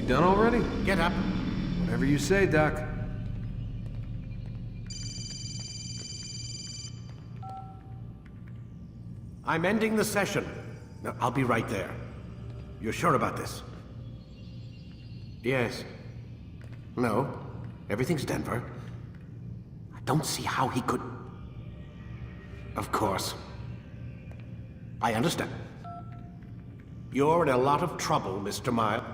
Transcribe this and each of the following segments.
done already? Get up. Whatever you say, Doc. I'm ending the session. No, I'll be right there. You're sure about this? Yes. No. Everything's Denver. I don't see how he could... Of course. I understand. You're in a lot of trouble, Mr. Miles.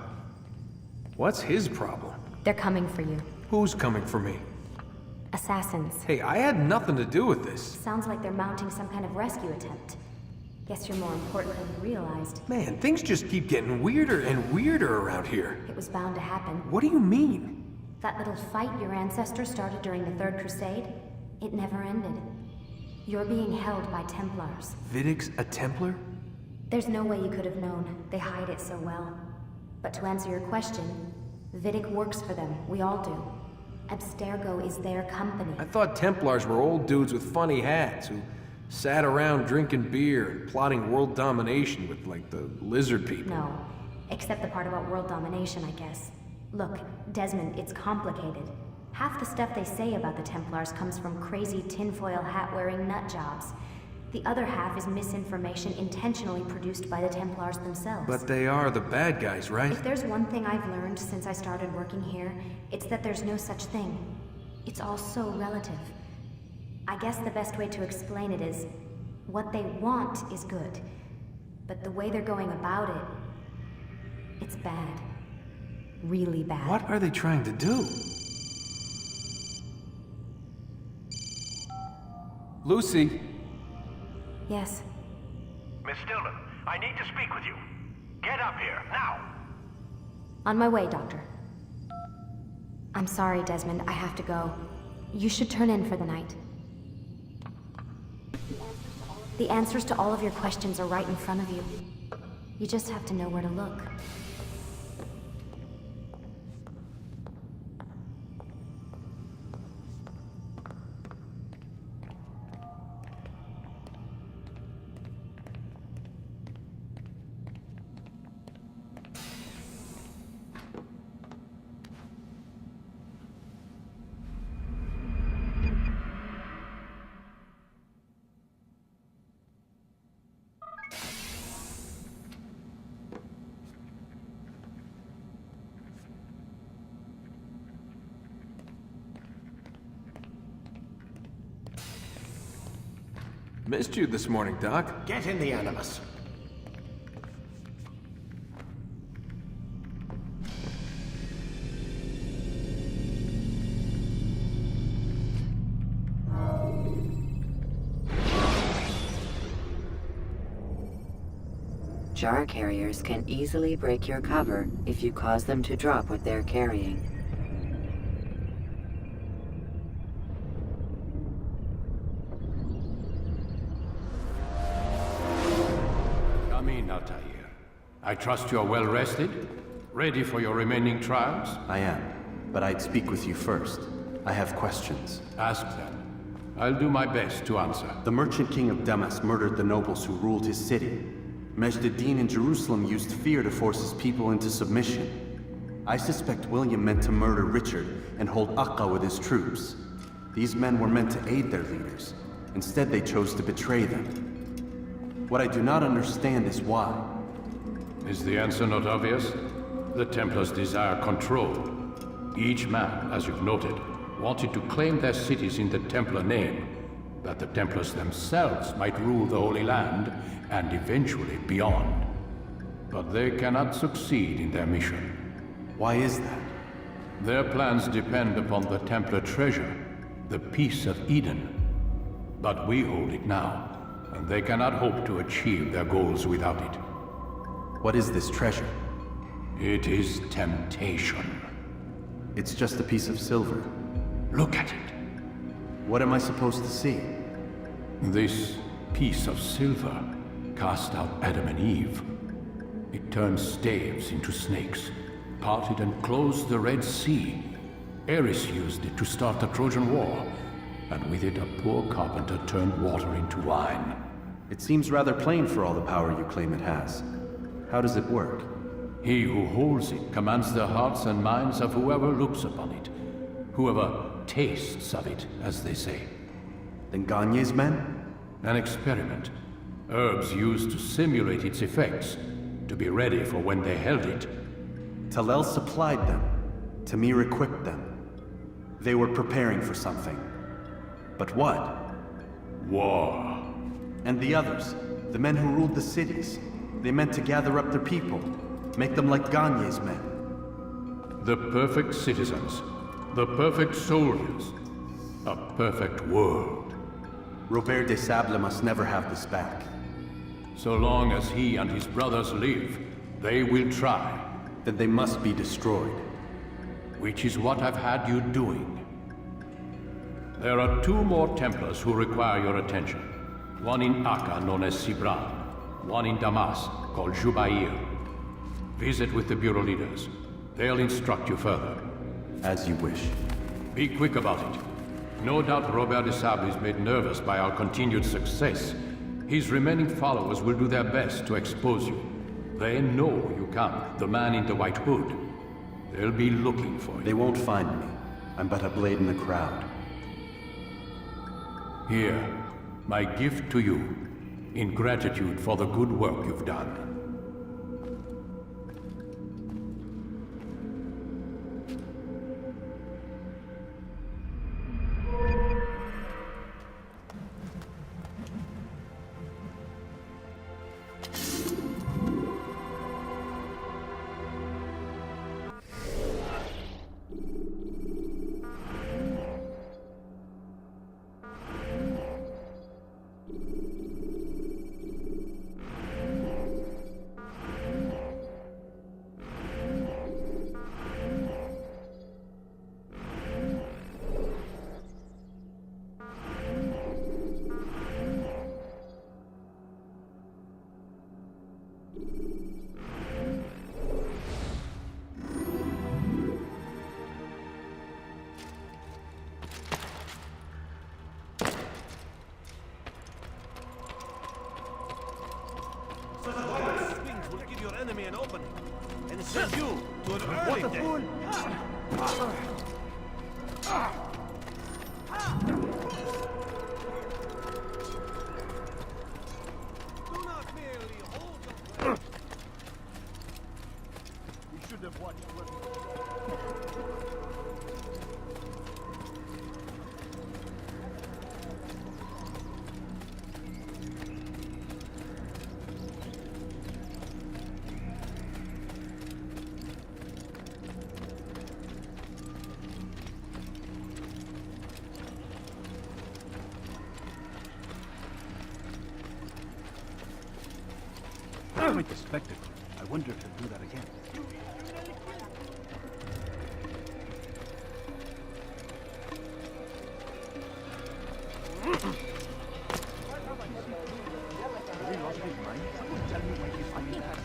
What's his problem? They're coming for you. Who's coming for me? Assassins. Hey, I had nothing to do with this. Sounds like they're mounting some kind of rescue attempt. Guess you're more important than you realized. Man, things just keep getting weirder and weirder around here. It was bound to happen. What do you mean? That little fight your ancestors started during the Third Crusade, it never ended. You're being held by Templars. Vidic's a Templar? There's no way you could have known. They hide it so well. But to answer your question, Vidic works for them. We all do. Abstergo is their company. I thought Templars were old dudes with funny hats who sat around drinking beer and plotting world domination with, like, the lizard people. No. Except the part about world domination, I guess. Look, Desmond, it's complicated. Half the stuff they say about the Templars comes from crazy tinfoil hat-wearing nut jobs. The other half is misinformation intentionally produced by the Templars themselves. But they are the bad guys, right? If there's one thing I've learned since I started working here, it's that there's no such thing. It's all so relative. I guess the best way to explain it is, what they want is good. But the way they're going about it, it's bad. Really bad. What are they trying to do? Lucy? Yes. Miss Stillman, I need to speak with you. Get up here, now! On my way, Doctor. I'm sorry, Desmond, I have to go. You should turn in for the night. The answers to all of your questions are right in front of you. You just have to know where to look. Missed you this morning, Doc. Get in the Animus. Jar carriers can easily break your cover if you cause them to drop what they're carrying. Come in, Altair. I trust you're well rested? Ready for your remaining trials? I am, but I'd speak with you first. I have questions. Ask them. I'll do my best to answer. The merchant king of Damas murdered the nobles who ruled his city. Majd ad-Din in Jerusalem used fear to force his people into submission. I suspect William meant to murder Richard and hold Aqqa with his troops. These men were meant to aid their leaders. Instead, they chose to betray them. What I do not understand is why. Is the answer not obvious? The Templars desire control. Each man, as you've noted, wanted to claim their cities in the Templar name, that the Templars themselves might rule the Holy Land and eventually beyond. But they cannot succeed in their mission. Why is that? Their plans depend upon the Templar treasure, the Peace of Eden. But we hold it now, and they cannot hope to achieve their goals without it. What is this treasure? It is temptation. It's just a piece of silver. Look at it. What am I supposed to see? This piece of silver cast out Adam and Eve. It turned staves into snakes, parted and closed the Red Sea. Eris used it to start the Trojan War, and with it a poor carpenter turned water into wine. It seems rather plain for all the power you claim it has. How does it work? He who holds it commands the hearts and minds of whoever looks upon it. Whoever tastes of it, as they say. Then Gagne's men? An experiment. Herbs used to simulate its effects, to be ready for when they held it. Talel supplied them. Tamir equipped them. They were preparing for something. But what? War. And the others, the men who ruled the cities, they meant to gather up their people, make them like Gagne's men. The perfect citizens. The perfect soldiers. A perfect world. Robert de Sable must never have this back. So long as he and his brothers live, they will try. Then they must be destroyed. Which is what I've had you doing. There are 2 more Templars who require your attention. One in Akka, known as Sibran. One in Damas, called Jubair. Visit with the Bureau leaders. They'll instruct you further. As you wish. Be quick about it. No doubt Robert de Sable is made nervous by our continued success. His remaining followers will do their best to expose you. They know you come, the man in the white hood. They'll be looking for you. They won't find me. I'm but a blade in the crowd. Here, my gift to you, in gratitude for the good work you've done. Enemy an opening, and send you to an early day. Do not merely hold your breath. We should have watched what Quite the spectacle. I wonder if he'll do that again. Has he lost his mind? Someone tell me why he's finding that.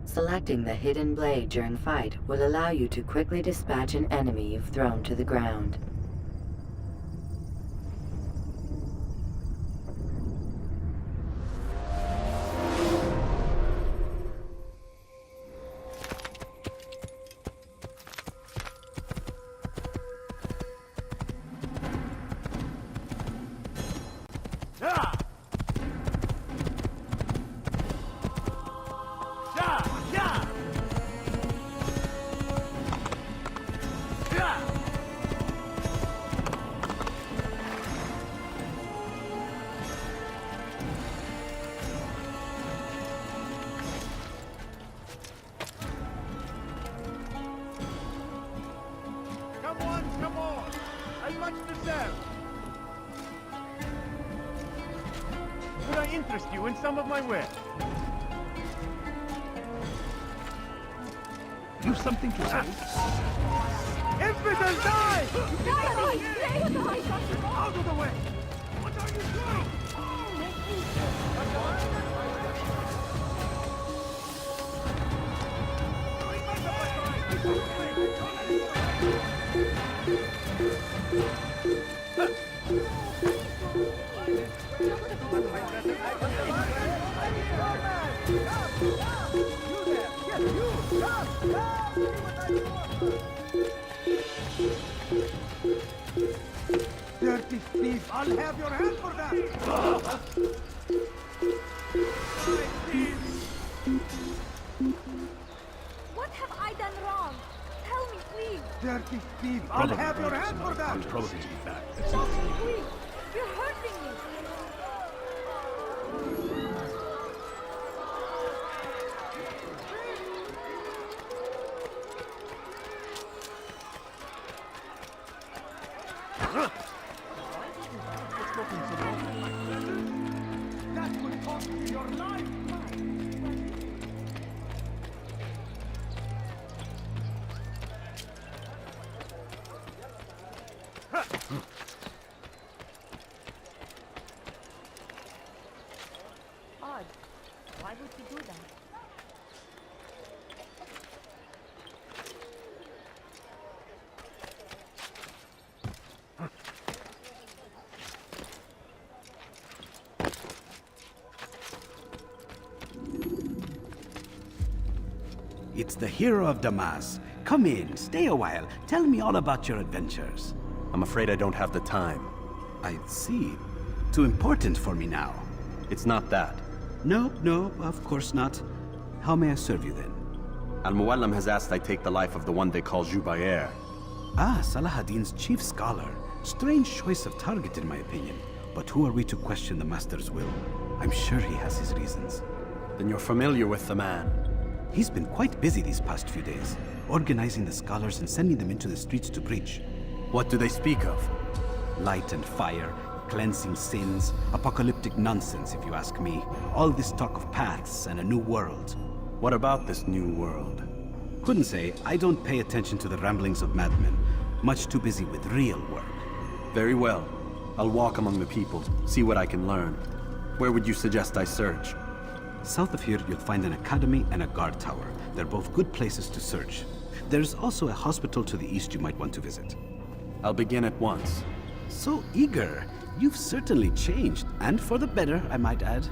Selecting the hidden blade during fight will allow you to quickly dispatch an enemy you've thrown to the ground. I interest you in some of my wares? You've something to say? Infidels die! Die! Out of the way! What are you doing? Dirty thief! I'll have your hand for that! What have I done wrong? Tell me, please. Dirty thief! I'll have your hand for that! I'll probably be back. Stop me, please. You're hurting me. That would cost you your life! Odd. Why would he do that? It's the hero of Damas. Come in, stay a while. Tell me all about your adventures. I'm afraid I don't have the time. I see. Too important for me now. It's not that. No, of course not. How may I serve you then? Al-Muallim has asked I take the life of the one they call Jubair. Ah, Salahadin's chief scholar. Strange choice of target in my opinion. But who are we to question the Master's will? I'm sure he has his reasons. Then you're familiar with the man. He's been quite busy these past few days, organizing the scholars and sending them into the streets to preach. What do they speak of? Light and fire, cleansing sins, apocalyptic nonsense if you ask me. All this talk of paths and a new world. What about this new world? Couldn't say. I don't pay attention to the ramblings of madmen. Much too busy with real work. Very well. I'll walk among the people, see what I can learn. Where would you suggest I search? South of here, you'll find an academy and a guard tower. They're both good places to search. There's also a hospital to the east you might want to visit. I'll begin at once. So eager. You've certainly changed, and for the better, I might add.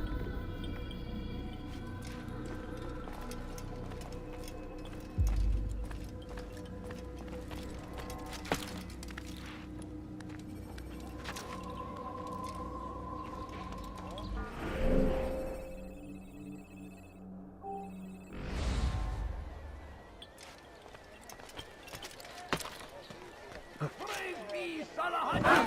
Praise be Salahadin!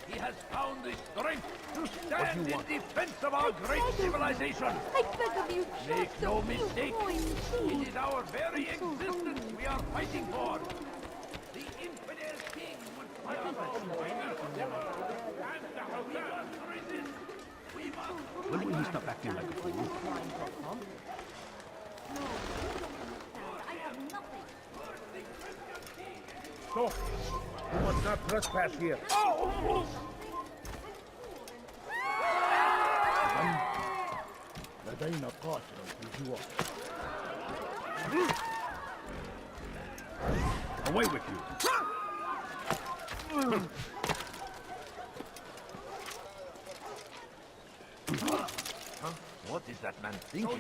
He has found the strength to stand in defense of our great civilization. I beg of you, Make just no a few mistake, coins, it please. is our very existence we are fighting for. The infidel king would fight us all and the Hawaz resist. We must... When will he stop acting like a fool? I have nothing. So, you must not trespass here. لدينا قاتل في جوار. Away with you! What is that man thinking?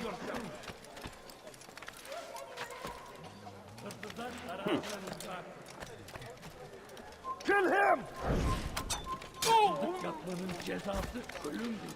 Kill him! Yapmanın cezası ölümdür.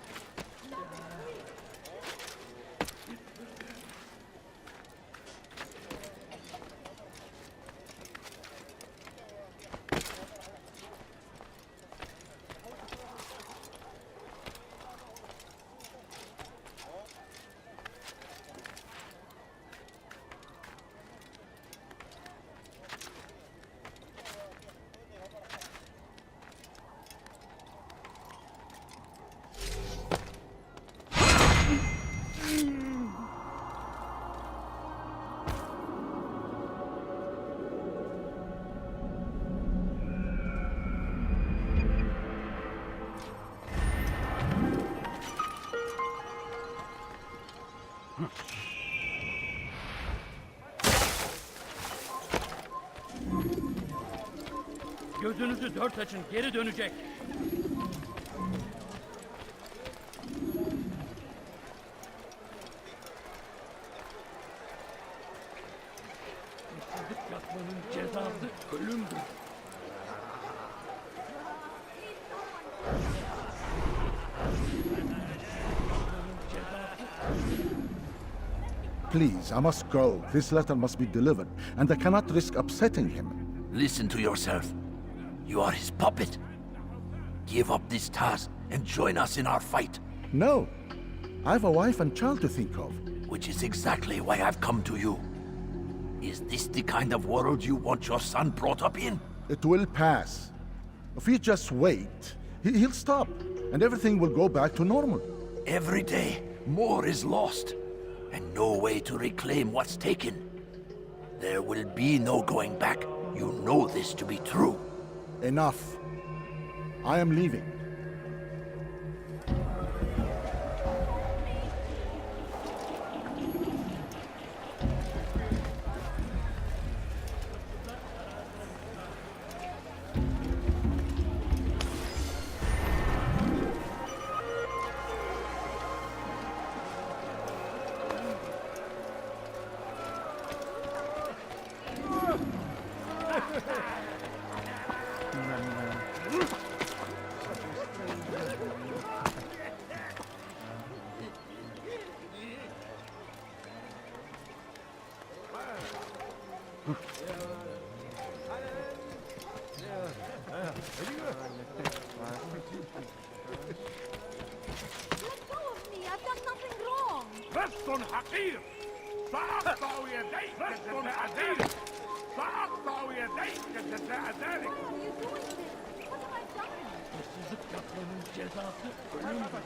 Gözünüzü dört açın, geri dönecek. Hırsızlık yapmanın cezası ölümdür. Please, I must go. This letter must be delivered, and I cannot risk upsetting him. Listen to yourself. You are his puppet. Give up this task and join us in our fight. No. I have a wife and child to think of. Which is exactly why I've come to you. Is this the kind of world you want your son brought up in? It will pass. If you just wait, he'll stop, and everything will go back to normal. Every day, more is lost, and no way to reclaim what's taken. There will be no going back. You know this to be true. Enough. I am leaving. Let go of me! I've done nothing wrong! بس حقير سأقطع يديك جزاء ذلك سأقطع يديك جزاء ذلك Why are you doing this? What have I done? Hırsızlık yapmanın cezası ölümdür.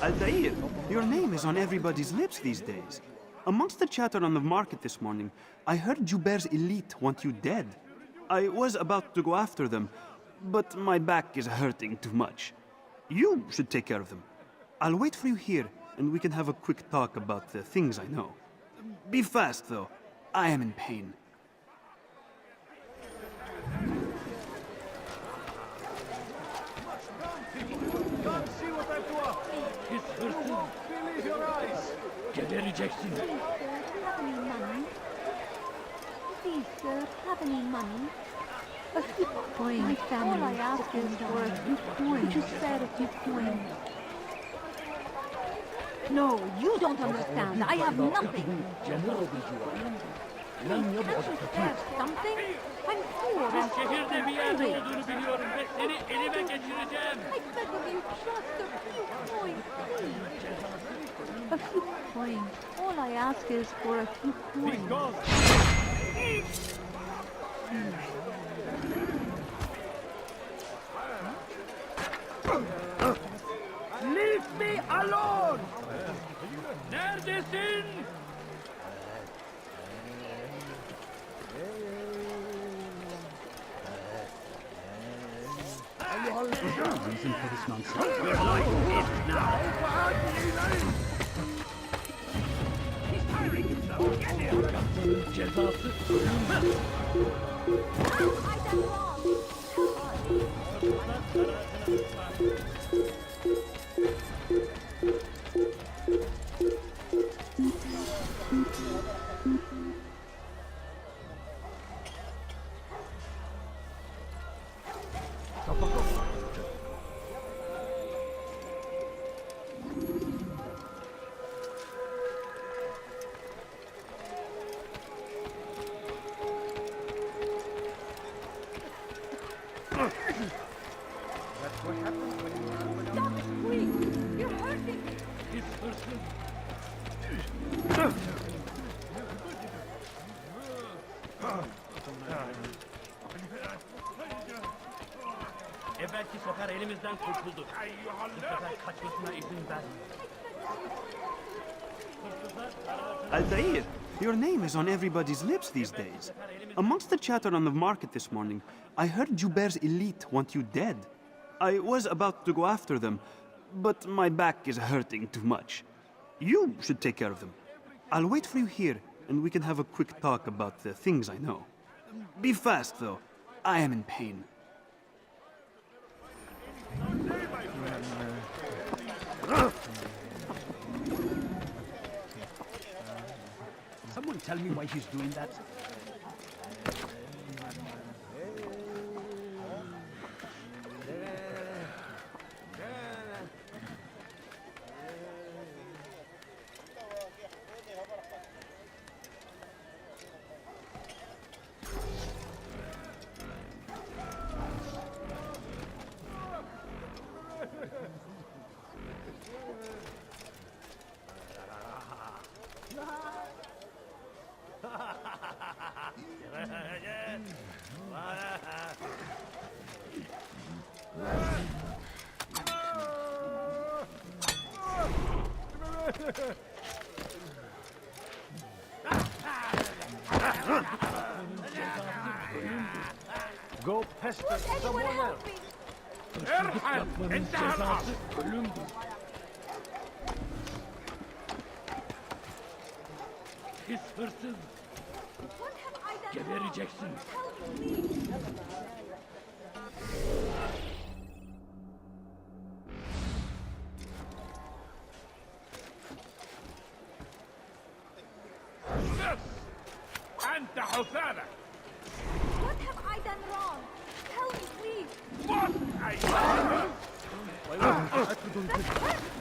Altair, your name is on everybody's lips these days. Amongst the chatter on the market this morning, I heard Juber's elite want you dead. I was about to go after them, but my back is hurting too much. You should take care of them. I'll wait for you here, and we can have a quick talk about the things I know. Be fast, though. I am in pain. Come see what I've got. Pis hırsız. Believe your eyes. Gebereceksin. Have any money? Please, sir, have any money? A few coins. My family. All I ask is for a few coins. Would you spare a few coins? No, you don't understand. I have nothing. Can't you spare something? I'm poor and Şehirde bir yerde hungry. olduğunu biliyorum ve seni elime geçireceğim. I beg of you, just a few coins, please. A few coins. All I ask is for a few coins. Because leave me alone. Neredesin? Reason for this nonsense. You're like it now. He's tiring himself. Get him. Yaptığın cezası ölümdür. I done wrong. Stop it, please! You're hurting me! Pis hırsız. Evvelki sefer elimizden kurtulduk. Bu sefer kaçmasına izin verme. Altair, your name is on everybody's lips these days. Amongst the chatter on the market this morning, I heard Juber's elite want you dead. I was about to go after them, but my back is hurting too much. You should take care of them. I'll wait for you here, and we can have a quick talk about the things I know. Be fast, though. I am in pain. Someone tell me why he's doing that? Go pester someone else. ارحل انتهى العصر. His person. Get a rejection. أنت حسانة. What have I done wrong? Tell me, please. What?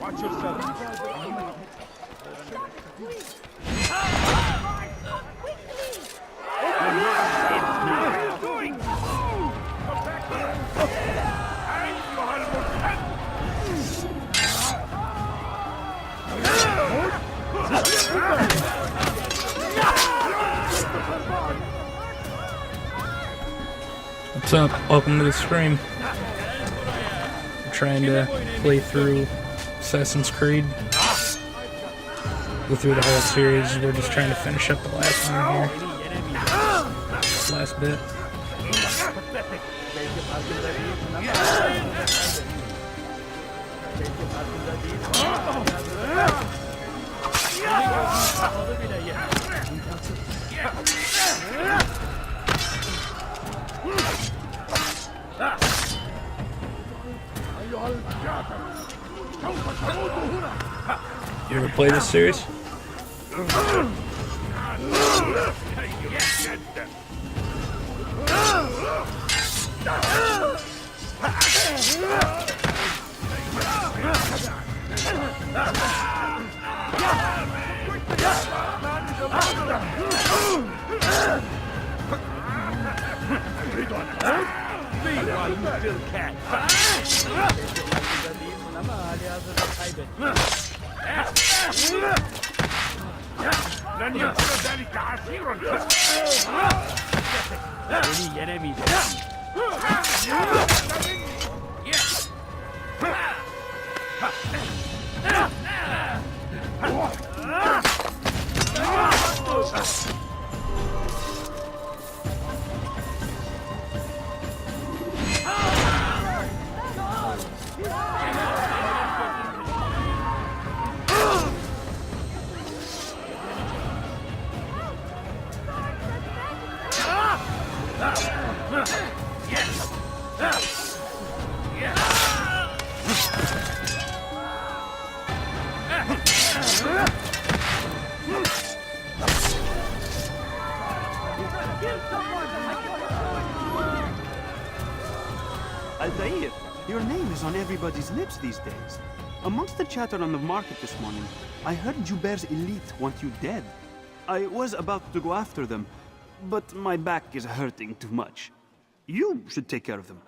Watch yourself. Stop it, please. Quickly. What are you doing? أيها المرتد. What's up? Welcome to the stream. We're trying to play through Assassin's Creed. Go through the whole series. We're just trying to finish up the last one here. Last bit. You ever play this series? لن يكون ذلك عسيرا. Altair, your name is on everybody's lips these days. Amongst the chatter on the market this morning, I heard Joubert's elite want you dead. I was about to go after them, but my back is hurting too much. You should take care of them.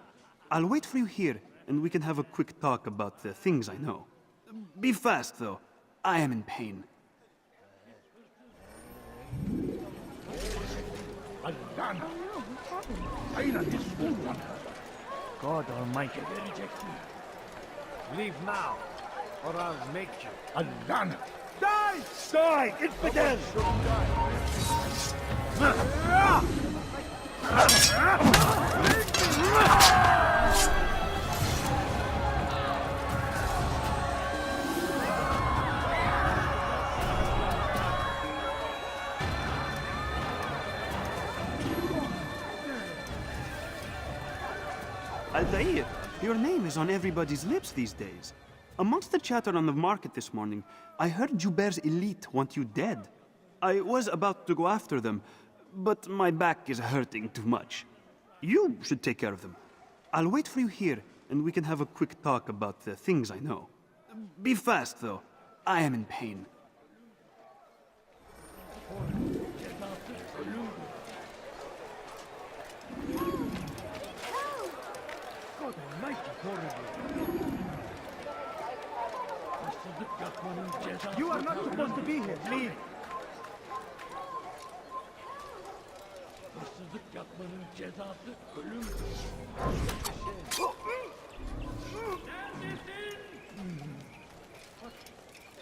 I'll wait for you here, and we can have a quick talk about the things I know. Be fast, though. I am in pain. God Almighty. Leave now, or I'll make you. Allah. Die! Die! Infidel! Altair, your name is on everybody's lips these days. Amongst the chatter on the market this morning, I heard Joubert's elite want you dead. I was about to go after them, but my back is hurting too much. You should take care of them. I'll wait for you here, and we can have a quick talk about the things I know. Be fast, though. I am in pain. God almighty, horrible. You are not supposed to be here. Leave.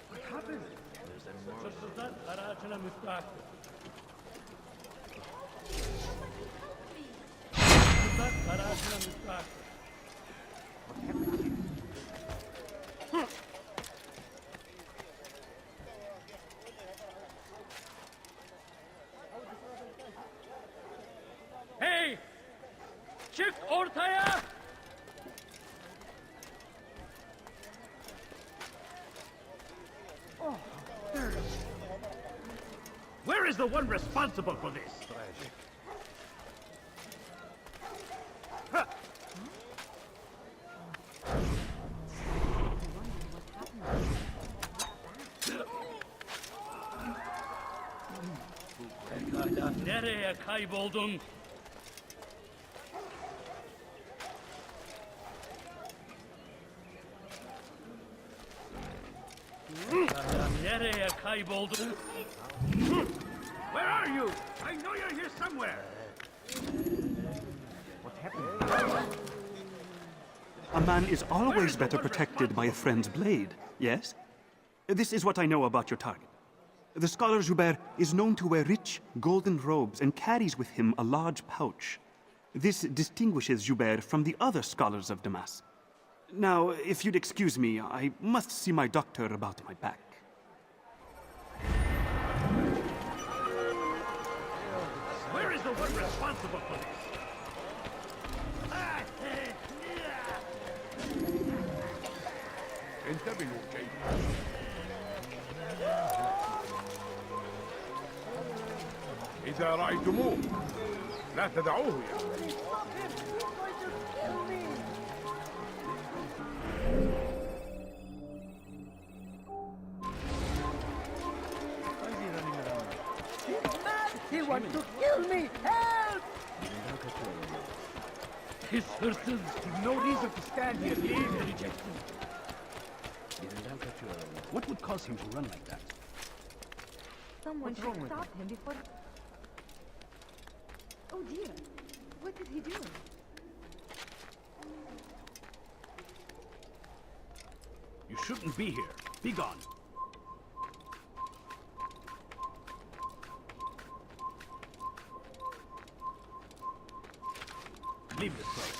What happened? Hey! Çık ortaya! Oh, there it is. Where is the one responsible for this? Huh. Pekala, nereye kayboldun? Pekala, nereye kayboldun? Where are you? I know you're here somewhere. What happened? A man is always better protected by a friend's blade, yes? This is what I know about your target. The scholar Joubert is known to wear rich, golden robes and carries with him a large pouch. This distinguishes Joubert from the other scholars of Damas. Now, if you'd excuse me, I must see my doctor about my back. Where is the one responsible for this? انتبهوا كيف إذا رأيتموه لا تدعوه يعني. He wants to kill me! Help! His hırsız. No reason to stand here. Leave. Vereceksin. What would cause him to run like that? Someone should stop him before... Oh dear. What did he do? You shouldn't be here. Be gone. Leave this place.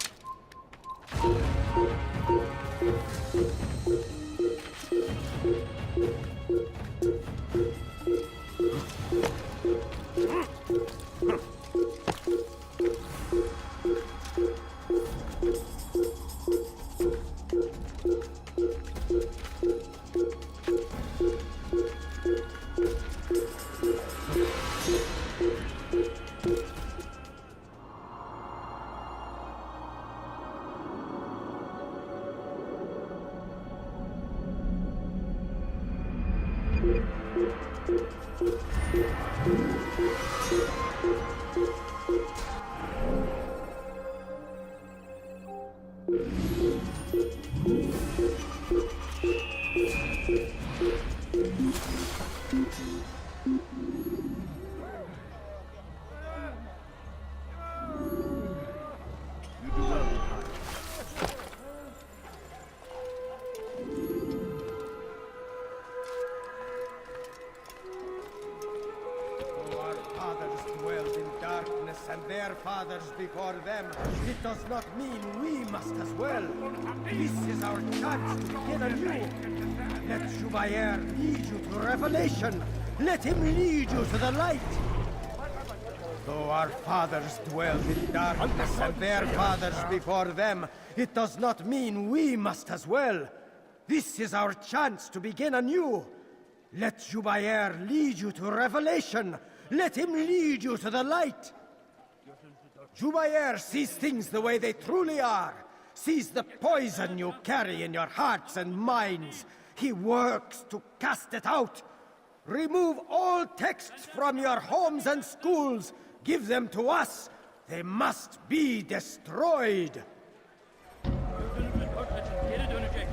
And their fathers before them, it does not mean we must as well. This is our chance to begin anew. Let Joubayer lead you to revelation. Let him lead you to the light. Though our fathers dwelled in darkness and their fathers before them, it does not mean we must as well. This is our chance to begin anew. Let Jubair lead you to revelation. Let him lead you to the light. Jubair sees things the way they truly are. Sees the poison you carry in your hearts and minds. He works to cast it out. Remove all texts from your homes and schools. Give them to us. They must be destroyed. Geri dönecek.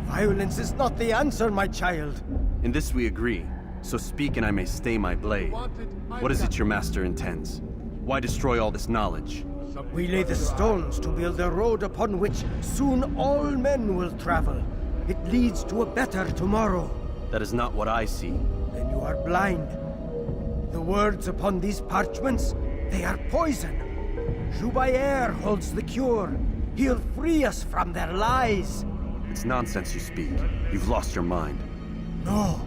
Violence is not the answer, my child. In this we agree, so speak and I may stay my blade. What is it your master intends? Why destroy all this knowledge? We lay the stones to build a road upon which soon all men will travel. It leads to a better tomorrow. That is not what I see. Then you are blind. The words upon these parchments, they are poison. Jubair holds the cure. He'll free us from their lies. It's nonsense you speak. You've lost your mind. No,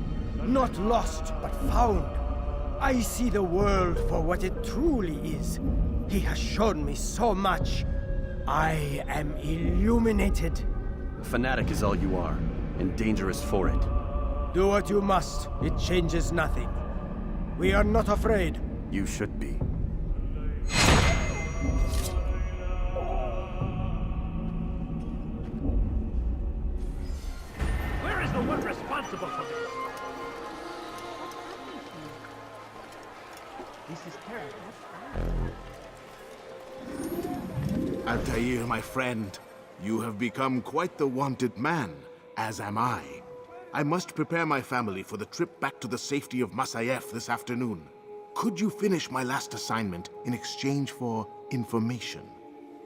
not lost, but found. I see the world for what it truly is. He has shown me so much. I am illuminated. A fanatic is all you are, and dangerous for it. Do what you must. It changes nothing. We are not afraid. You should be. Where is the one responsible for this? This is terrible. Altair, my friend, you have become quite the wanted man, as am I. I must prepare my family for the trip back to the safety of Masayef this afternoon. Could you finish my last assignment in exchange for information?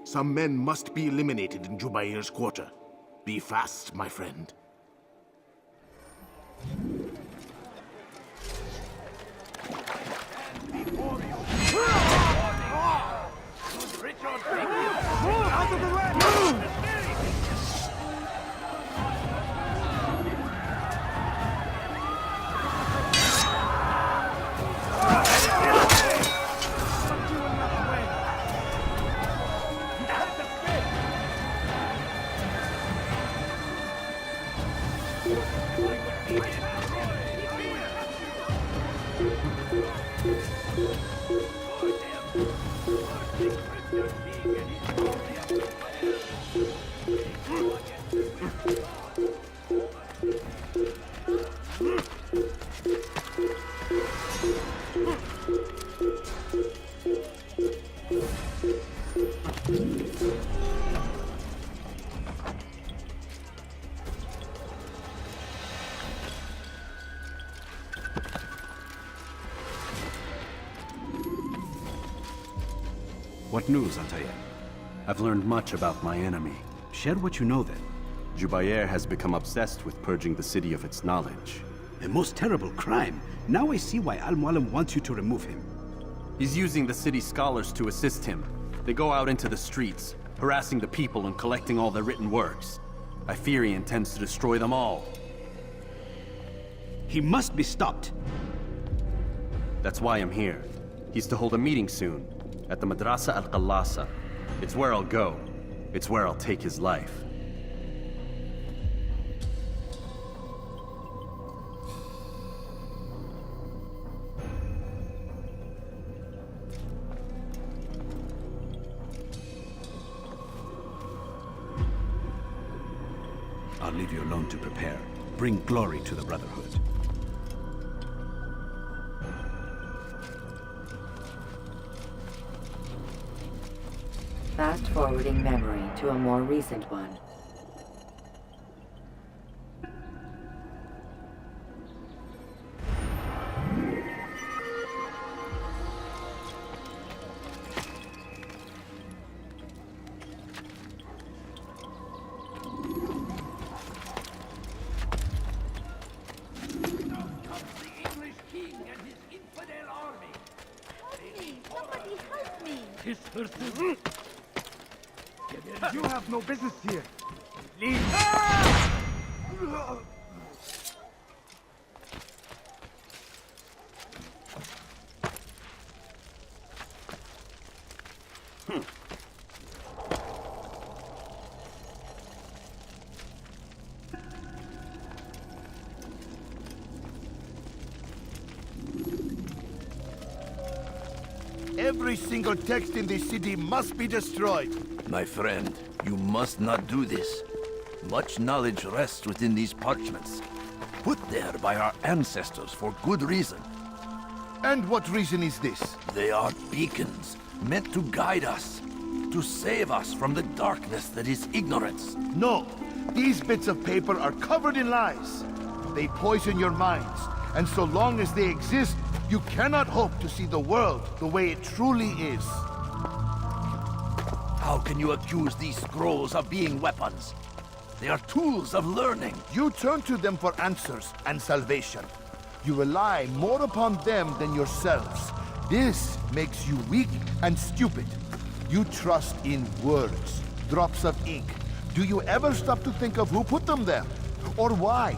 Some men must be eliminated in Jubair's quarter. Be fast, my friend. Out of the way! Move! What news, Altair? I've learned much about my enemy. Share what you know then. Jubair has become obsessed with purging the city of its knowledge. A most terrible crime. Now I see why Al-Mualim wants you to remove him. He's using the city scholars to assist him. They go out into the streets, harassing the people and collecting all their written works. I fear he intends to destroy them all. He must be stopped. That's why I'm here. He's to hold a meeting soon, at the Madrasa Al-Qallasa. It's where I'll go. It's where I'll take his life. I'll leave you alone to prepare. Bring glory to the Brotherhood. Fast-forwarding memory to a more recent one. Somebody help me! This person. You have no business here. Leave. Every single text in this city must be destroyed. My friend, you must not do this. Much knowledge rests within these parchments, put there by our ancestors for good reason. And what reason is this? They are beacons, meant to guide us, to save us from the darkness that is ignorance. No, these bits of paper are covered in lies. They poison your minds, and so long as they exist, you cannot hope to see the world the way it truly is. How can you accuse these scrolls of being weapons? They are tools of learning. You turn to them for answers and salvation. You rely more upon them than yourselves. This makes you weak and stupid. You trust in words, drops of ink. Do you ever stop to think of who put them there? Or why?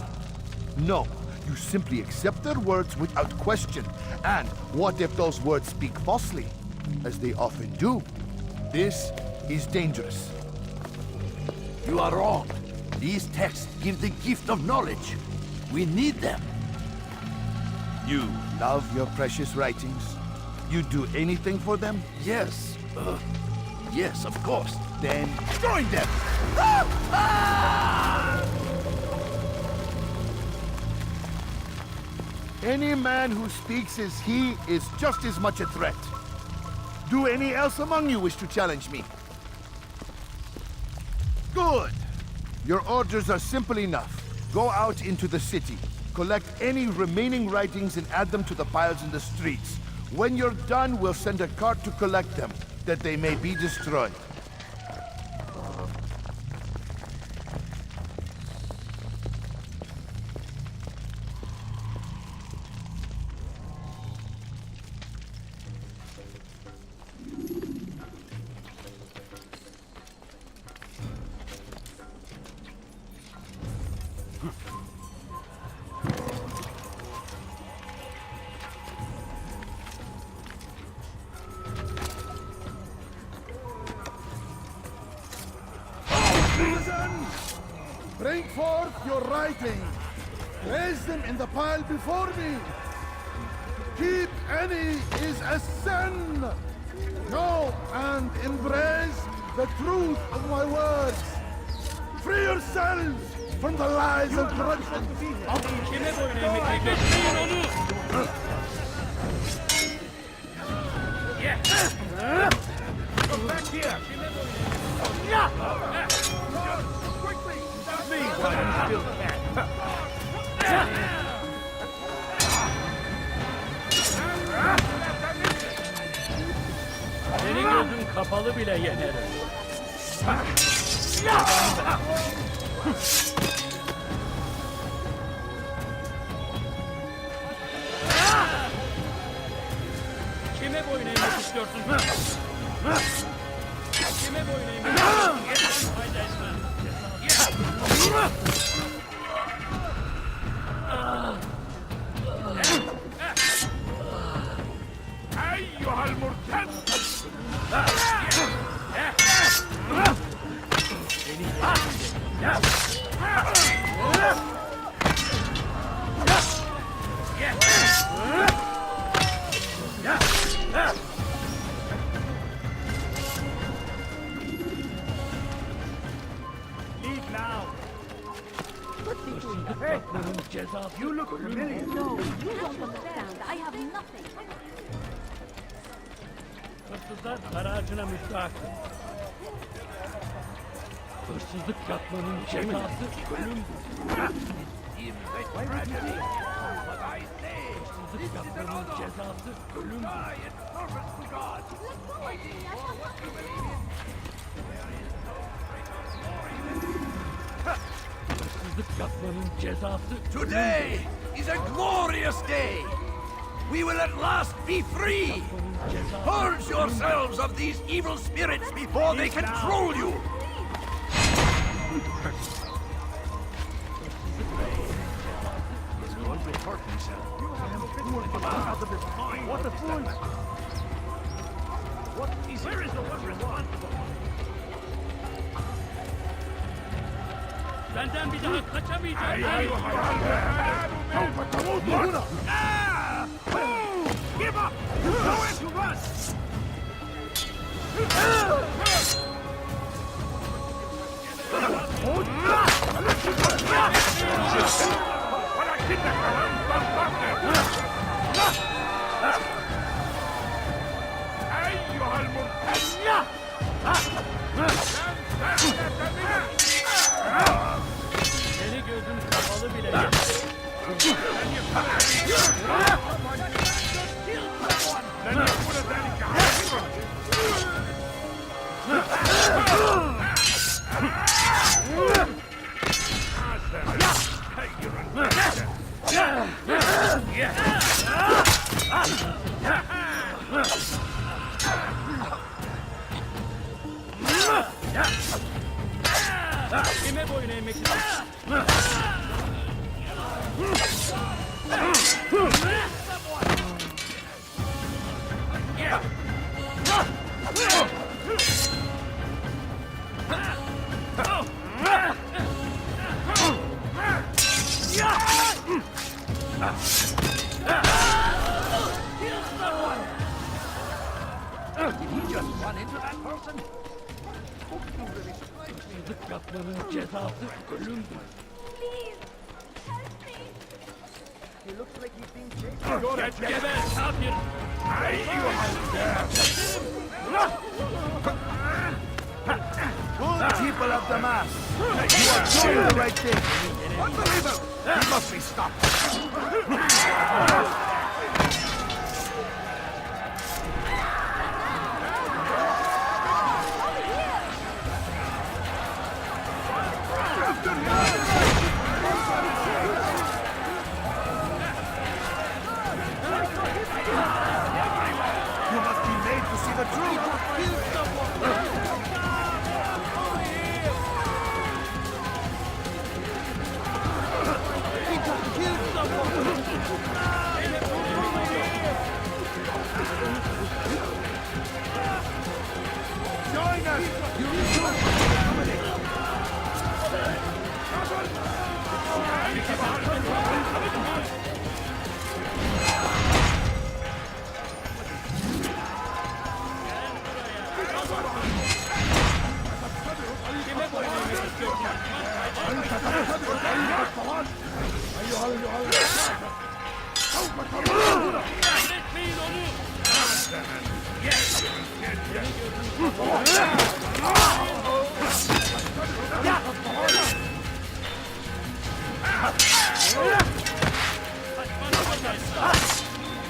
No. You simply accept their words without question. And what if those words speak falsely? As they often do. This is dangerous. You are wrong. These texts give the gift of knowledge. We need them. You love your precious writings? You do anything for them? Yes. Yes, of course. Then join them! Any man who speaks as he is just as much a threat. Do any else among you wish to challenge me? Good. Your orders are simple enough. Go out into the city, collect any remaining writings and add them to the piles in the streets. When you're done, we'll send a cart to collect them, that they may be destroyed. Bring forth your writing. Place them in the pile before me. Keep any is a sin. Know and embrace the truth of my words. Free yourselves from the lies and corruption of Come back here. Quickly! Stop me while you still can. Senin gözün kapalı bile yenerim. Kime boyun eğmek istiyorsun? Kime boyun eğmek istiyorsun? Haydi Esma. أيها المرتد Hey, you look familiar. No, you don't understand. I have nothing. Hırsızlar haracına müstahakdır. Hırsızlık yapmanın cezası ölümdür. Hırsızlık yapmanın cezası ölümdür. Hırsızlık yapmanın cezası Today is a glorious day. We will at last be free. Purge yourselves of these evil spirits before they control you. What a fool! What is where is the one responsible? Benden bir daha kaçamayacağım. Give up! Nowhere to run! أيها المرتد! Seni gözüm kapalı bile yeter. Kime boyun eğmek istiyorsun? Did he just run into that person? Hırsızlık yapmanın cezası ölümdür. He looks like he's being chased. Geber kafir! Good people of Damas, you are doing the right thing. Unbelievable! He must be stopped. You must be made to see the truth. Join us!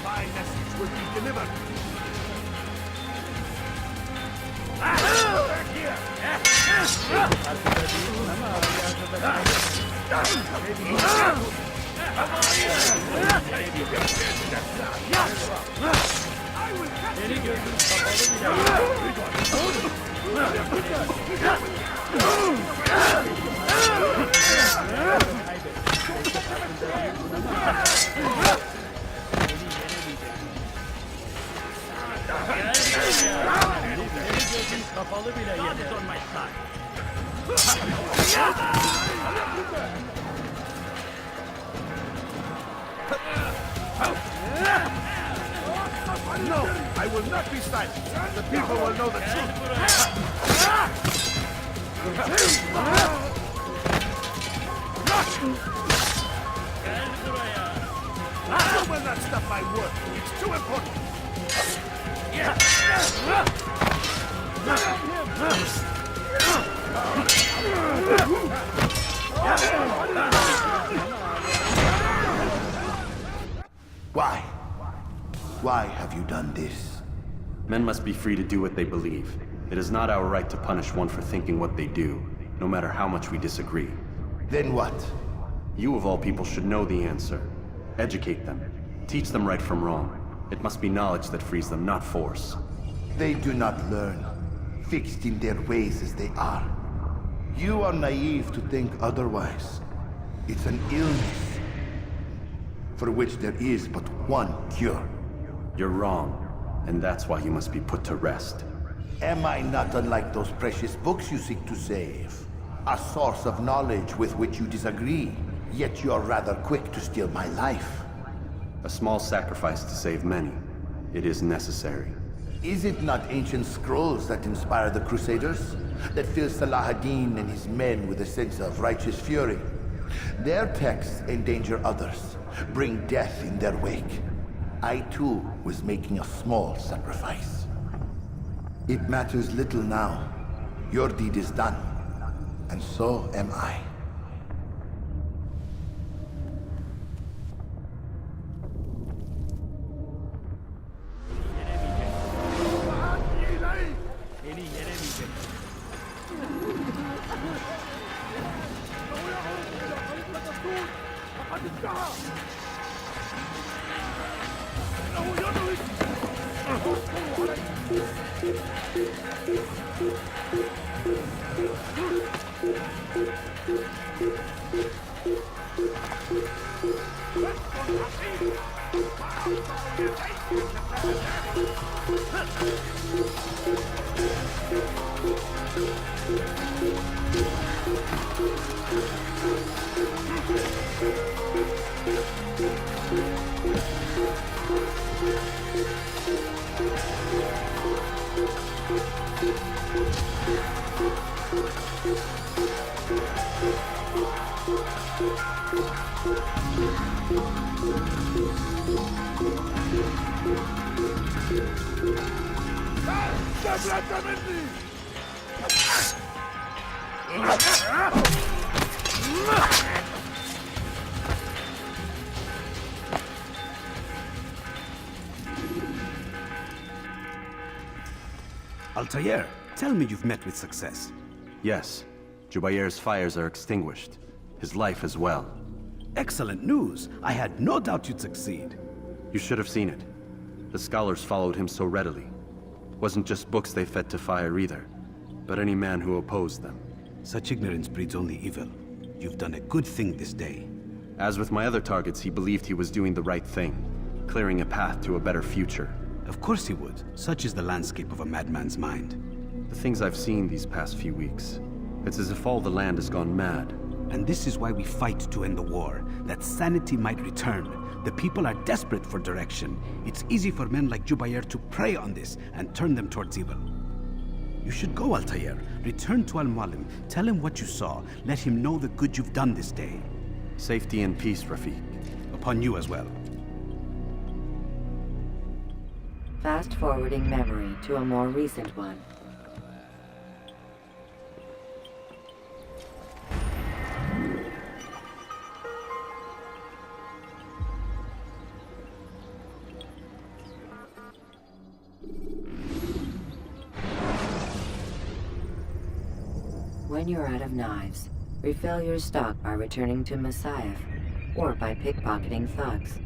My message will be delivered. Back here! Seni gözüm kapalı kapalı bile yeter. On my side. No, I will not be silent. The people will know the truth. Show me that stuff I would. It's too important. Why? Why have you done this? Men must be free to do what they believe. It is not our right to punish one for thinking what they do, no matter how much we disagree. Then what? You of all people should know the answer. Educate them. Teach them right from wrong. It must be knowledge that frees them, not force. They do not learn, fixed in their ways as they are. You are naive to think otherwise. It's an illness for which there is but one cure. You're wrong, and that's why you must be put to rest. Am I not unlike those precious books you seek to save? A source of knowledge with which you disagree, yet you are rather quick to steal my life. A small sacrifice to save many. It is necessary. Is it not ancient scrolls that inspire the Crusaders? That fill Salah ad-Din and his men with a sense of righteous fury? Their texts endanger others, bring death in their wake. I too was making a small sacrifice. It matters little now. Your deed is done, and so am I. Altair, tell me you've met with success. Yes. Jubayr's fires are extinguished. His life as well. Excellent news. I had no doubt you'd succeed. You should have seen it. The scholars followed him so readily. Wasn't just books they fed to fire either, but any man who opposed them. Such ignorance breeds only evil. You've done a good thing this day. As with my other targets, he believed he was doing the right thing, clearing a path to a better future. Of course he would. Such is the landscape of a madman's mind. The things I've seen these past few weeks, it's as if all the land has gone mad. And this is why we fight to end the war, that sanity might return. The people are desperate for direction. It's easy for men like Jubayr to prey on this and turn them towards evil. You should go, Altair. Return to Al-Mualim. Tell him what you saw. Let him know the good you've done this day. Safety and peace, Rafiq. Upon you as well. Fast-forwarding memory to a more recent one. When you're out of knives, refill your stock by returning to Masyaf, or by pickpocketing thugs.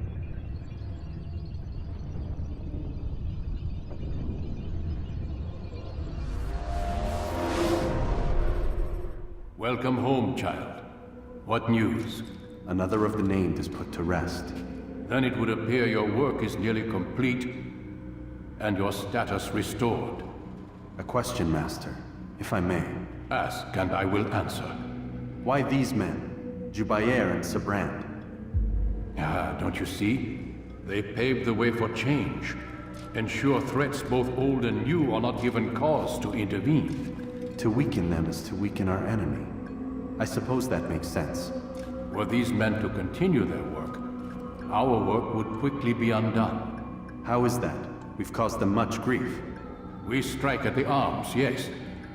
Welcome home, child. What news? Another of the named is put to rest. Then it would appear your work is nearly complete, and your status restored. A question, Master, if I may. Ask, and I will answer. Why these men? Jubayr and Sabrand? Ah, don't you see? They paved the way for change. Ensure threats both old and new are not given cause to intervene. To weaken them is to weaken our enemy. I suppose that makes sense. Were these men to continue their work, our work would quickly be undone. How is that? We've caused them much grief. We strike at the arms, yes,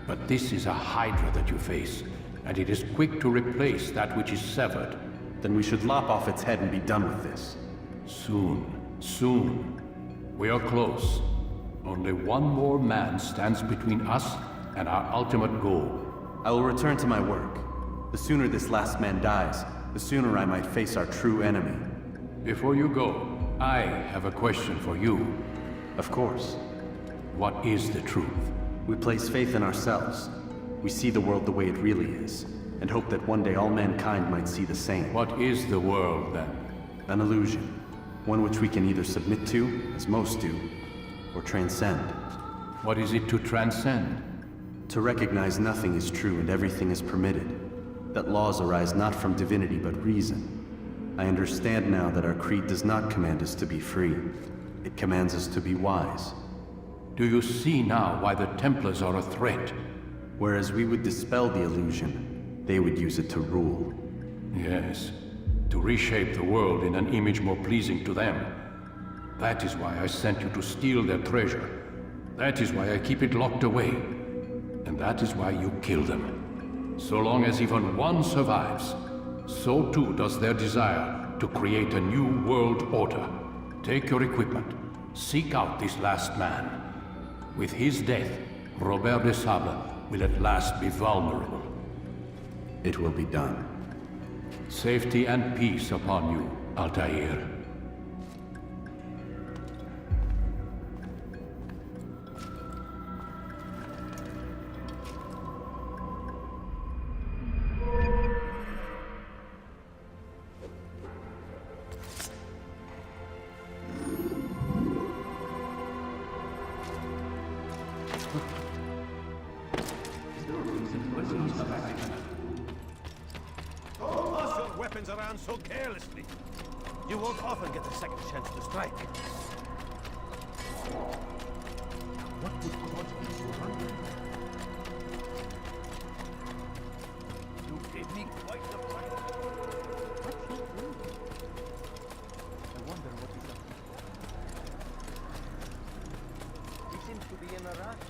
but this is a hydra that you face, and it is quick to replace that which is severed. Then we should lop off its head and be done with this. Soon, soon. We are close. Only one more man stands between us and our ultimate goal. I will return to my work. The sooner this last man dies, the sooner I might face our true enemy. Before you go, I have a question for you. Of course. What is the truth? We place faith in ourselves. We see the world the way it really is, and hope that one day all mankind might see the same. What is the world, then? An illusion. One which we can either submit to, as most do, or transcend. What is it to transcend? To recognize nothing is true and everything is permitted. That laws arise not from divinity but reason. I understand now that our creed does not command us to be free. It commands us to be wise. Do you see now why the Templars are a threat? Whereas we would dispel the illusion, they would use it to rule. Yes, to reshape the world in an image more pleasing to them. That is why I sent you to steal their treasure. That is why I keep it locked away. And that is why you kill them. So long as even one survives, so too does their desire to create a new world order. Take your equipment. Seek out this last man. With his death, Robert de Sable will at last be vulnerable. It will be done. Safety and peace upon you, Altair. Don't toss your weapons around so carelessly. You won't often get a second chance to strike. What would cause me so hungry? You gave me quite the fright. What's he doing? I wonder what he's up to. He seems to be in a rush.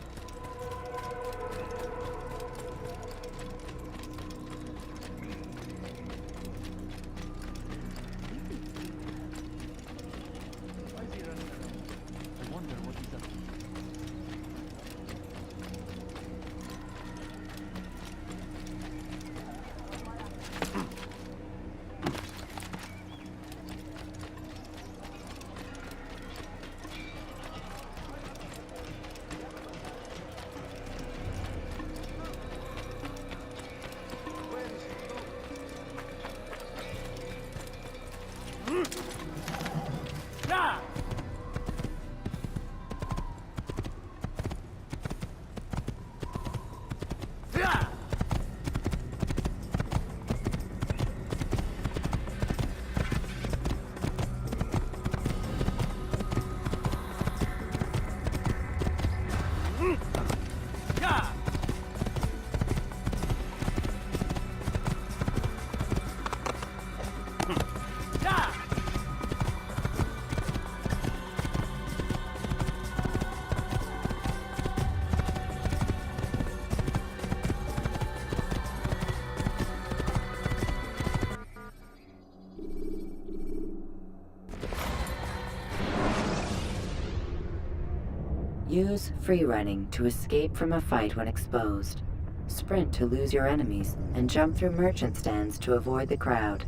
Use free running to escape from a fight when exposed. Sprint to lose your enemies, and jump through merchant stands to avoid the crowd.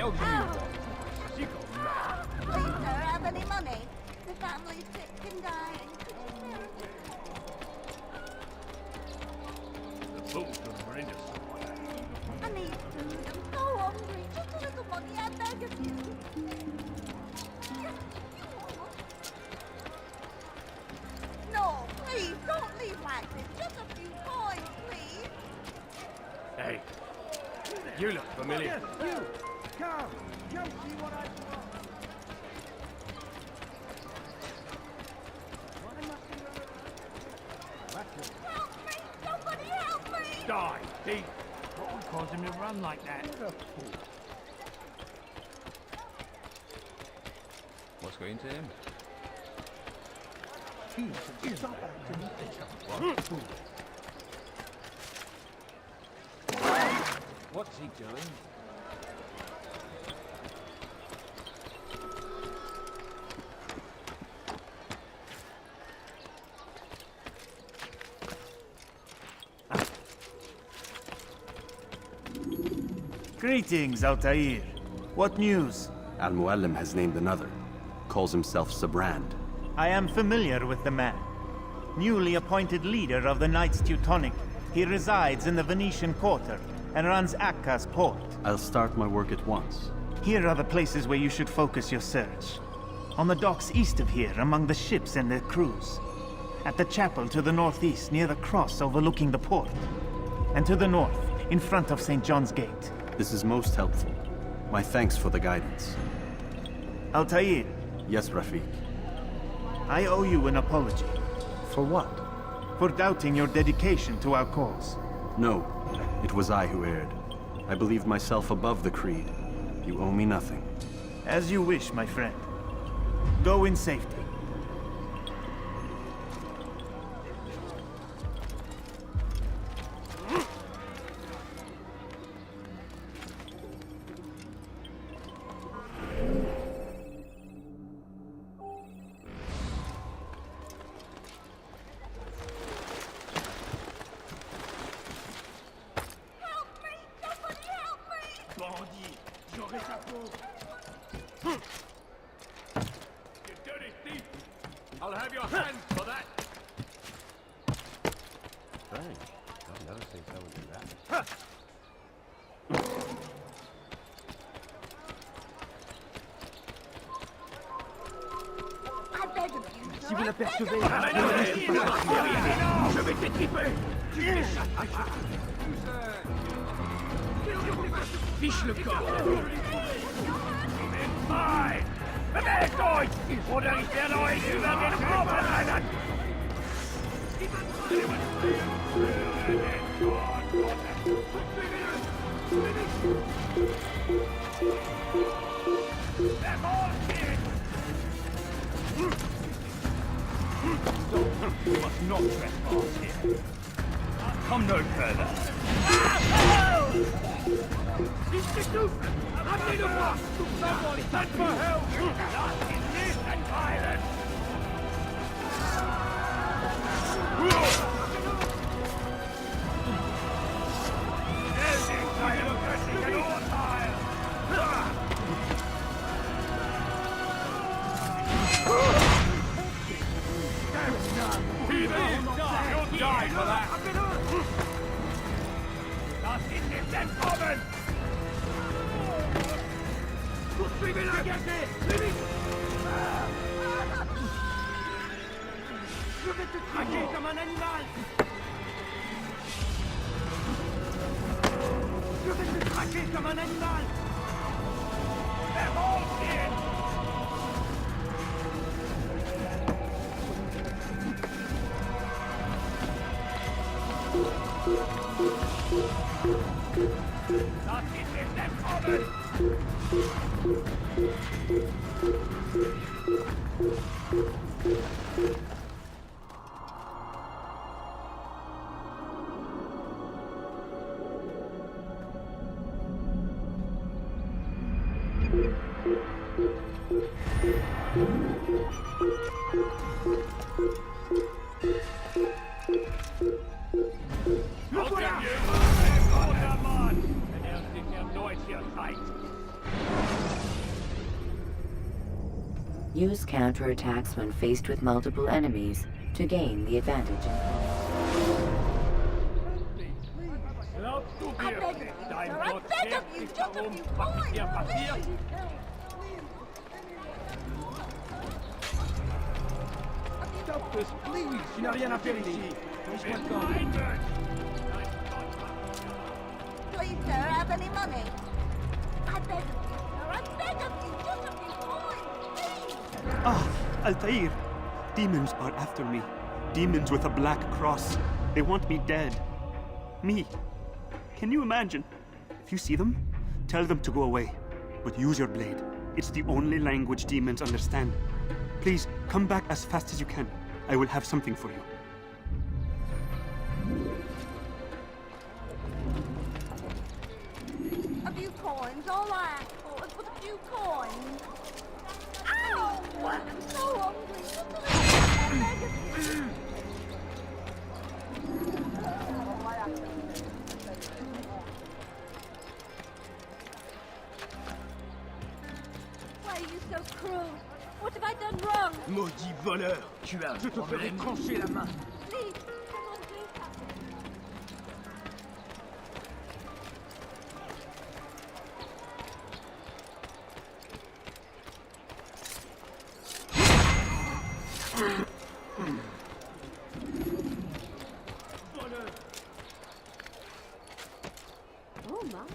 hell do you want? She got mad. Please, sir, have any money? The family's sick and dying. The boat's gonna bring us somewhere. I need food. I'm so hungry. Just a little money, I beg of you. No, please, don't leave like this. Just a few coins, please. Hey, you look familiar. You! Come! Come see what I've got! Help me! Somebody help me! Die, Pete. What would cause him to run like that? What's going to him? What's he doing? Greetings, Altair. What news? Al-Muallim has named another. Calls himself Sabrand. I am familiar with the man. Newly appointed leader of the Knights Teutonic, he resides in the Venetian Quarter and runs Akka's port. I'll start my work at once. Here are the places where you should focus your search. On the docks east of here, among the ships and their crews. At the chapel to the northeast, near the cross overlooking the port. And to the north, in front of St. John's Gate. This is most helpful. My thanks for the guidance. Altair. Yes, Rafiq. I owe you an apology. For what? For doubting your dedication to our cause. No, it was I who erred. I believed myself above the creed. You owe me nothing. As you wish, my friend. Go in safety. Bandit, j'aurai ta peau. You dirty thief! I'll have your hands for that. Strange. I've never seen someone do that. I beg of you, sir. Si vous l'apercevez, je vais t'équiper. Fiche le corps. Mine! Bewegt euch! Oder ich werde euch über den Kopf rennen! You must not trespass here. Come no further. Institution! I need a bus! Someone send for help! Not in this and violence! You'll die for that! Not in this and common! Suivez-la, gâtez! Je vais te traquer comme un animal! Je vais te traquer comme un animal! They're all dead! Not in this and common! Look at you! Vordermann! Wenn er sich erneut hier zeigt. Use counterattacks when faced with multiple enemies to gain the advantage. I beg of you, sir. I beg of you, just a few coins, please. Doctors, please! Tu n'as rien à faire ici. Laisse-moi le temps. Please, sir, have any money? I beg of you, sir. I beg of you, just a few coins, please. Ah, Altair! Demons are after me. Demons with a black cross. They want me dead. Me. Can you imagine? If you see them, tell them to go away. But use your blade. It's the only language demons understand. Please, come back as fast as you can. I will have something for you. A few coins, all I ask for is but a few coins. Ow! I'm so hungry. Just a little bit, I beg of you. Why are you so cruel? What have I done wrong? Maudit voleur! Tu as... Je te ferai trancher la main. Please, someone please help me. Oh my.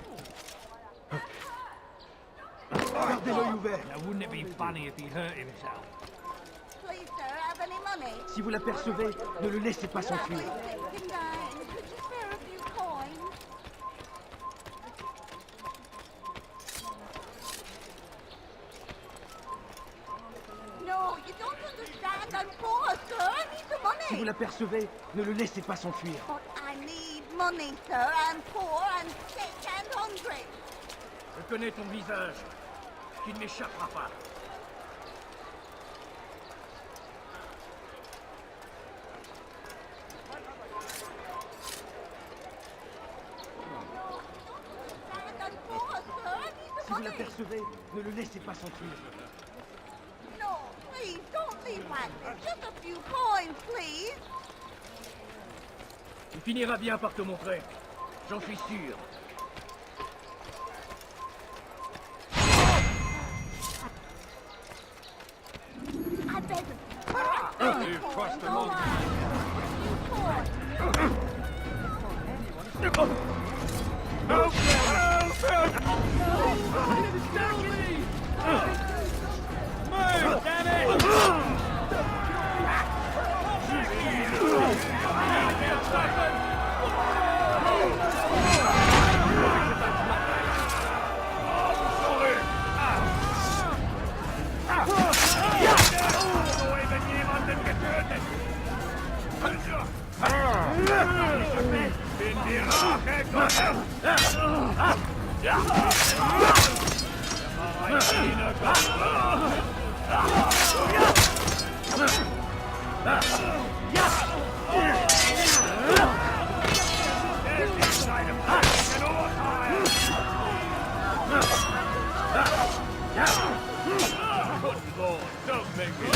Gardez l'œil ouvert. Now wouldn't it be funny if he hurt himself? Please, sir, have any money? Si vous l'apercevez, ne le laissez pas s'enfuir. Could you spare a few coins? No, you don't understand. I'm poor, sir. I need the money. Si vous l'apercevez, ne le laissez pas s'enfuir. But I need money, sir. I'm poor and sick and hungry. Je connais ton visage. Tu ne m'échapperas pas. Si vous l'apercevez, ne le laissez pas s'enfuir. No, please, don't leave like this. Just a few coins, please. Il finira bien par te montrer. J'en suis sûr. I beg of you. You've crossed the line. No! Move, damn it! Don't make me.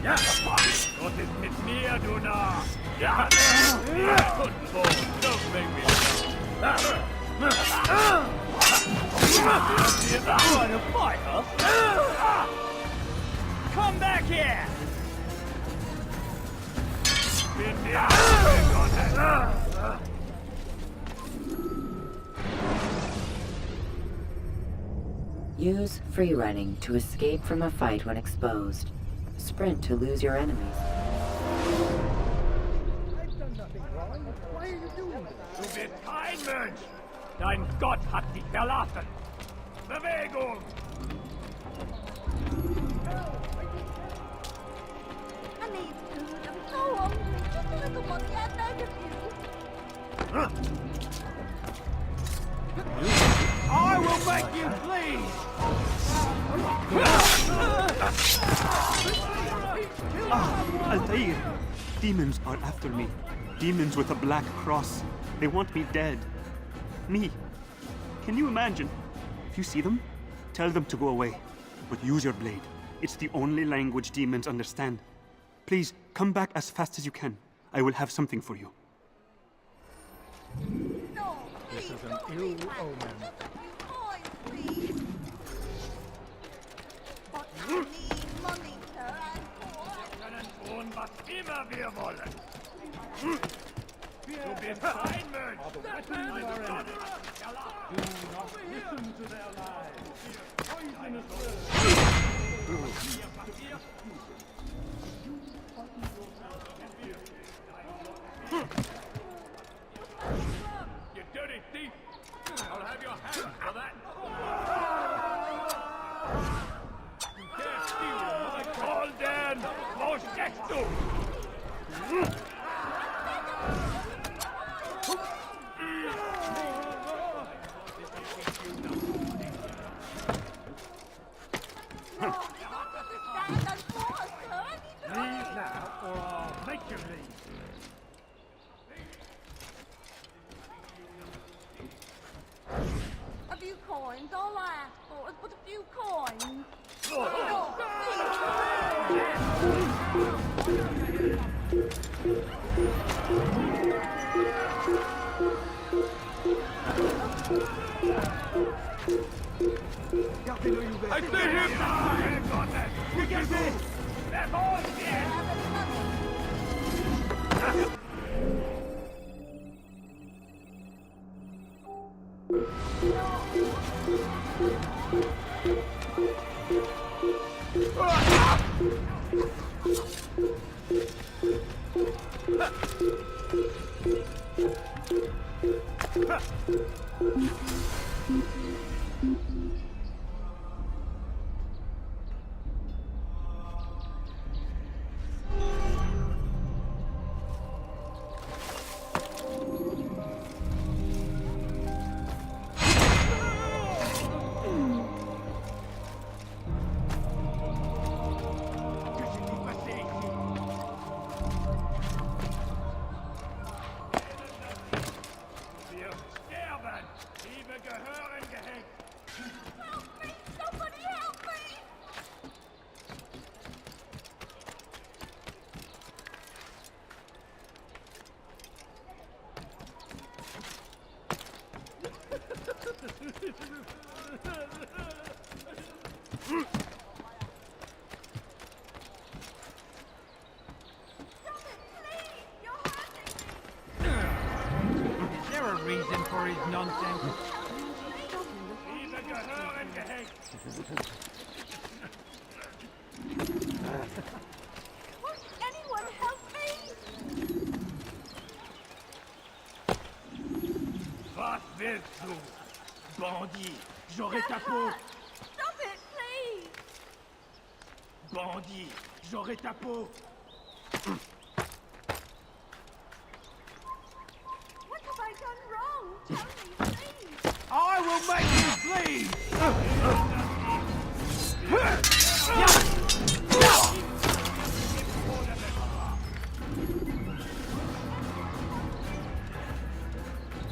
Ja, Gott ist mit mir, du Narr. Ja, Kundenboot, don't make me laugh. You want to fight us? Come back here! Use free running to escape from a fight when exposed. Sprint to lose your enemies. I've done nothing wrong. Why are you doing this? Du bist kein Mensch! Dein Gott hat dich verlassen! Bewegung! I need food. I'm so hungry. Just a little money, I beg of you. I will make you bleed! Altair! Demons are after me. Demons with a black cross. They want me dead. Me. Can you imagine? If you see them, tell them to go away. But use your blade. It's the only language demons understand. Please, come back as fast as you can. I will have something for you. No, This please, is an don't ill leave my omen. Just a few coins, please. But I need money, sir, and können tun, was immer wir wollen. Du bist kein Mensch! Do not listen to their lies. Poisonous words. You dirty thief! I'll have your hand for that! You can't steal my call, Dan! Wo steckst du? Leave now, or I'll make you leave! a few coins. All I ask for is but a few coins. Gardez-le ouvert. I see him! Regardez! They're all here! Wir sterben! Liebe gehören gehängt! Help me! Somebody help me! Is there a reason for his nonsense? Liebe gehören gehängt! Won't anyone help me? Was willst du? Bandit! J'aurai ta peau! Stop it, please! Bandit! J'aurai ta peau! What have I done wrong? Tell me, please! I will make you bleed!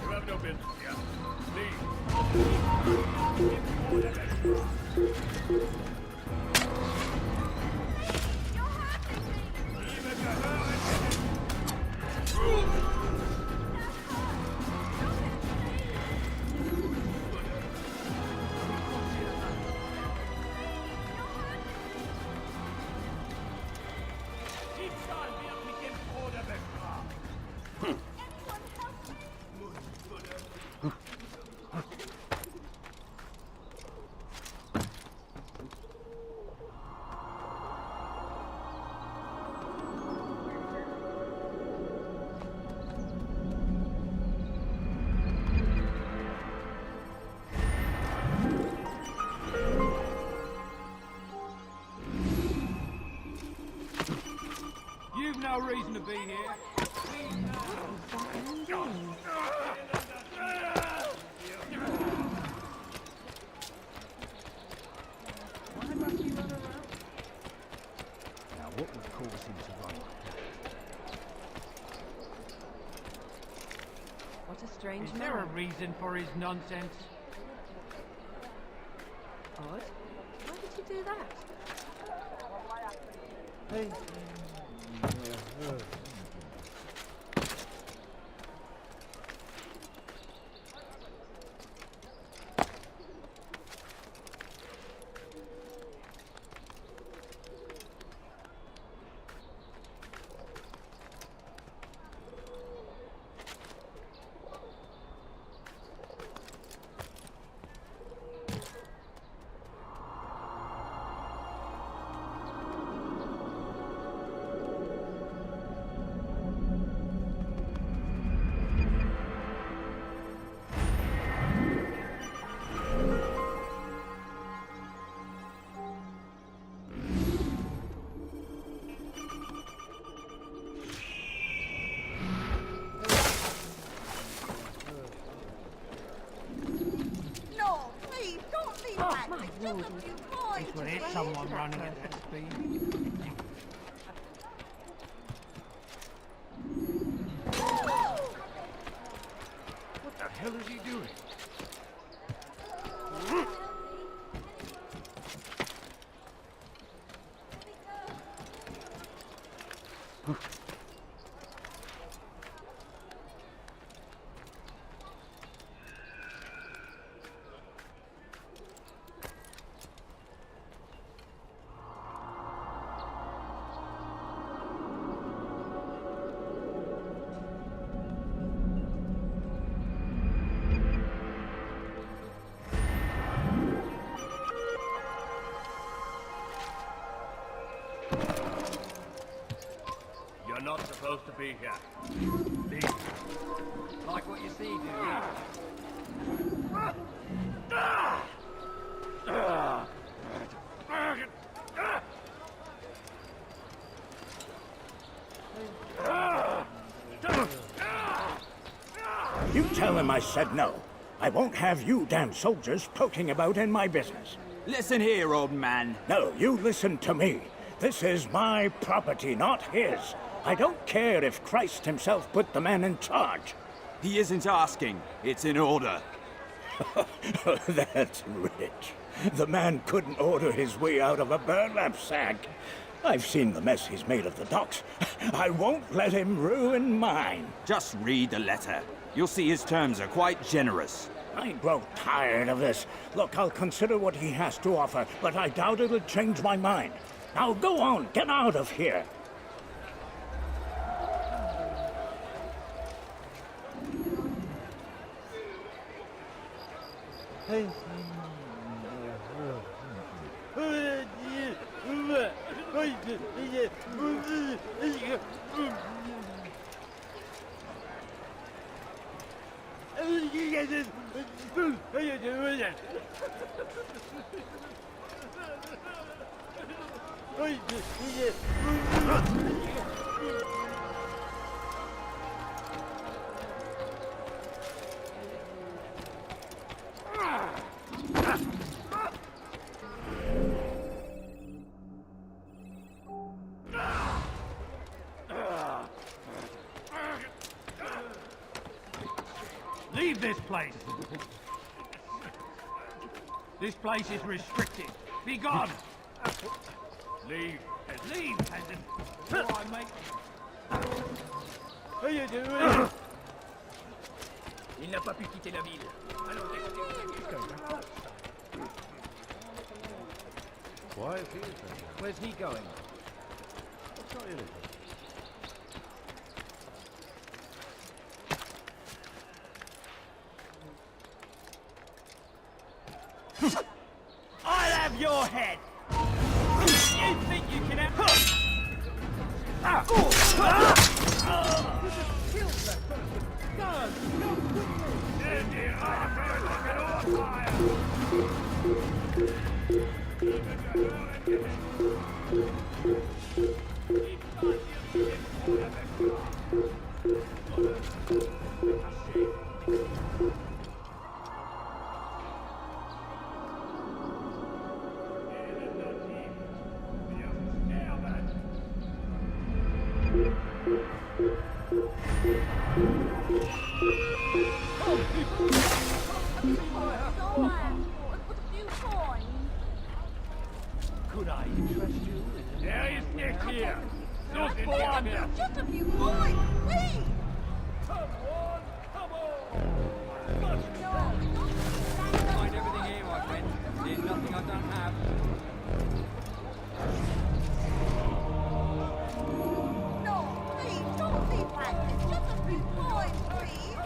You have no business here. Leave. no reason to be here. Why must he run around? Now, what would cause him to run like that? What a strange Is man. there a reason for his nonsense? Odd. Why did you do that? Hey. No, please, don't leave that. It's just a few coins. This would hit someone running at that speed. What the hell is he doing? You're not supposed to be here. Leave. Like what you see, do you? You tell him I said no. I won't have you damn soldiers poking about in my business. Listen here, old man. No, you listen to me. This is my property, not his. I don't care if Christ himself put the man in charge. He isn't asking. It's in order. That's rich. The man couldn't order his way out of a burlap sack. I've seen the mess he's made of the docks. I won't let him ruin mine. Just read the letter. You'll see his terms are quite generous. I grow tired of this. Look, I'll consider what he has to offer, but I doubt it'll change my mind. Now go on, get out of here. Hey. Leave this place! This place is restricted. Be gone! Leave. Leave, peasant! Or I make... Il n'a pas pu quitter la ville. Alors Why is he? where's he going? What's not in it? I'll have your head! You think you can have... Could I interest you? There is Nick here. Just for him. Just a few coins, please! Come on, come on. Find everything here, my friend. There's nothing I don't have. No, please, don't be practice. Just a few coins, please.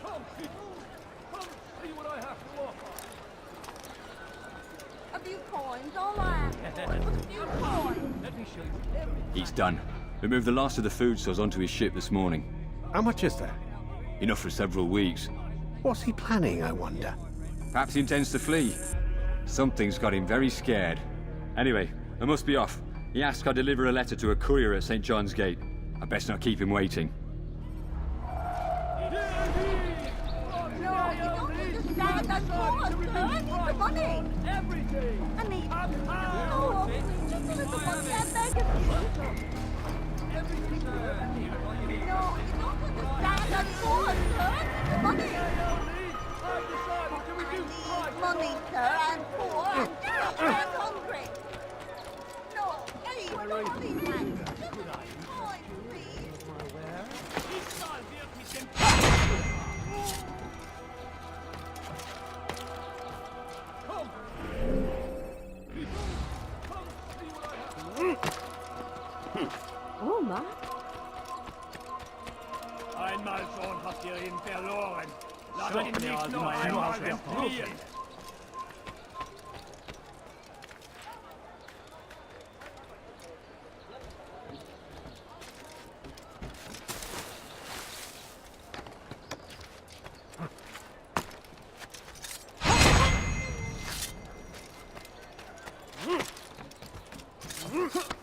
Come, people. Come see what I have to offer. A few coins, all right. A few coins. Let me show you everything. He's done. We moved the last of the food stores onto his ship this morning. How much is there? Enough for several weeks. What's he planning, I wonder? Perhaps he intends to flee. Something's got him very scared. Anyway, I must be off. He asked I deliver a letter to a courier at St. John's Gate. I best not keep him waiting. No, you don't understand. That's all I'm doing. The money. Everything. I mean, oh, just a little money. I beg of you. No, you don't understand. That's all I'm doing. The money. I need money, sir. I'm poor. I'm desperate. I'm hungry. No, please, don't be mad. Just a few coins, please. Oh, my. Einmal schon habt ihr ihn verloren. Lasst ihn nicht noch einmal entfliehen.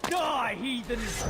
Die, heathens!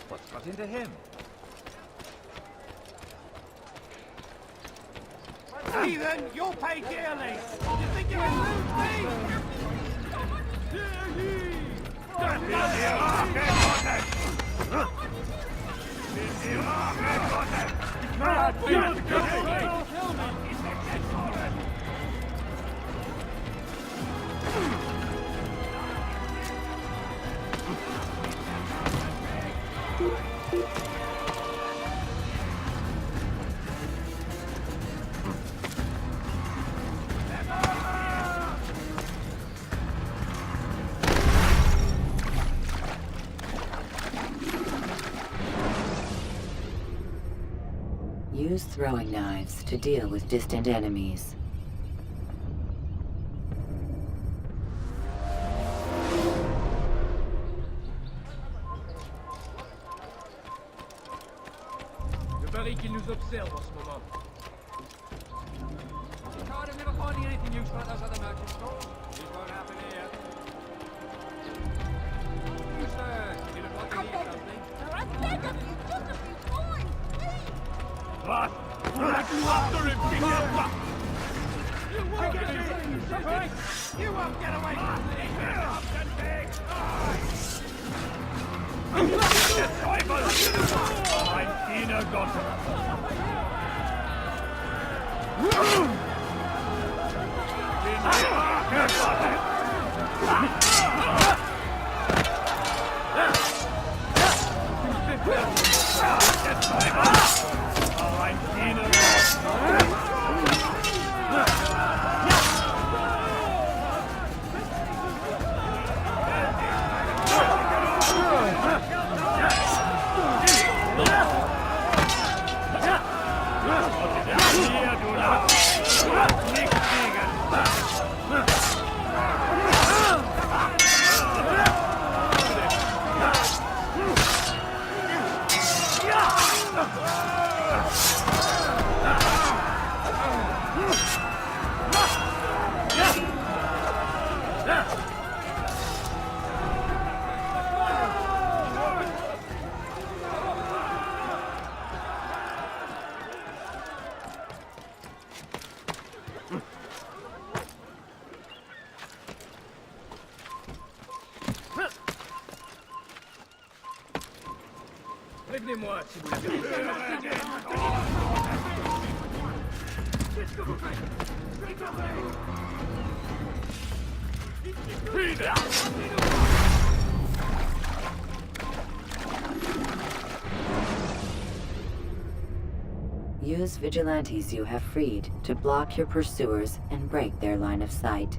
What's got into him? Heathen, you'll pay dearly! You think you can lose me? Hear ye! Use throwing knives to deal with distant enemies. Je parie qu'il nous observe en ce moment. one of those other merchant stalls. This won't happen here. You, sir, you look like you need something. I beg of you, just a few coins, please! What? After him, fuck! You won't get away! You won't get away from me! Ein Diener Gottes! Prévenez-moi si vous l'avez. Use vigilantes you have freed to block your pursuers and break their line of sight.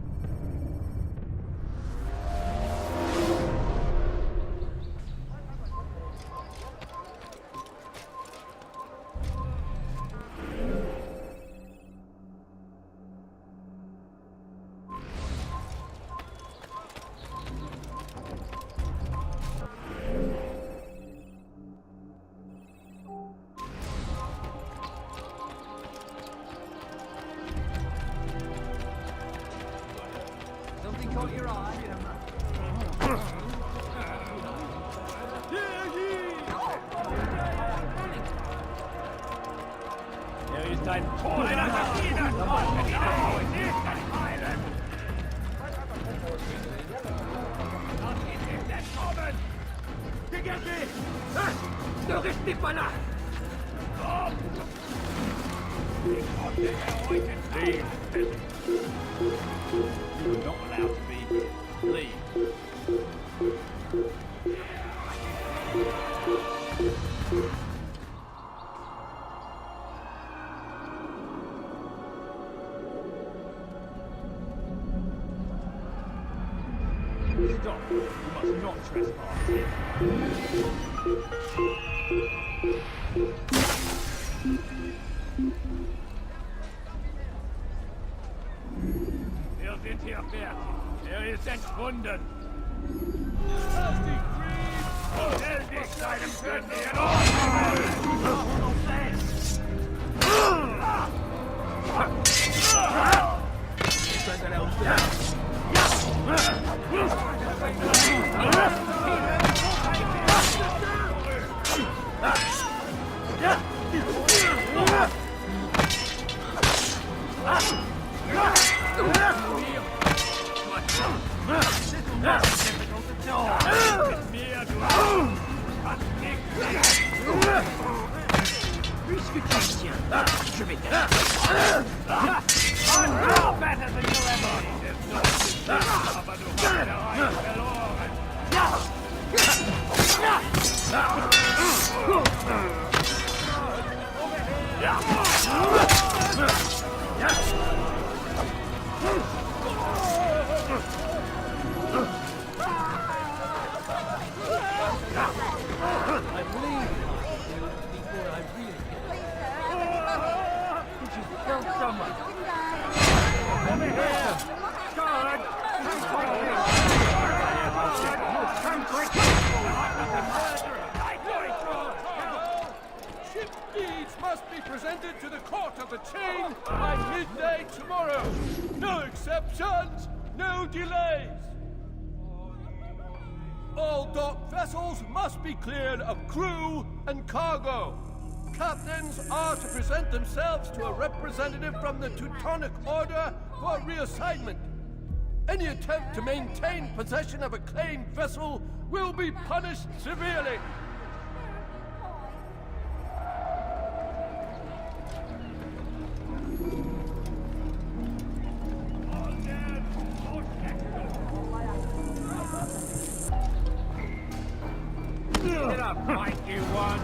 Something caught your eye? Er ist ein toller Maschine! Genau, es ist ein Island! Das ist ihm entkommen! Vergesst es! Doch ist nicht mal nach! Komm! Ich konnte euch entfliehen! You are not allowed to be here. Leave. Stop. You must not trespass here. Wir sind hier fertig. Ist entschwunden. Stell dich seinem Göttlichen Je vais presented to the court of the chain by midday tomorrow. No exceptions, no delays. All dock vessels must be cleared of crew and cargo. Captains are to present themselves to a representative from the Teutonic Order for reassignment. Any attempt to maintain possession of a claimed vessel will be punished severely. Get up, fight you one.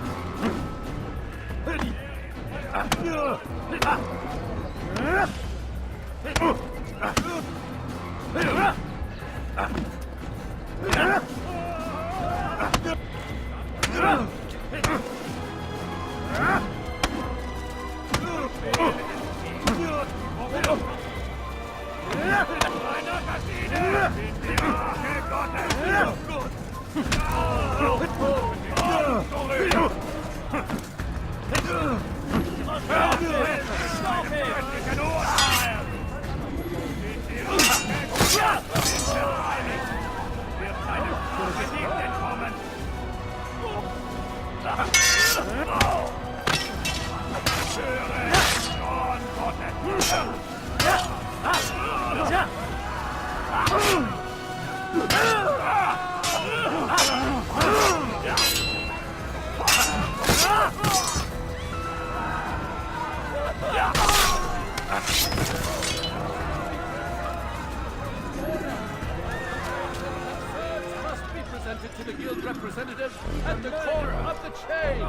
To the guild representative at the core of the chain.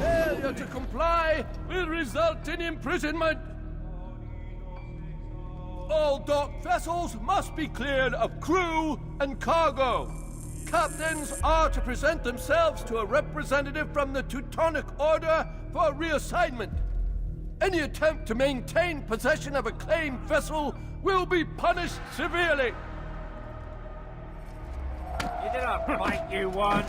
Failure to comply will result in imprisonment. All dock vessels must be cleared of crew and cargo. Captains are to present themselves to a representative from the Teutonic Order for reassignment. Any attempt to maintain possession of a claimed vessel will be punished severely. Get up, fight you one.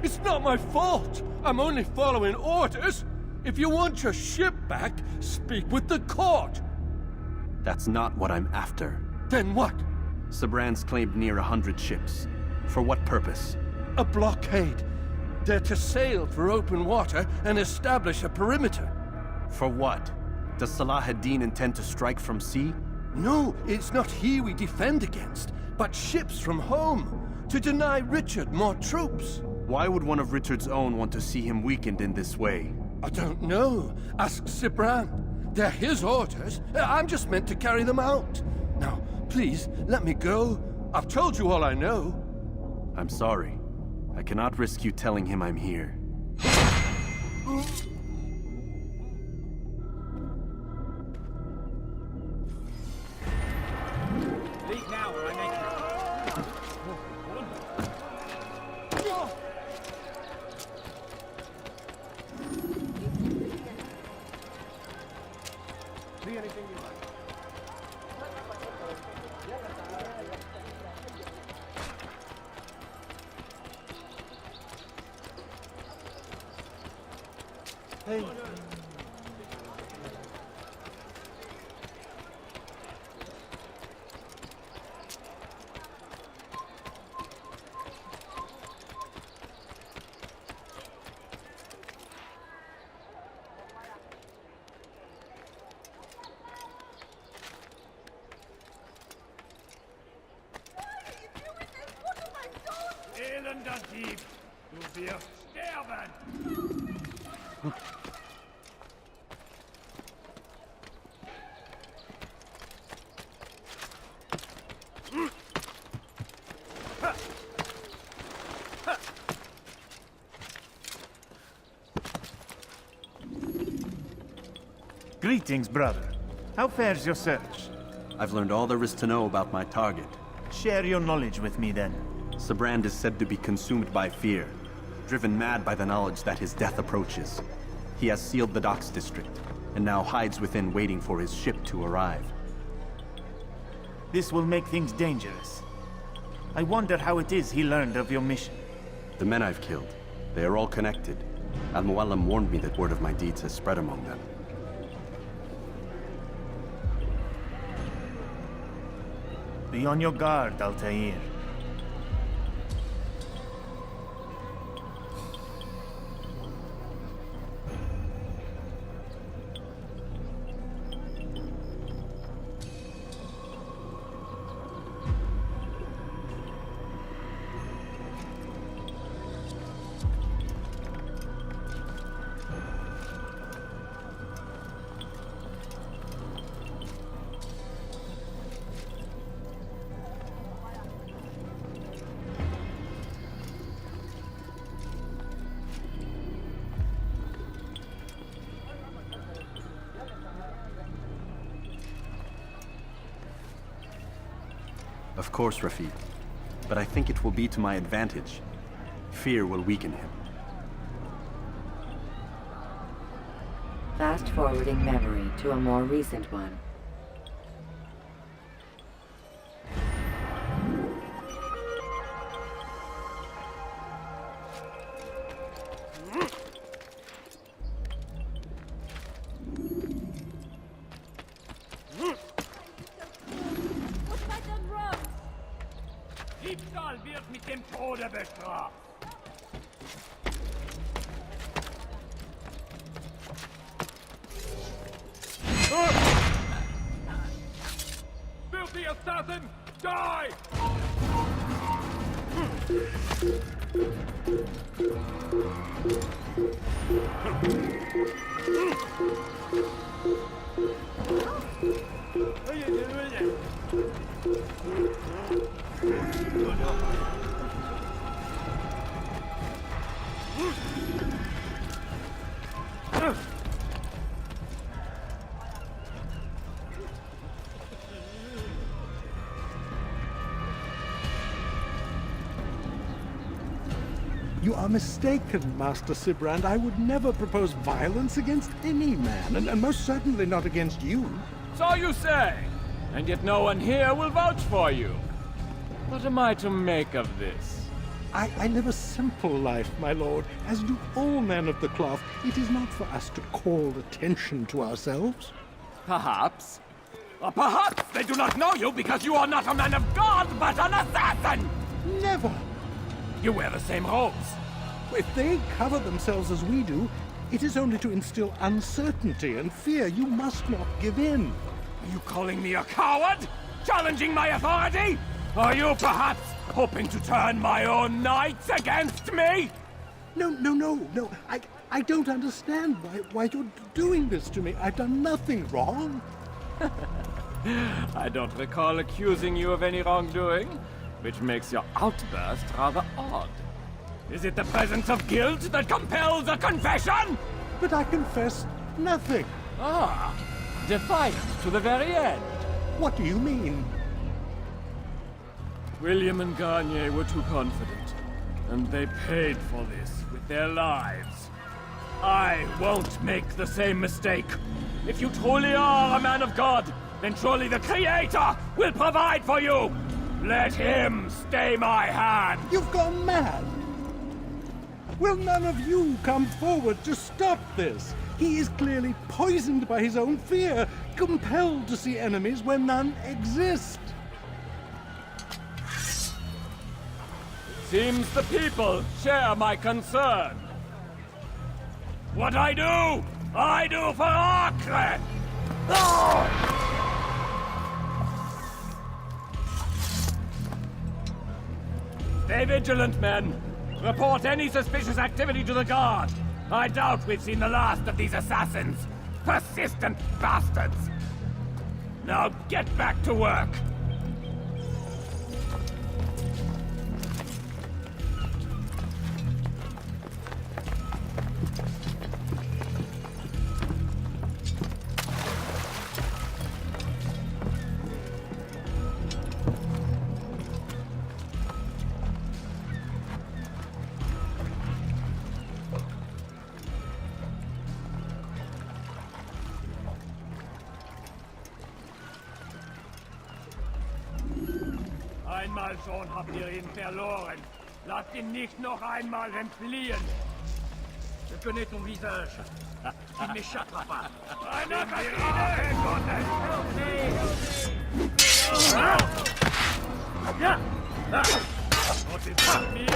It's not my fault. I'm only following orders. If you want your ship back, speak with the court. That's not what I'm after. Then what? Sabran's claimed near 100 ships. For what purpose? A blockade. They're to sail for open water and establish a perimeter. For what? Does Salah ad-Din intend to strike from sea? No, it's not he we defend against, but ships from home, to deny Richard more troops. Why would one of Richard's own want to see him weakened in this way? I don't know. Ask Sabran. They're his orders. I'm just meant to carry them out. Now, please, let me go. I've told you all I know. I'm sorry. I cannot risk you telling him I'm here. Leave now or I make you. See anything you like. Hey. Elender Dieb, du wirst sterben! Greetings, brother. How fares your search? I've learned all there is to know about my target. Share your knowledge with me, then. Sabrand is said to be consumed by fear, driven mad by the knowledge that his death approaches. He has sealed the docks district, and now hides within waiting for his ship to arrive. This will make things dangerous. I wonder how it is he learned of your mission. The men I've killed, they are all connected. Al-Mualim warned me that word of my deeds has spread among them. Be on your guard, Altair. Of course, Rafid. But I think it will be to my advantage. Fear will weaken him. Fast-forwarding memory to a more recent one. Diebstahl wird mit dem Tode bestraft. Filthy assassin, die! You are mistaken, Master Sibrand. I would never propose violence against any man, and most certainly not against you. So you say, and yet no one here will vouch for you. What am I to make of this? I live a simple life, my lord, as do all men of the cloth. It is not for us to call attention to ourselves. Perhaps. Or perhaps they do not know you because you are not a man of God, but an assassin! Never! You wear the same robes. If they cover themselves as we do, it is only to instill uncertainty and fear. You must not give in. Are you calling me a coward? Challenging my authority? Are you perhaps hoping to turn my own knights against me? No. I don't understand why you're doing this to me. I've done nothing wrong. I don't recall accusing you of any wrongdoing, which makes your outburst rather odd. Is it the presence of guilt that compels a confession? But I confess nothing. Ah, defiant to the very end. What do you mean? William and Garnier were too confident, and they paid for this with their lives. I won't make the same mistake. If you truly are a man of God, then surely the Creator will provide for you. Let him stay my hand. You've gone mad. Will none of you come forward to stop this? He is clearly poisoned by his own fear, compelled to see enemies where none exist. Seems the people share my concern. What I do for Acre! Stay vigilant, men. Report any suspicious activity to the guard. I doubt we've seen the last of these assassins. Persistent bastards. Now get back to work. Einmal schon habt ihr ihn verloren. Lasst ihn nicht noch einmal entfliehen. Je connais ton visage. Tu ne m'échapperas pas. Eine Maschine! Ja! Und ist von mir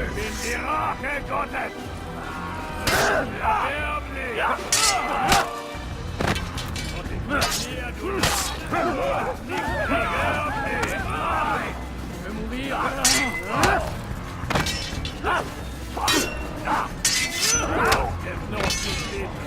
Ich bin die Rache Gottes! Erblich! Und ich bin hier, du nicht erblich! Wir mourir! Jetzt noch zu leben!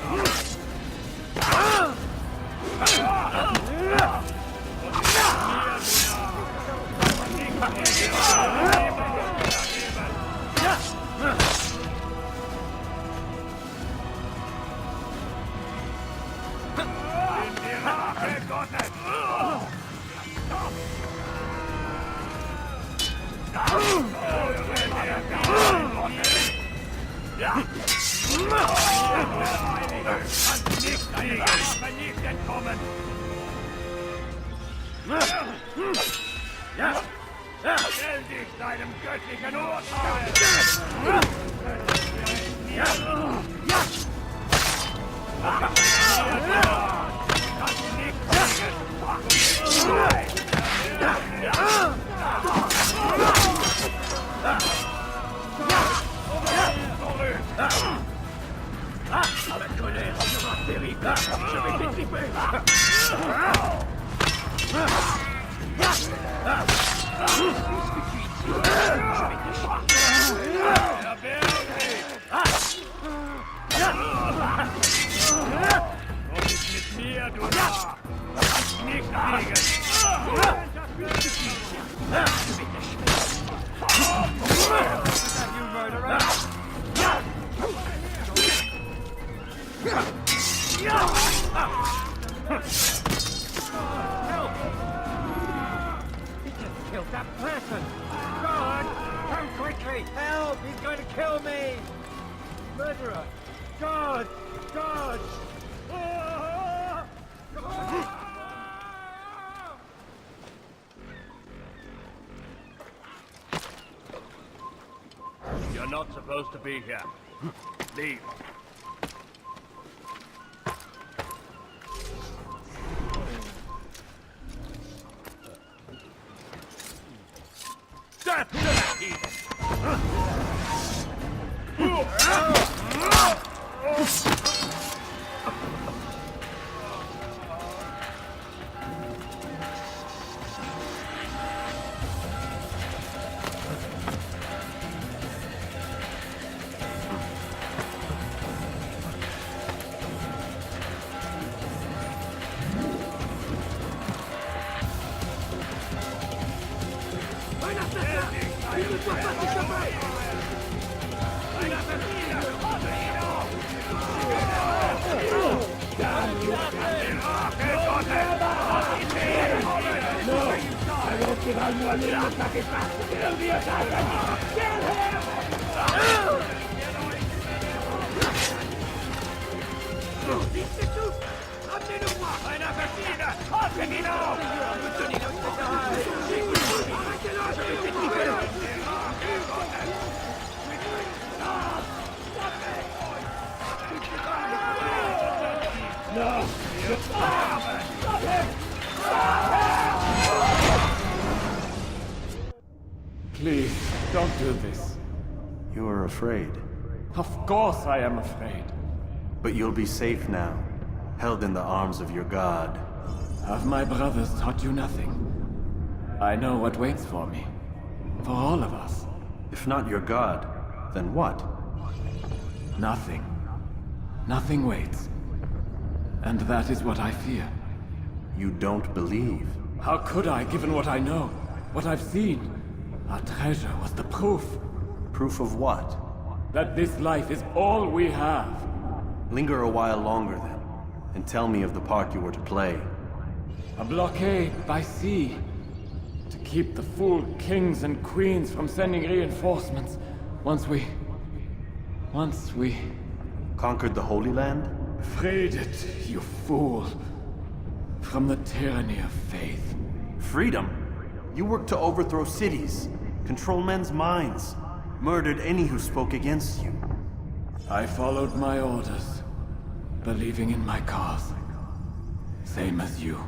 Nicht entkommen! Stell dich deinem göttlichen Urteil! La colère sera terrible! Je vais t'étriper! Und ist mit mir, du Narr! Nicht fliegen! Killed that person! God! Come quickly! Help! He's going to kill me! Murderer! God! God! You're not supposed to be here. Leave. Death to that heathen! Please, don't do this. You are afraid. Of course I am afraid. But you'll be safe now, held in the arms of your god. Have my brothers taught you nothing? I know what waits for me. For all of us. If not your god, then what? Nothing. Nothing waits. And that is what I fear. You don't believe? How could I, given what I know? What I've seen? Our treasure was the proof. Proof of what? That this life is all we have. Linger a while longer then, and tell me of the part you were to play. A blockade by sea. To keep the fool kings and queens from sending reinforcements once we Once we conquered the Holy Land? freed it, you fool. From the tyranny of faith. Freedom? You worked to overthrow cities, control men's minds, murdered any who spoke against you. I followed my orders, believing in my cause. Same as you.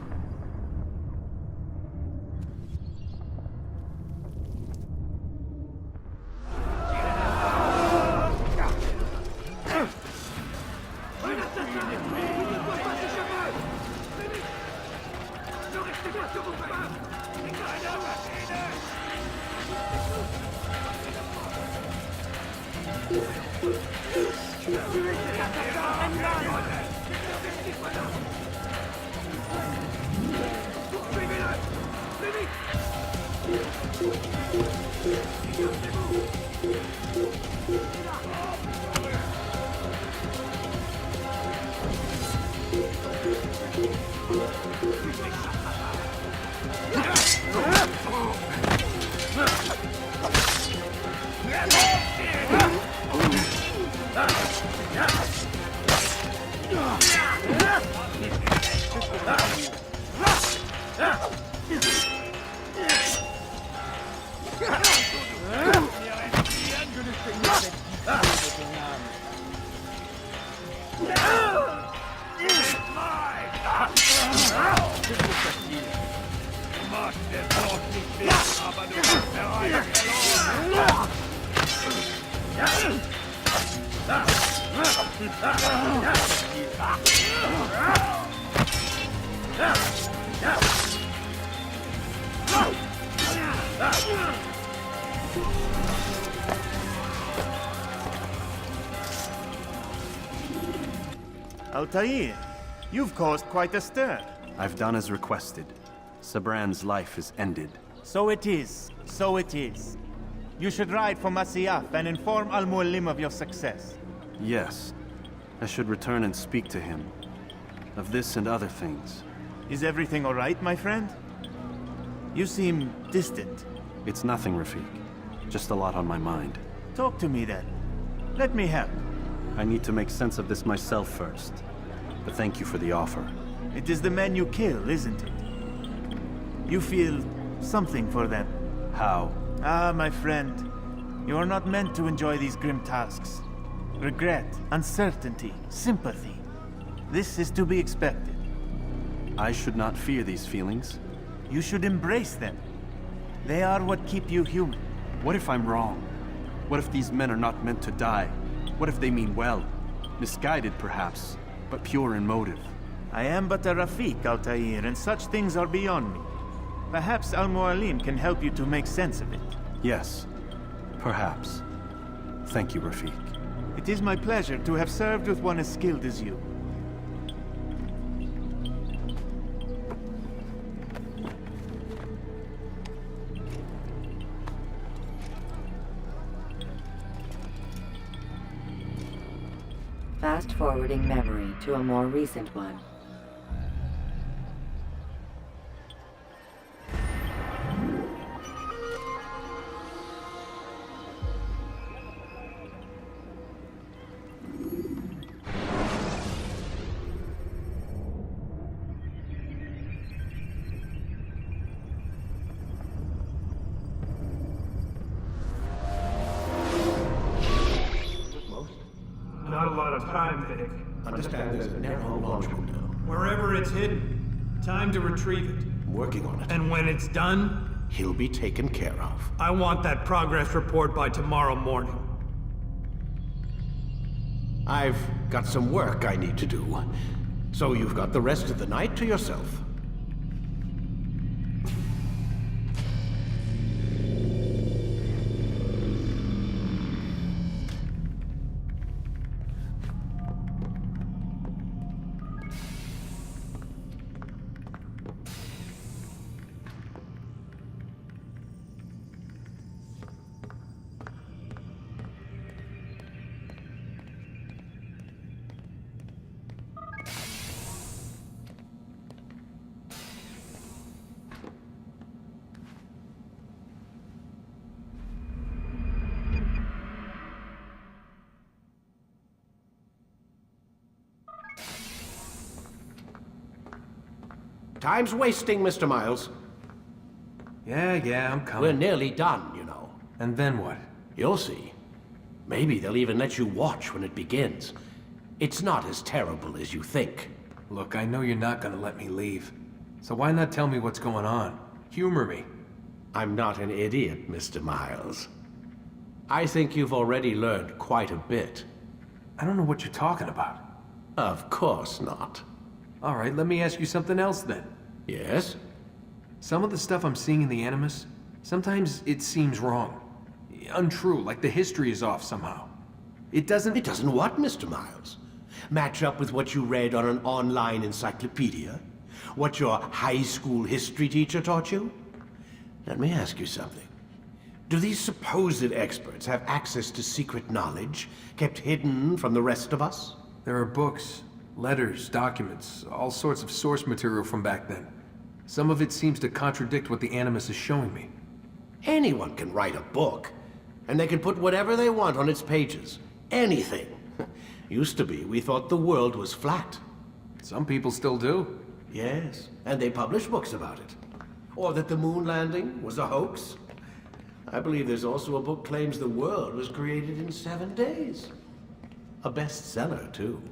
Altair, you've caused quite a stir. I've done as requested. Sabran's life is ended. So it is. So it is. You should ride for Masyaf and inform Al-Mualim of your success. Yes. I should return and speak to him. Of this and other things. Is everything all right, my friend? You seem distant. It's nothing, Rafik. Just a lot on my mind. Talk to me then. Let me help. I need to make sense of this myself first. But thank you for the offer. It is the men you kill, isn't it? You feel something for them. How? Ah, my friend. You are not meant to enjoy these grim tasks. Regret, uncertainty, sympathy. This is to be expected. I should not fear these feelings. You should embrace them. They are what keep you human. What if I'm wrong? What if these men are not meant to die? What if they mean well? Misguided, perhaps, but pure in motive. I am but a Rafik, Altair, and such things are beyond me. Perhaps Al-Mualim can help you to make sense of it. Yes, perhaps. Thank you, Rafik. It is my pleasure to have served with one as skilled as you. Fast-forwarding memory to a more recent one. Not a lot of time, Vic. Understand there's a narrow launch window. Wherever it's hidden, time to retrieve it. Working on it. And when it's done, He'll be taken care of. I want that progress report by tomorrow morning. I've got some work I need to do. So you've got the rest of the night to yourself. Time's wasting, Mr. Miles. Yeah, I'm coming. We're nearly done, you know. And then what? You'll see. Maybe they'll even let you watch when it begins. It's not as terrible as you think. Look, I know you're not gonna let me leave. So why not tell me what's going on? Humor me. I'm not an idiot, Mr. Miles. I think you've already learned quite a bit. I don't know what you're talking about. Of course not. All right, let me ask you something else then. Yes? Some of the stuff I'm seeing in the Animus, sometimes it seems wrong. Untrue, like the history is off somehow. It doesn't what, Mr. Miles? Match up with what you read on an online encyclopedia? What your high school history teacher taught you? Let me ask you something. Do these supposed experts have access to secret knowledge kept hidden from the rest of us? There are books, letters, documents, all sorts of source material from back then. Some of it seems to contradict what the Animus is showing me. Anyone can write a book, and they can put whatever they want on its pages. Anything. Used to be, we thought the world was flat. Some people still do. Yes, and they publish books about it. Or that the moon landing was a hoax. I believe there's also a book claims the world was created in 7 days. A bestseller, too.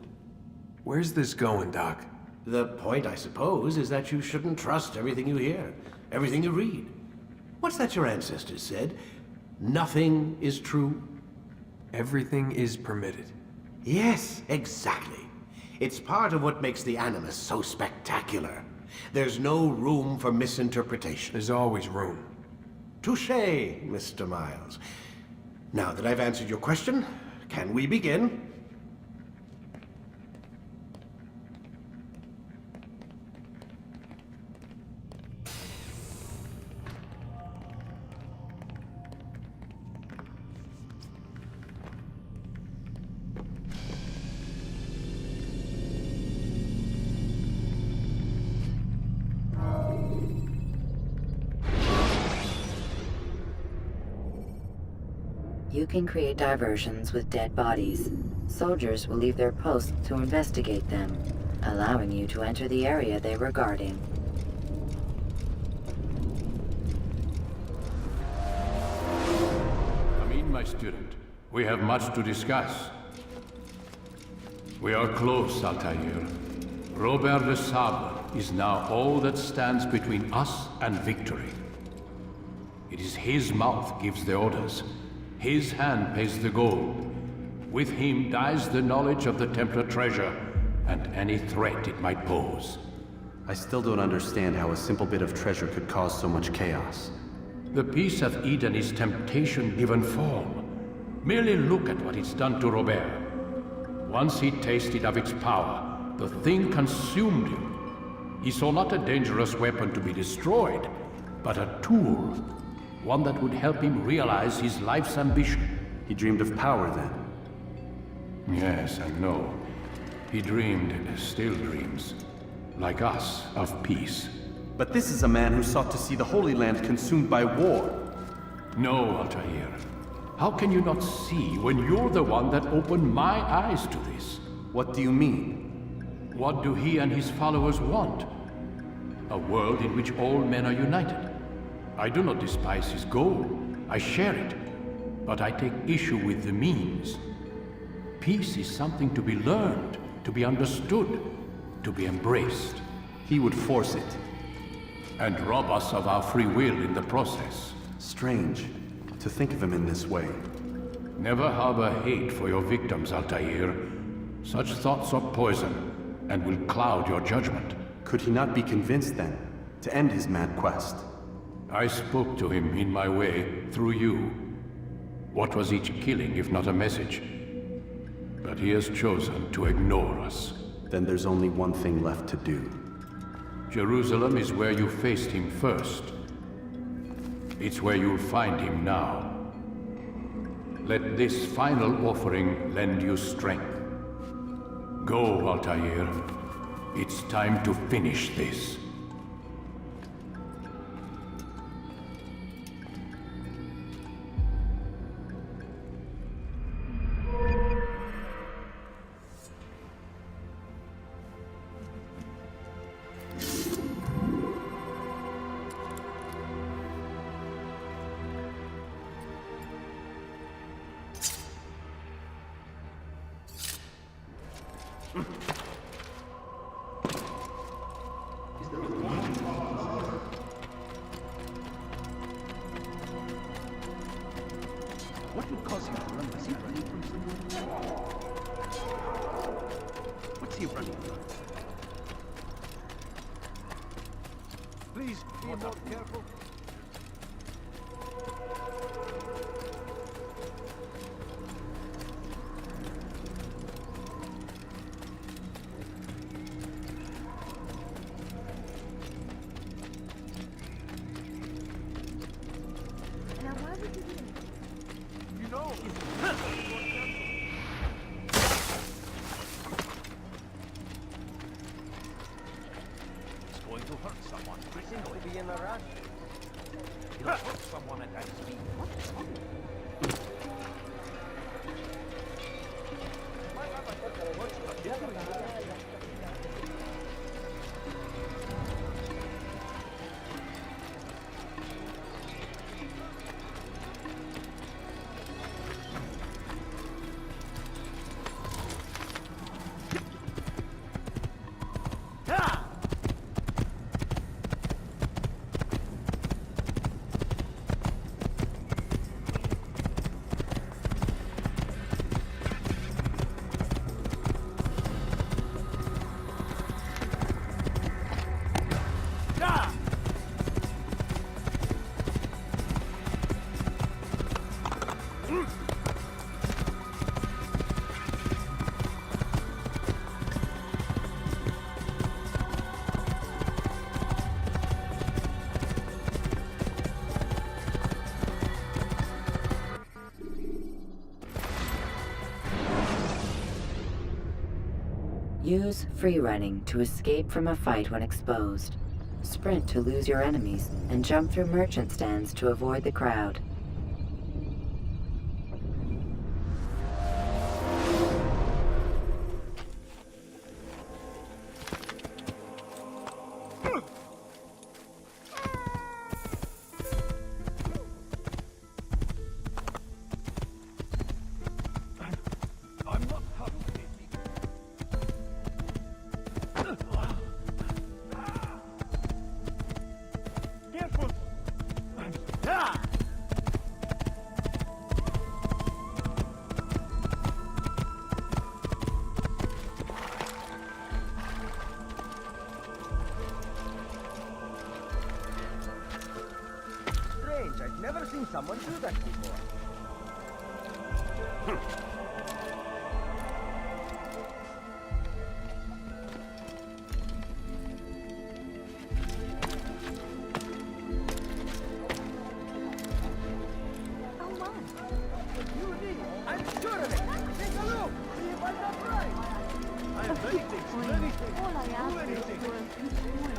Where's this going, Doc? The point, I suppose, is that you shouldn't trust everything you hear, everything you read. What's that your ancestors said? Nothing is true? Everything is permitted. Yes, exactly. It's part of what makes the Animus so spectacular. There's no room for misinterpretation. There's always room. Touché, Mr. Miles. Now that I've answered your question, can we begin? You can create diversions with dead bodies. Soldiers will leave their posts to investigate them, allowing you to enter the area they were guarding. Come in, my student. We have much to discuss. We are close, Altair. Robert Le Sabre is now all that stands between us and victory. It is his mouth gives the orders. His hand pays the gold. With him dies the knowledge of the Templar treasure and any threat it might pose. I still don't understand how a simple bit of treasure could cause so much chaos. The Peace of Eden is temptation given form. Merely look at what it's done to Robert. Once he tasted of its power, the thing consumed him. He saw not a dangerous weapon to be destroyed, but a tool. One that would help him realize his life's ambition. He dreamed of power then? Yes and no. He dreamed, still dreams, like us, of peace. But this is a man who sought to see the Holy Land consumed by war. No, Altair. How can you not see when you're the one that opened my eyes to this? What do you mean? What do he and his followers want? A world in which all men are united. I do not despise his goal. I share it. But I take issue with the means. Peace is something to be learned, to be understood, to be embraced. He would force it. And rob us of our free will in the process. Strange, to think of him in this way. Never harbor hate for your victims, Altair. Such thoughts are poison, and will cloud your judgment. Could he not be convinced, then, to end his mad quest? I spoke to him in my way, through you. What was each killing if not a message? But he has chosen to ignore us. Then there's only one thing left to do. Jerusalem is where you faced him first. It's where you'll find him now. Let this final offering lend you strength. Go, Altair. It's time to finish this. What would cause him to run? Is he running from someone? What's he running from? Please, be more careful. Now, why would you do that? You know. It's going to hurt someone. He seems to be in a rush. He'll hurt someone at that speed. Use free running to escape from a fight when exposed. Sprint to lose your enemies, and jump through merchant stands to avoid the crowd. I'm not hurt. Careful! Strange, I've never seen someone do that before. I'm sure of it. Take a look. See if I'm not right. I have many things, many things. All I ask is for a few coins.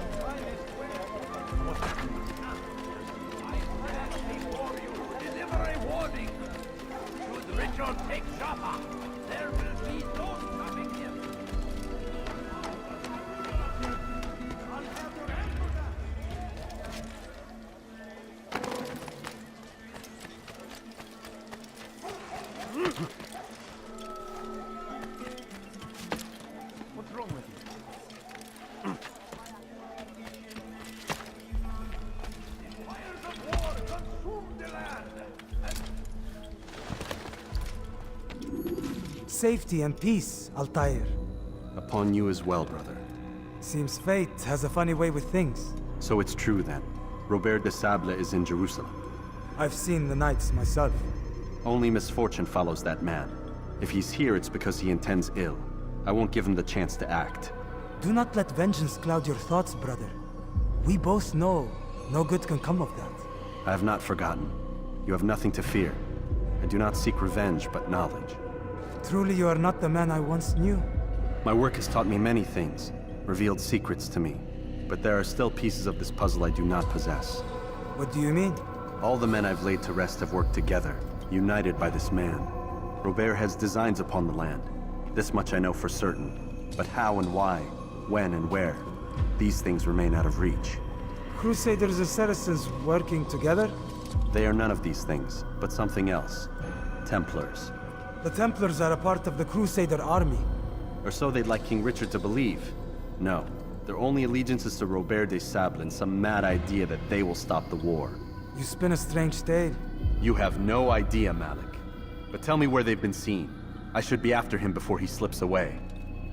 Before you deliver a warning. Should Richard take Jaffa, there will be no stopping him. What's wrong with you? Fires of war consume the land. Safety and peace, Altair. Upon you as well, brother. Seems fate has a funny way with things. So it's true then. Robert de Sable is in Jerusalem. I've seen the knights myself. Only misfortune follows that man. If he's here, it's because he intends ill. I won't give him the chance to act. Do not let vengeance cloud your thoughts, brother. We both know no good can come of that. I have not forgotten. You have nothing to fear. I do not seek revenge, but knowledge. Truly, you are not the man I once knew. My work has taught me many things, revealed secrets to me. But there are still pieces of this puzzle I do not possess. What do you mean? All the men I've laid to rest have worked together, united by this man. Robert has designs upon the land. This much I know for certain. But how and why, when and where, these things remain out of reach. Crusaders and Saracens working together? They are none of these things, but something else. Templars. The Templars are a part of the Crusader army. Or so they'd like King Richard to believe. No, their only allegiance is to Robert de Sable and some mad idea that they will stop the war. You spin a strange tale. You have no idea, Malik. But tell me where they've been seen. I should be after him before he slips away.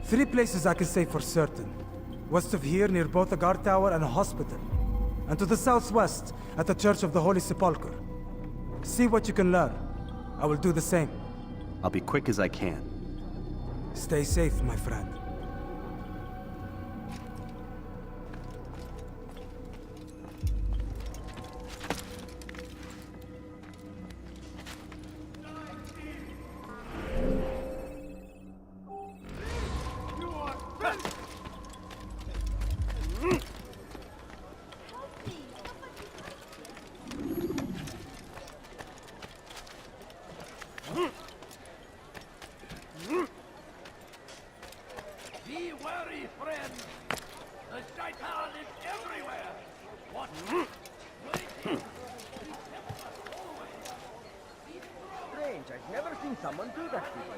3 places I can say for certain. West of here, near both a guard tower and a hospital. And to the southwest, at the Church of the Holy Sepulchre. See what you can learn. I will do the same. I'll be quick as I can. Stay safe, my friend. Be wary, friend. The shaitan is everywhere. What? Strange, I've never seen someone do that before.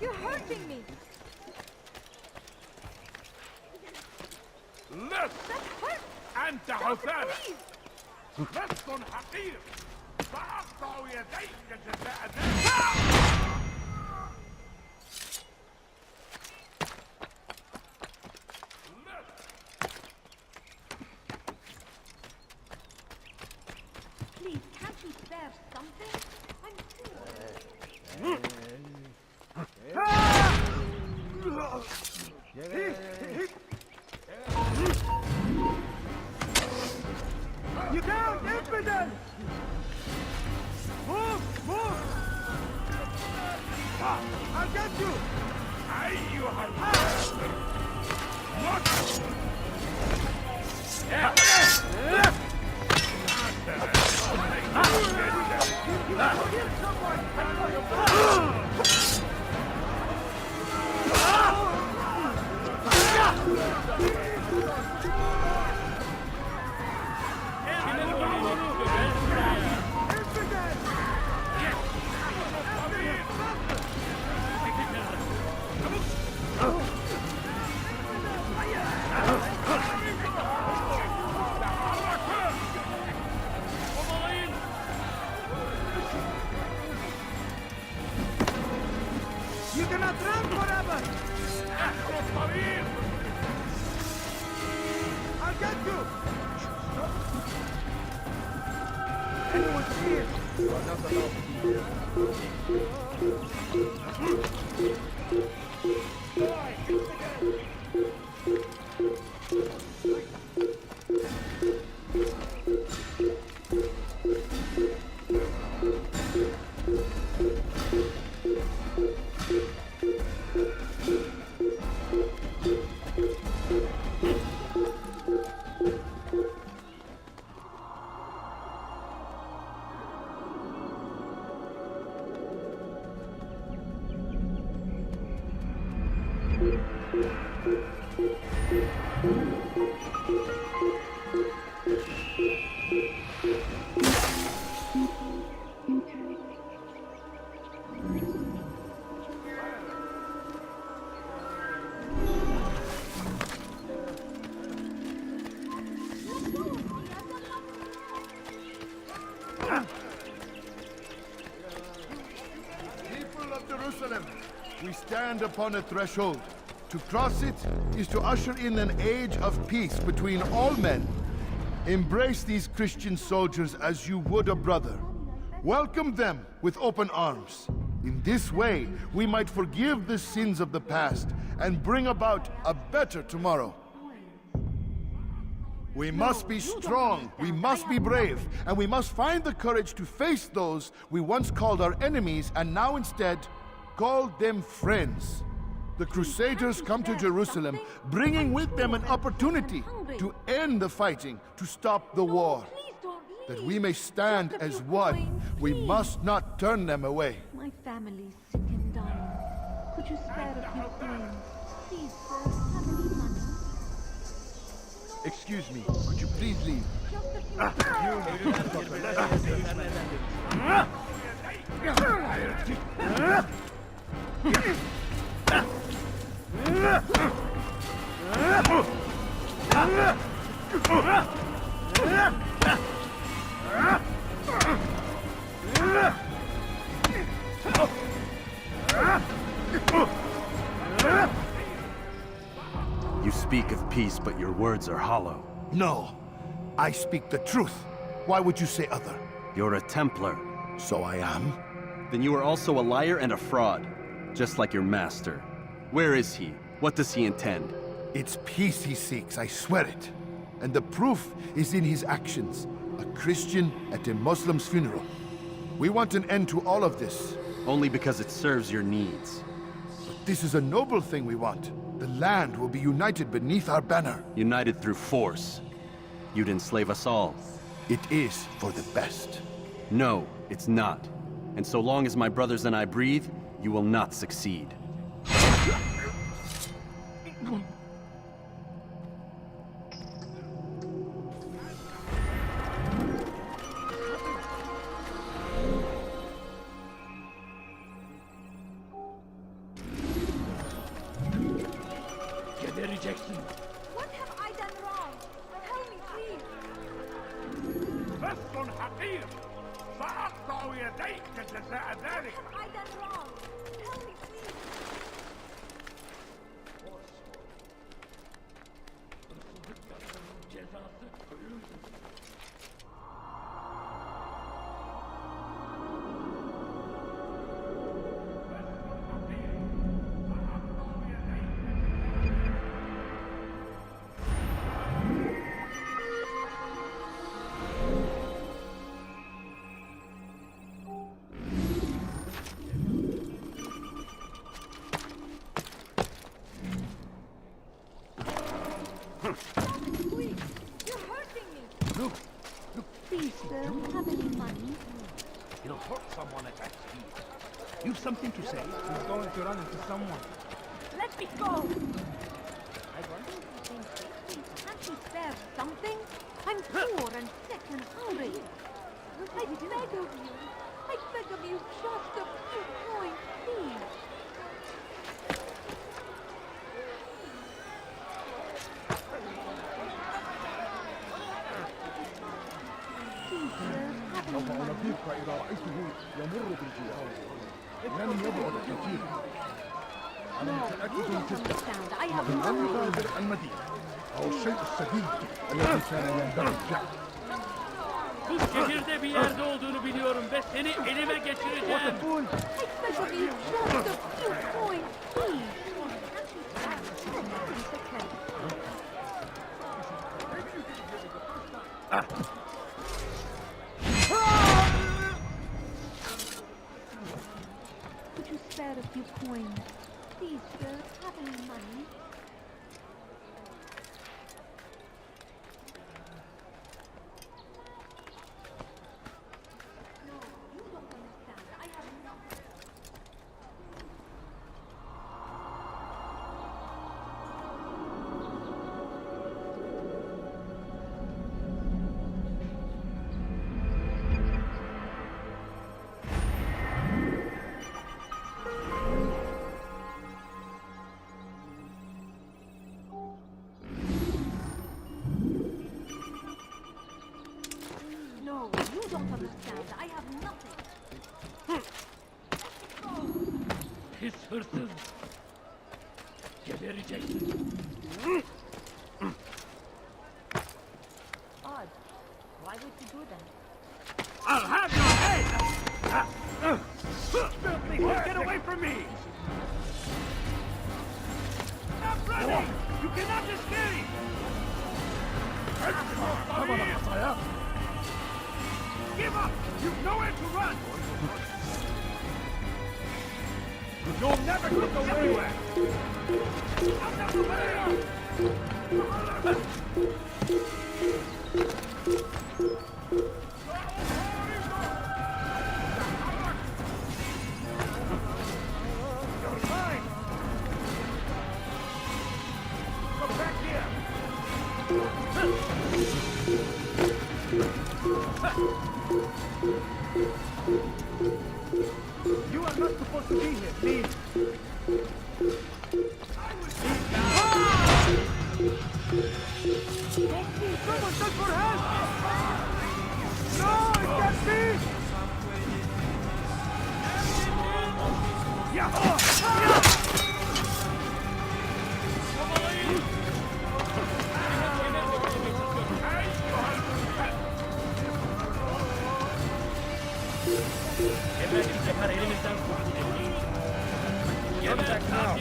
You're hurting me! Left! أنت عثالة! لست حقير! سأقطع يديك جزاء ذلك! Please, can't you spare something? I'm You down, infidel! Move! Move! I'll get you! أيها You cannot run forever! I'll get you! Anyone's here! You are not allowed People of Jerusalem, we stand upon a threshold. To cross it is to usher in an age of peace between all men. Embrace these Christian soldiers as you would a brother. Welcome them with open arms. In this way, we might forgive the sins of the past and bring about a better tomorrow. We must be strong, we must be brave, and we must find the courage to face those we once called our enemies and now instead call them friends. The Crusaders come to Jerusalem, bringing with them an opportunity to end the fighting, to stop the war. That we may stand as one, we must not turn them away. My family's sick and dying. Could you spare a few coins? Please, sir, have any money? Excuse me, could you please leave? You speak of peace, but your words are hollow. No, I speak the truth. Why would you say other? You're a Templar. So I am? Then you are also a liar and a fraud, just like your master. Where is he? What does he intend? It's peace he seeks, I swear it. And the proof is in his actions. A Christian at a Muslim's funeral. We want an end to all of this. Only because it serves your needs. But this is a noble thing we want. The land will be united beneath our banner. United through force. You'd enslave us all. It is for the best. No, it's not. And so long as my brothers and I breathe, you will not succeed. What have I done wrong? Tell me, please. بس حقير سأقطع يديك جزاء ذلك. What have I done wrong? Tell me, please. Please, you're hurting me. Look, Please, sir, have any money? he'll hurt someone at that speed. You've something to say? He's going to run into someone. Let me go. I wonder if you think can't you spare something? I'm poor and sick and hungry. I beg of you. I beg of you, just a few coins, please. سوف أنبهك إذا رأيته يمر بالجوار لن يبعد كثيرا أنا متأكد جدا أنه لن يغادر المدينة أو الشيء السديد الذي كان ينبغي فعله. Bu şehirde bir yerde olduğunu biliyorum ve seni elime geçireceğim. Could you spare a few coins? Please, sir, have any money? No, you don't understand. I have nothing. Pis hırsız. Gebereceksin. Odd. Why would you do that? I'll have your head! Filthy, get away from me! Stop running! You cannot escape! Give up! You've nowhere to run! You'll never get away! I'm not the You're mine! You are not supposed to be here. Leave. Someone send for help! No, it can't be! Get back now!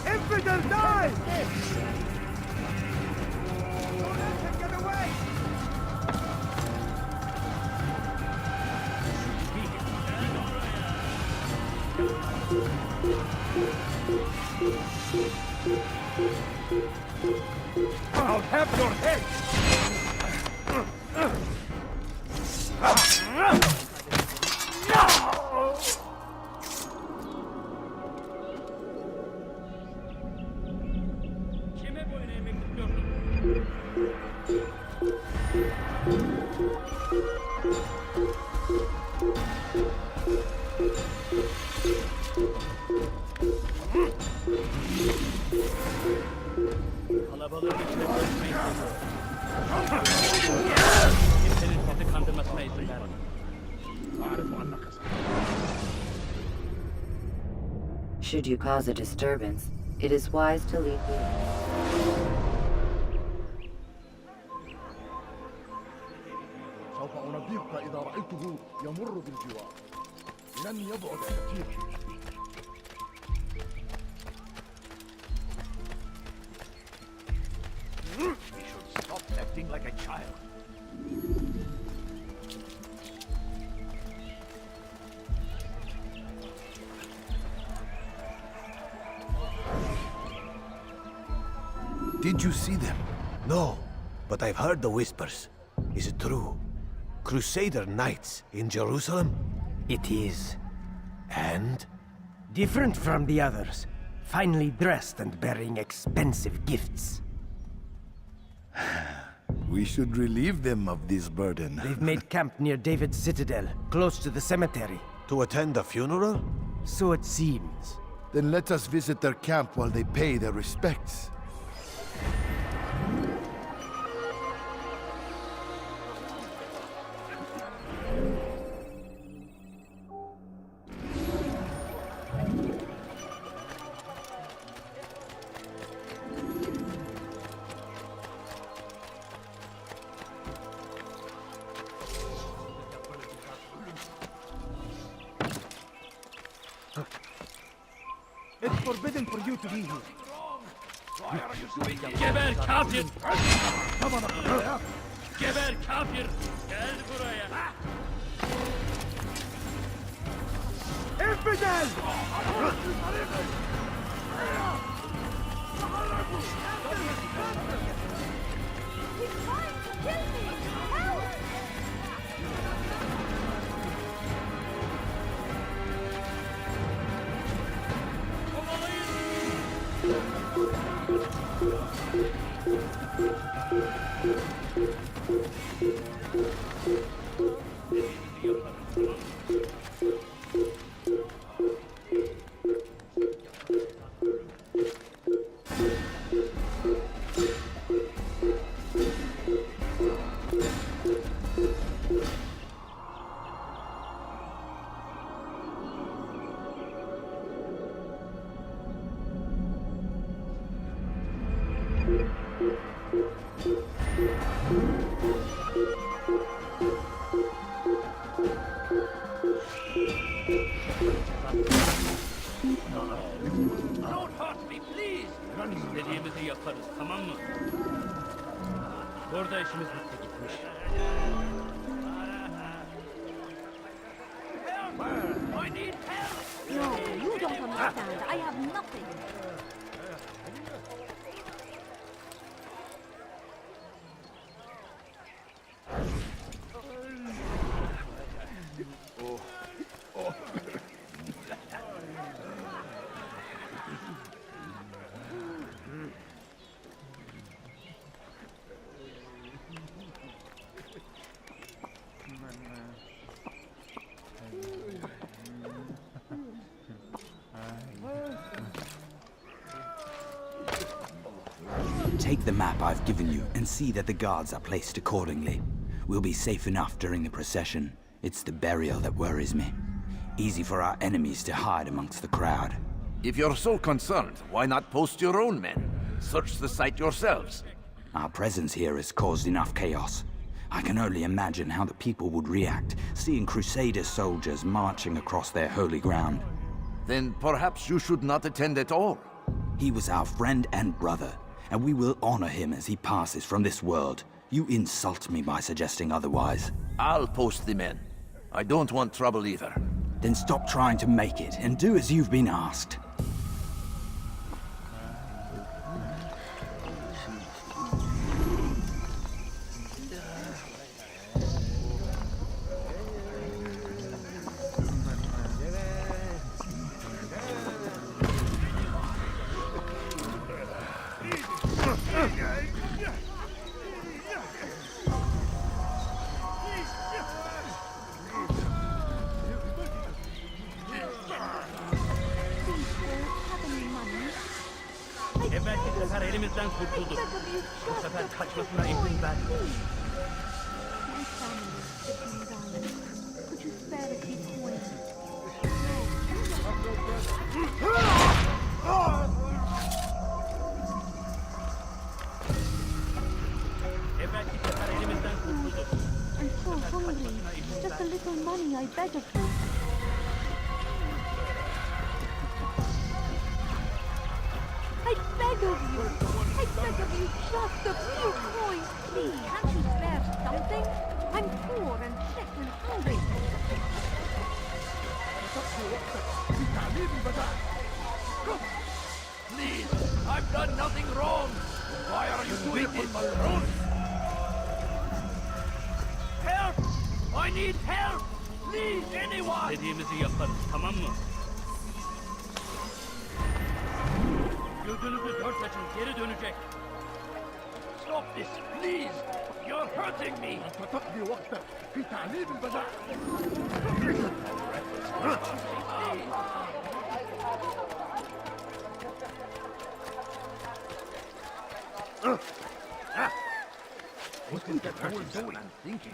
Infidel, die! Don't let him get away! I'll have your head! Should you cause a disturbance, it is wise to leave سوف أنبهك إذا رأيته يمر بالجوار. لن يبعد كثيرا. You should stop acting like a child. Did you see them? No, but I've heard the whispers. Is it true? Crusader knights in Jerusalem? It is. And? Different from the others. Finely dressed and bearing expensive gifts. We should relieve them of this burden. They've made camp near David's citadel, close to the cemetery. To attend a funeral? So it seems. Then let us visit their camp while they pay their respects. It's forbidden for you to be here. Why are you doing this? Geber kafir! Geber kafir! Gel buraya! Infidel! He's trying to kill me! Help! Don't hurt me, please! İstediğimizi yaparız, tamam mı? Burada işimiz bitti gitmiş. I need help! No, you don't understand. I have nothing. Take the map I've given you and see that the guards are placed accordingly. We'll be safe enough during the procession. It's the burial that worries me. Easy for our enemies to hide amongst the crowd. If you're so concerned, why not post your own men? Search the site yourselves. Our presence here has caused enough chaos. I can only imagine how the people would react, seeing Crusader soldiers marching across their holy ground. Then perhaps you should not attend at all. He was our friend and brother, and we will honor him as he passes from this world. You insult me by suggesting otherwise. I'll post the men. I don't want trouble either. Then stop trying to make it, and do as you've been asked. elimizden kurtulduk. Bu sefer kaçmasına izin vermeyin. Evvelki sefer elimizden kurtulduk. I'm so hungry. Just a little money, I beg of you. I beg of you! I beg of you, just a few coins, please! Can't you spare something? I'm poor and sick and hungry. Please, I've done nothing wrong! Why are you doing this? Help! I need help! Please, anyone! Dediğimizi yaparız, tamam mı? Gözünüzü dört açın, geri dönecek. Stop this, please! You're hurting me! What is that person doing?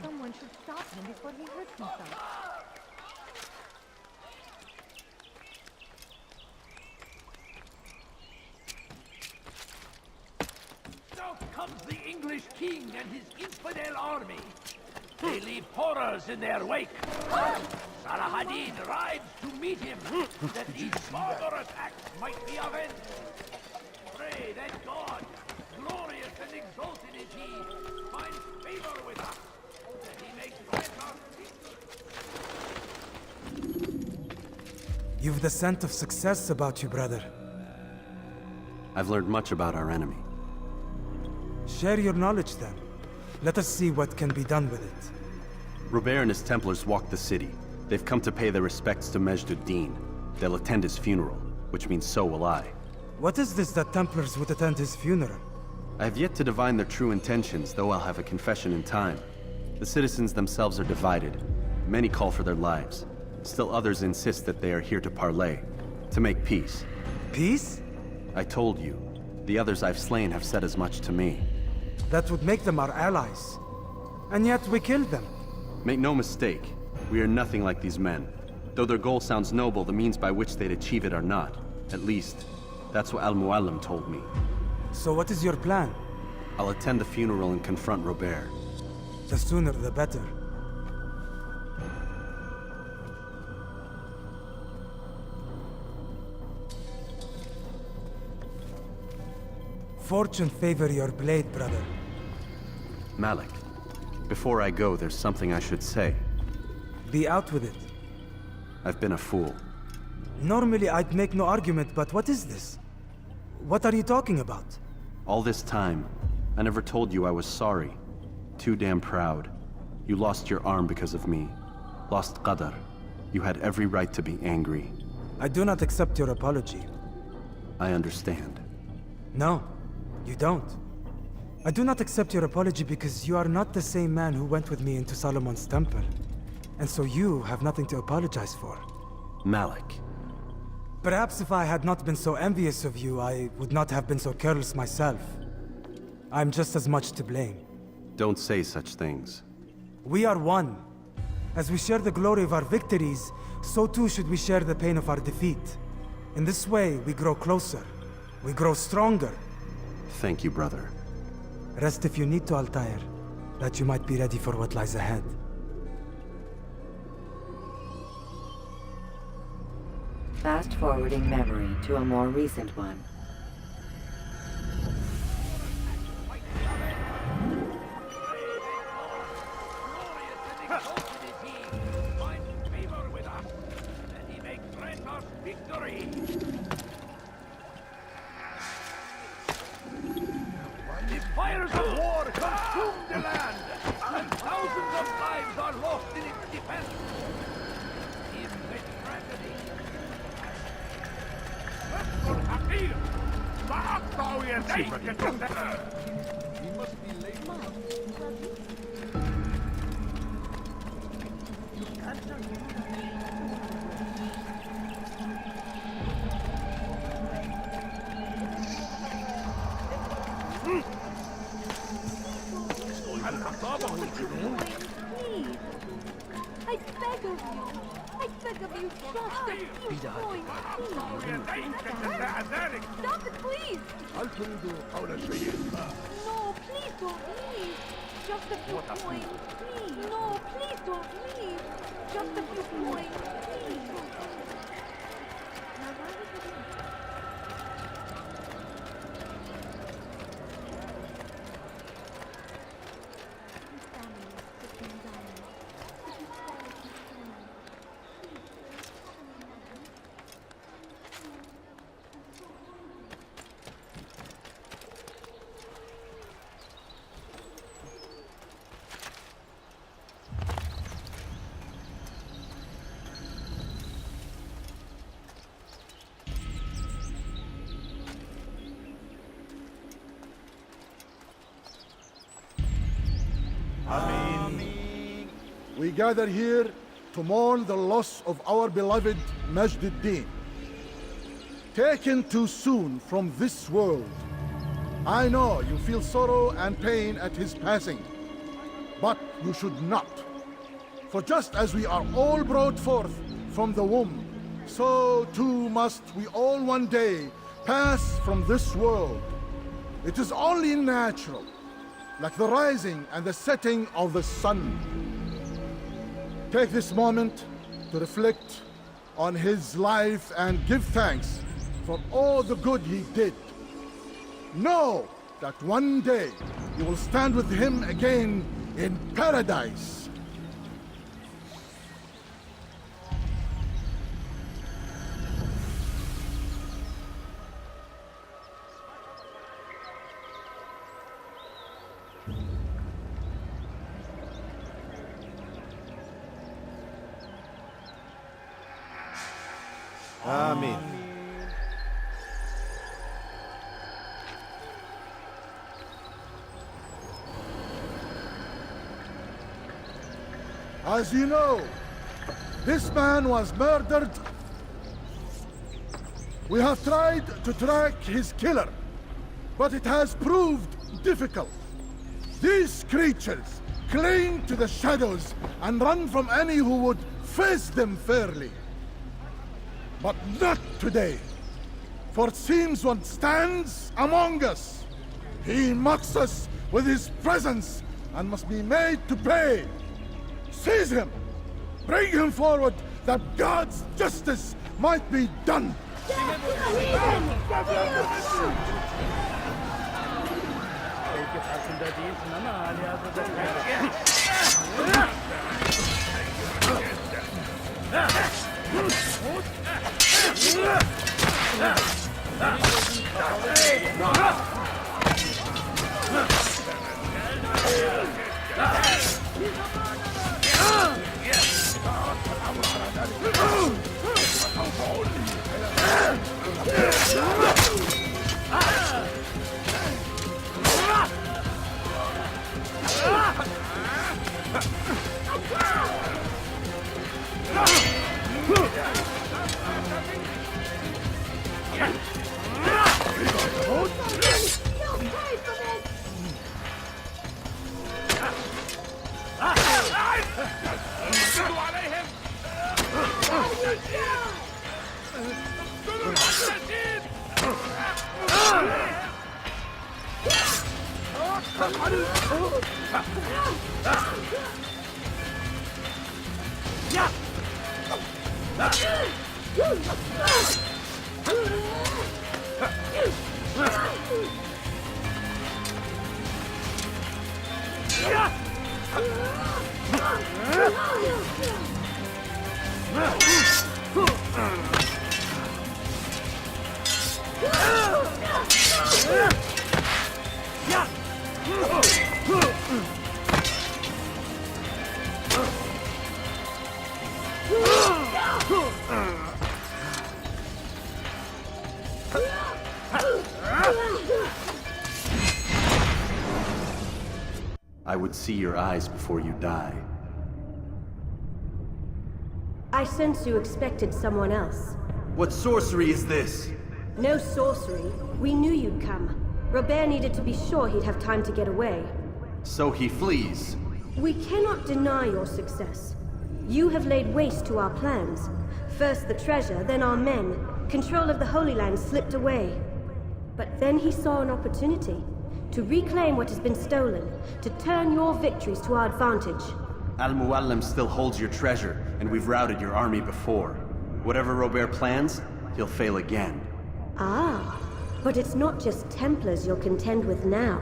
Someone should stop him before he hurts himself. Comes the English king and his infidel army. They leave horrors in their wake. Salah-ad-Din rides to meet him, that these further attacks might be avenged. Pray that God, glorious and exalted is he, finds favor with us, that he may grant our peace. You've the scent of success about you, brother. I've learned much about our enemy. Share your knowledge, then. Let us see what can be done with it. Robert and his Templars walk the city. They've come to pay their respects to Majd-ud-Din. They'll attend his funeral, which means so will I. What is this that Templars would attend his funeral? I have yet to divine their true intentions, though I'll have a confession in time. The citizens themselves are divided. Many call for their lives. Still others insist that they are here to parley, to make peace. Peace? I told you. The others I've slain have said as much to me. That would make them our allies. And yet we killed them. Make no mistake, we are nothing like these men. Though their goal sounds noble, the means by which they'd achieve it are not. At least, that's what Al-Mualim told me. So what is your plan? I'll attend the funeral and confront Robert. The sooner the better. Fortune favor your blade, brother. Malik, before I go, there's something I should say. Be out with it. I've been a fool. Normally I'd make no argument, but what is this? What are you talking about? All this time, I never told you I was sorry. Too damn proud. You lost your arm because of me. Lost Qadar. You had every right to be angry. I do not accept your apology. I understand. No, you don't. I do not accept your apology because you are not the same man who went with me into Solomon's temple. And so you have nothing to apologize for. Malik. Perhaps if I had not been so envious of you, I would not have been so careless myself. I'm just as much to blame. Don't say such things. We are one. As we share the glory of our victories, so too should we share the pain of our defeat. In this way, we grow closer. We grow stronger. Thank you, brother. Rest if you need to, Altair, that you might be ready for what lies ahead. Fast-forwarding memory to a more recent one. The fires of war consume the land, and thousands of lives are lost in its defense. In this tragedy, he must be late. Please. I beg of you. I beg of you just a few coins, please. Stop it, please. No, please don't leave. Just a few coins, please. No, please don't leave. Just a few coins, please. We gather here to mourn the loss of our beloved Majd ad-Din. Taken too soon from this world. I know you feel sorrow and pain at his passing, but you should not. For just as we are all brought forth from the womb, so too must we all one day pass from this world. It is only natural, like the rising and the setting of the sun. Take this moment to reflect on his life and give thanks for all the good he did. Know that one day you will stand with him again in paradise. Amen. As you know, this man was murdered. We have tried to track his killer, but it has proved difficult. These creatures cling to the shadows and run from any who would face them fairly. But not today, for it seems one stands among us. He mocks us with his presence and must be made to pay. Seize him! Bring him forward that God's justice might be done! I would see your eyes before you die. I sense you expected someone else. What sorcery is this? No sorcery. We knew you'd come. Robert needed to be sure he'd have time to get away. So he flees. We cannot deny your success. You have laid waste to our plans. First the treasure, then our men. Control of the Holy Land slipped away. But then he saw an opportunity. To reclaim what has been stolen. To turn your victories to our advantage. Al-Muallim still holds your treasure, and we've routed your army before. Whatever Robert plans, he'll fail again. Ah, but it's not just Templars you'll contend with now.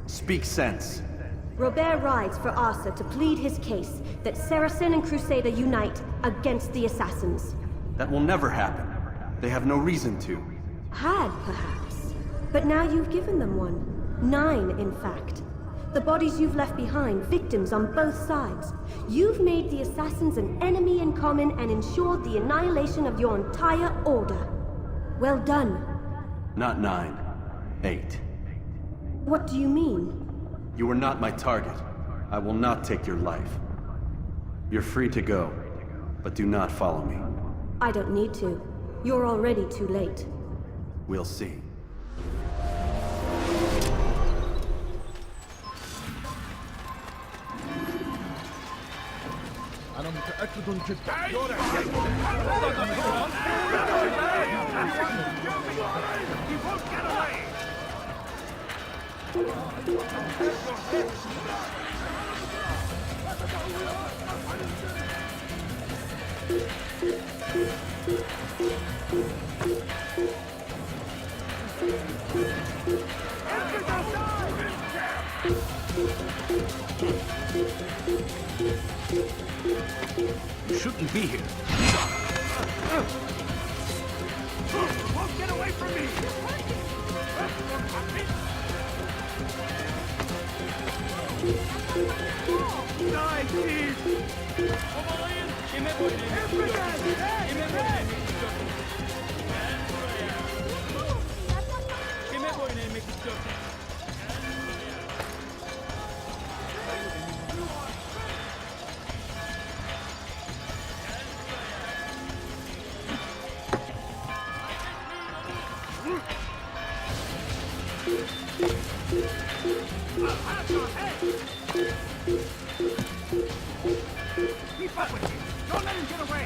Speak sense. Robert rides for Arsa to plead his case that Saracen and Crusader unite against the Assassins. That will never happen. They have no reason to. Had, perhaps. But now you've given them one. 9, in fact. The bodies you've left behind, victims on both sides. You've made the Assassins an enemy in common and ensured the annihilation of your entire order. Well done. Not 9. 8. What do you mean? You are not my target. I will not take your life. You're free to go, but do not follow me. I don't need to. You're already too late. We'll see. أنا متأكد جدا. You shouldn't be here. Won't get away from me! Die, please! Keep up with him! Don't let him get away!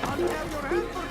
I'll have your hand for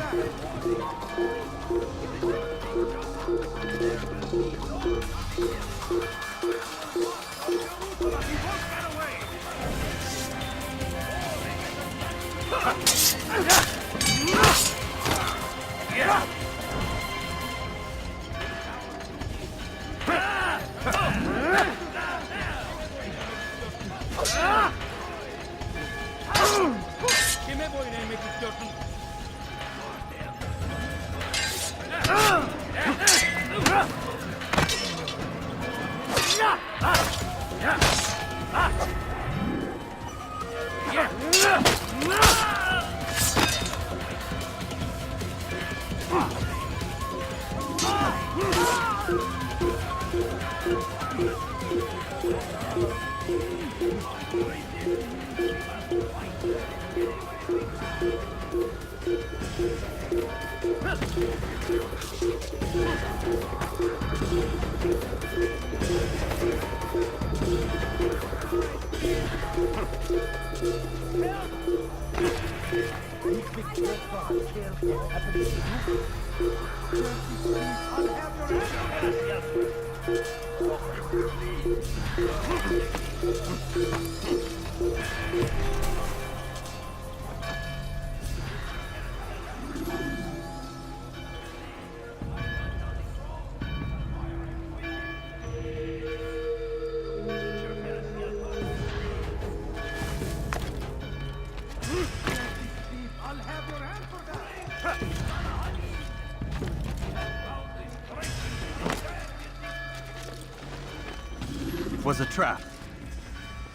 It was a trap.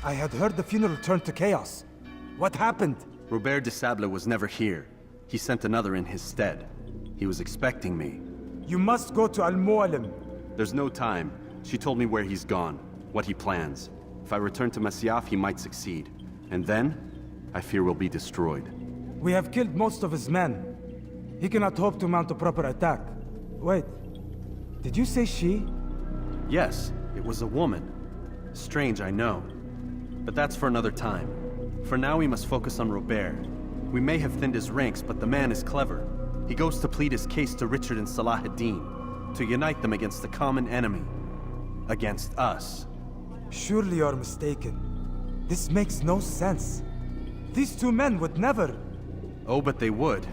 I had heard the funeral turned to chaos. What happened? Robert de Sable was never here. He sent another in his stead. He was expecting me. You must go to Al-Mualim. There's no time. She told me where he's gone, what he plans. If I return to Masyaf, he might succeed. And then, I fear we'll be destroyed. We have killed most of his men. He cannot hope to mount a proper attack. Wait, did you say she? Yes, it was a woman. Strange, I know. But that's for another time. For now, we must focus on Robert. We may have thinned his ranks, but the man is clever. He goes to plead his case to Richard and Salah ad-Din, to unite them against the common enemy. Against us. Surely you're mistaken. This makes no sense. These two men would never... Oh, but they would.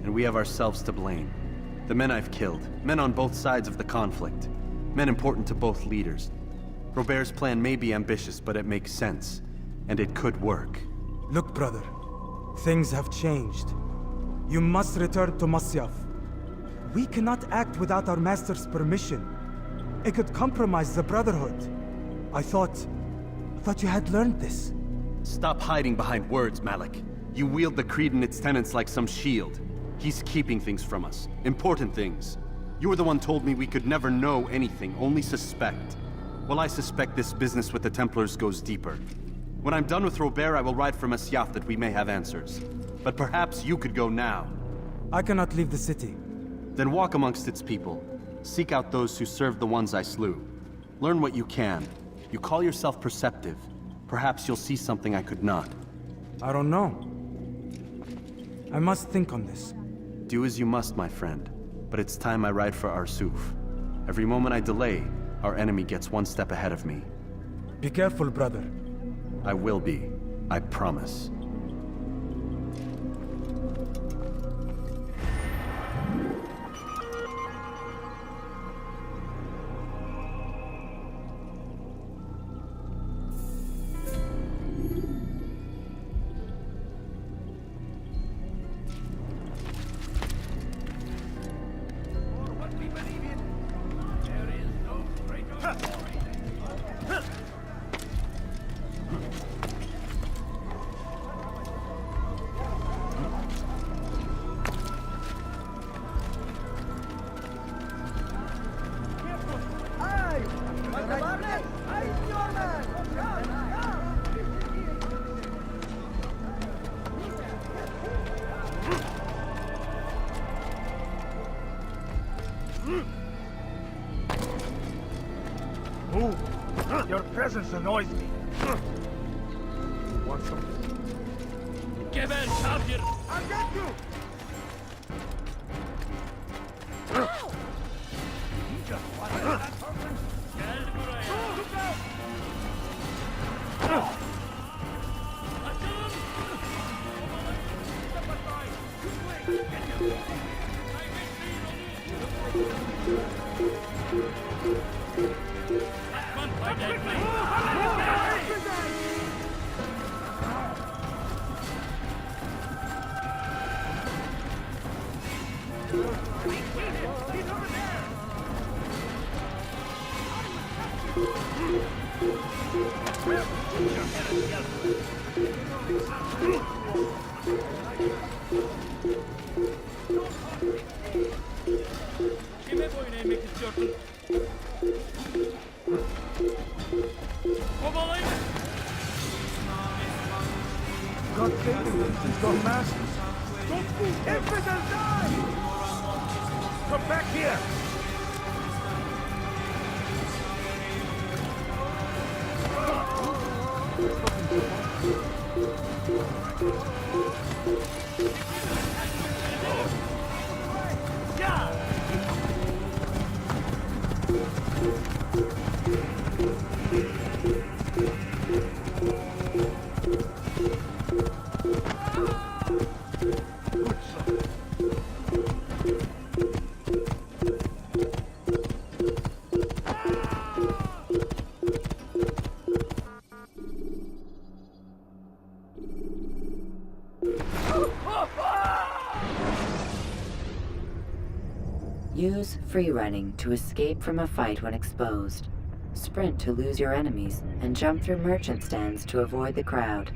And we have ourselves to blame. The men I've killed, men on both sides of the conflict. Men important to both leaders. Robert's plan may be ambitious, but it makes sense. And it could work. Look, brother. Things have changed. You must return to Masyaf. We cannot act without our master's permission. It could compromise the Brotherhood. I thought you had learned this. Stop hiding behind words, Malik. You wield the creed and its tenets like some shield. He's keeping things from us. Important things. You were the one told me we could never know anything, only suspect. Well, I suspect this business with the Templars goes deeper. When I'm done with Robert, I will ride for Masyaf that we may have answers. But perhaps you could go now. I cannot leave the city. Then walk amongst its people. Seek out those who served the ones I slew. Learn what you can. You call yourself perceptive. Perhaps you'll see something I could not. I don't know. I must think on this. Do as you must, my friend. But it's time I ride for Arsuf. Every moment I delay, our enemy gets one step ahead of me. Be careful, brother. I will be. I promise. Move! Your presence annoys me. Want something? Give in, champion! I got you! You just wanted that person? Look out! God save you, your masters. Don't move! Infidel, die! Come back here! Use free running to escape from a fight when exposed. Sprint to lose your enemies, and jump through merchant stands to avoid the crowd.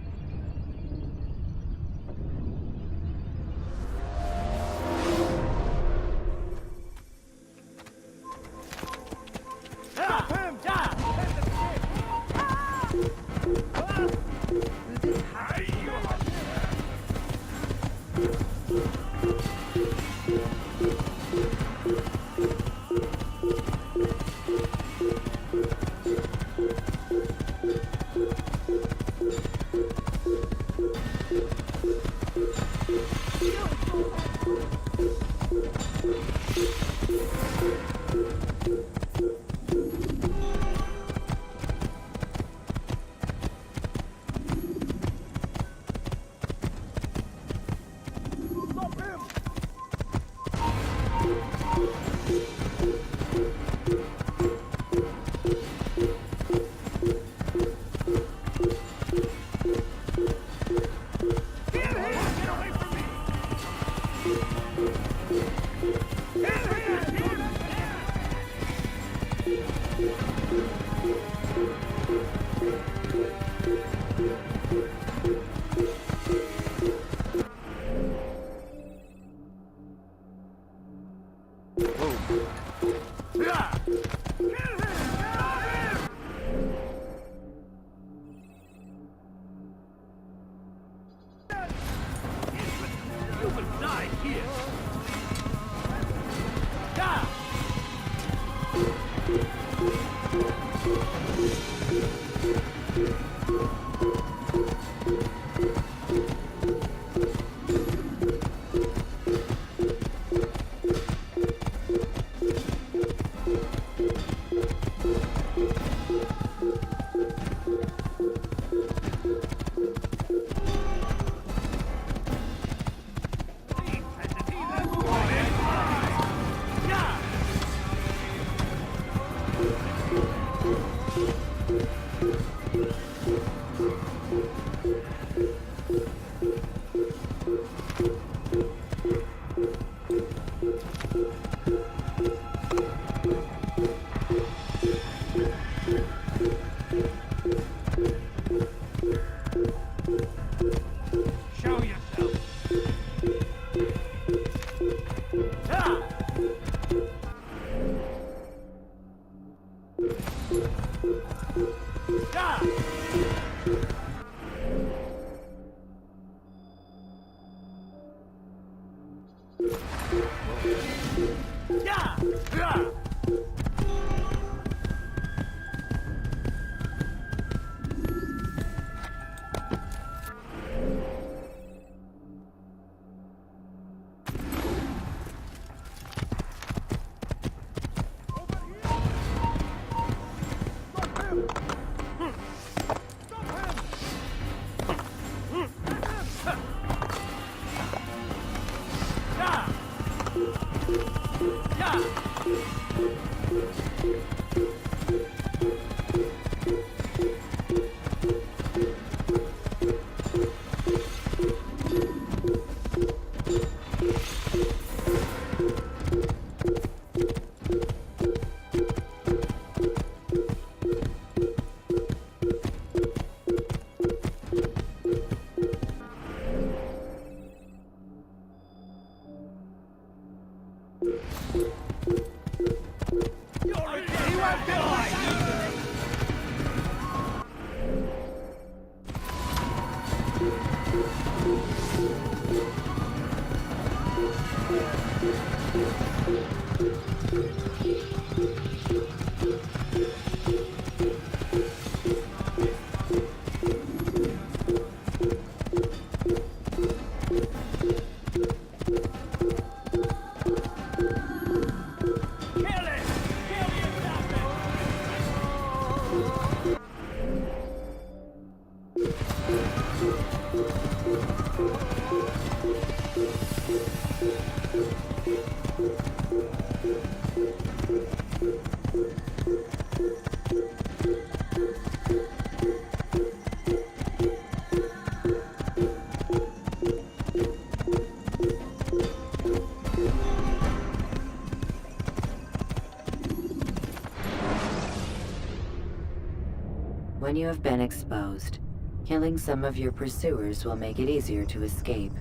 When you have been exposed, killing some of your pursuers will make it easier to escape.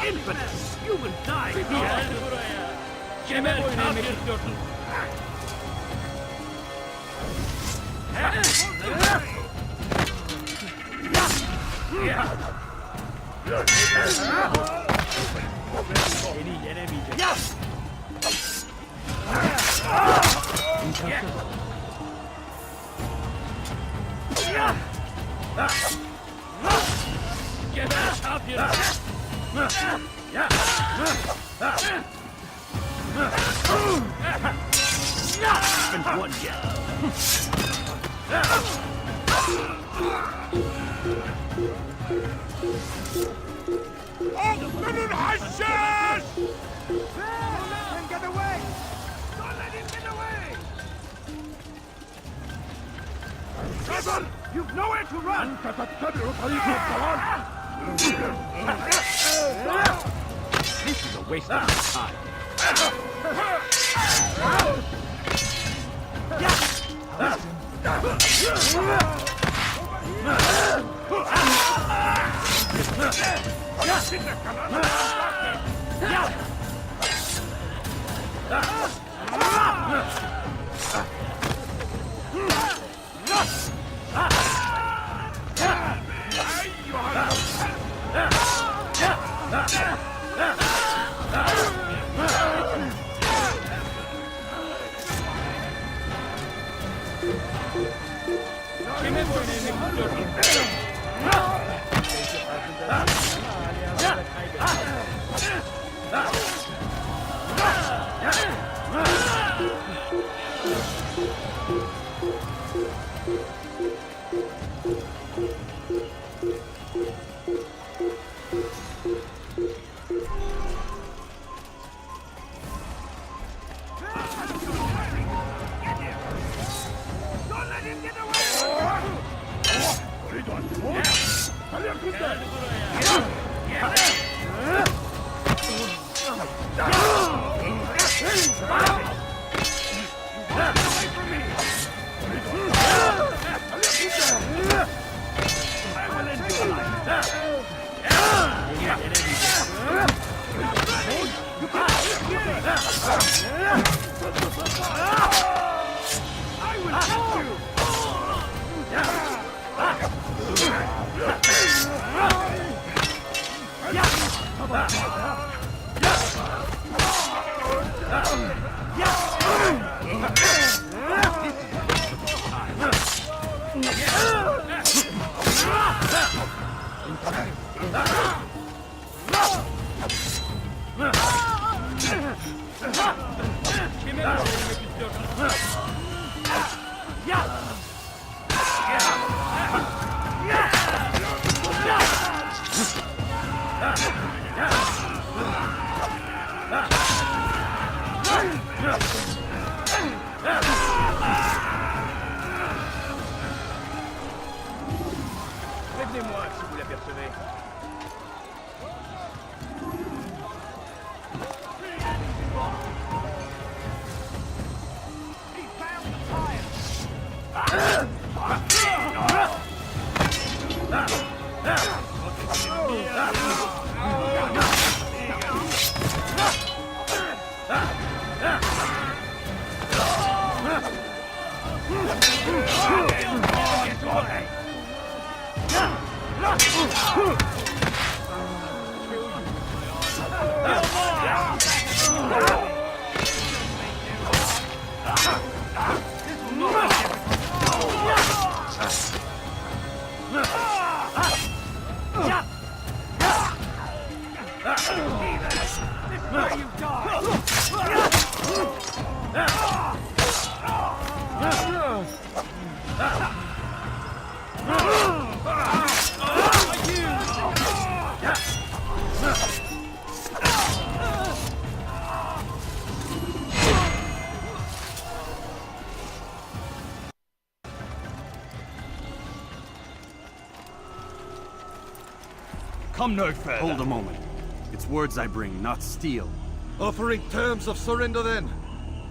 Infamous! You will die here! Cemel kapıyorsun! Seni yenemeyecek. Cemel kapıyorsun! And one Get away! Don't let him get away! Trevor! You've nowhere to run! This is a waste of time. Prévenez-moi si vous l'apercevez. Come no further. Hold a moment. It's words I bring, not steel. Offering terms of surrender then?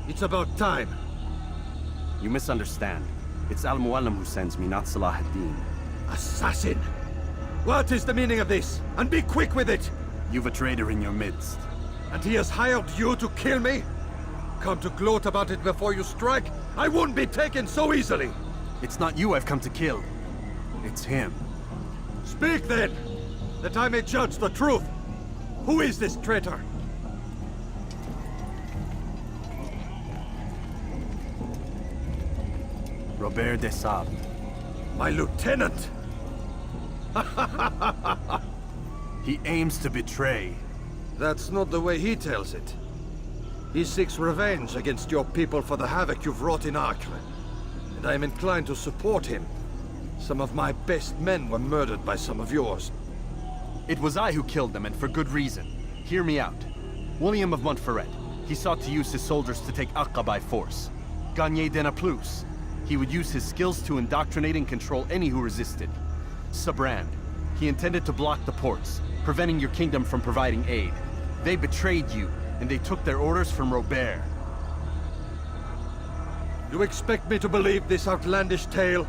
It's about time. You misunderstand. It's Al-Mualim who sends me, not Salah ad-Din. Assassin! What is the meaning of this? And be quick with it! You've a traitor in your midst. And he has hired you to kill me? Come to gloat about it before you strike? I won't be taken so easily! It's not you I've come to kill. It's him. Speak then! That I may judge the truth! Who is this traitor? Robert de Sable. My lieutenant! He aims to betray. That's not the way he tells it. He seeks revenge against your people for the havoc you've wrought in Acre. And I am inclined to support him. Some of my best men were murdered by some of yours. It was I who killed them, and for good reason. Hear me out. William of Montferrat. He sought to use his soldiers to take Acre by force. Gagné de Naplouse. He would use his skills to indoctrinate and control any who resisted. Sabrand. He intended to block the ports, preventing your kingdom from providing aid. They betrayed you, and they took their orders from Robert. You expect me to believe this outlandish tale?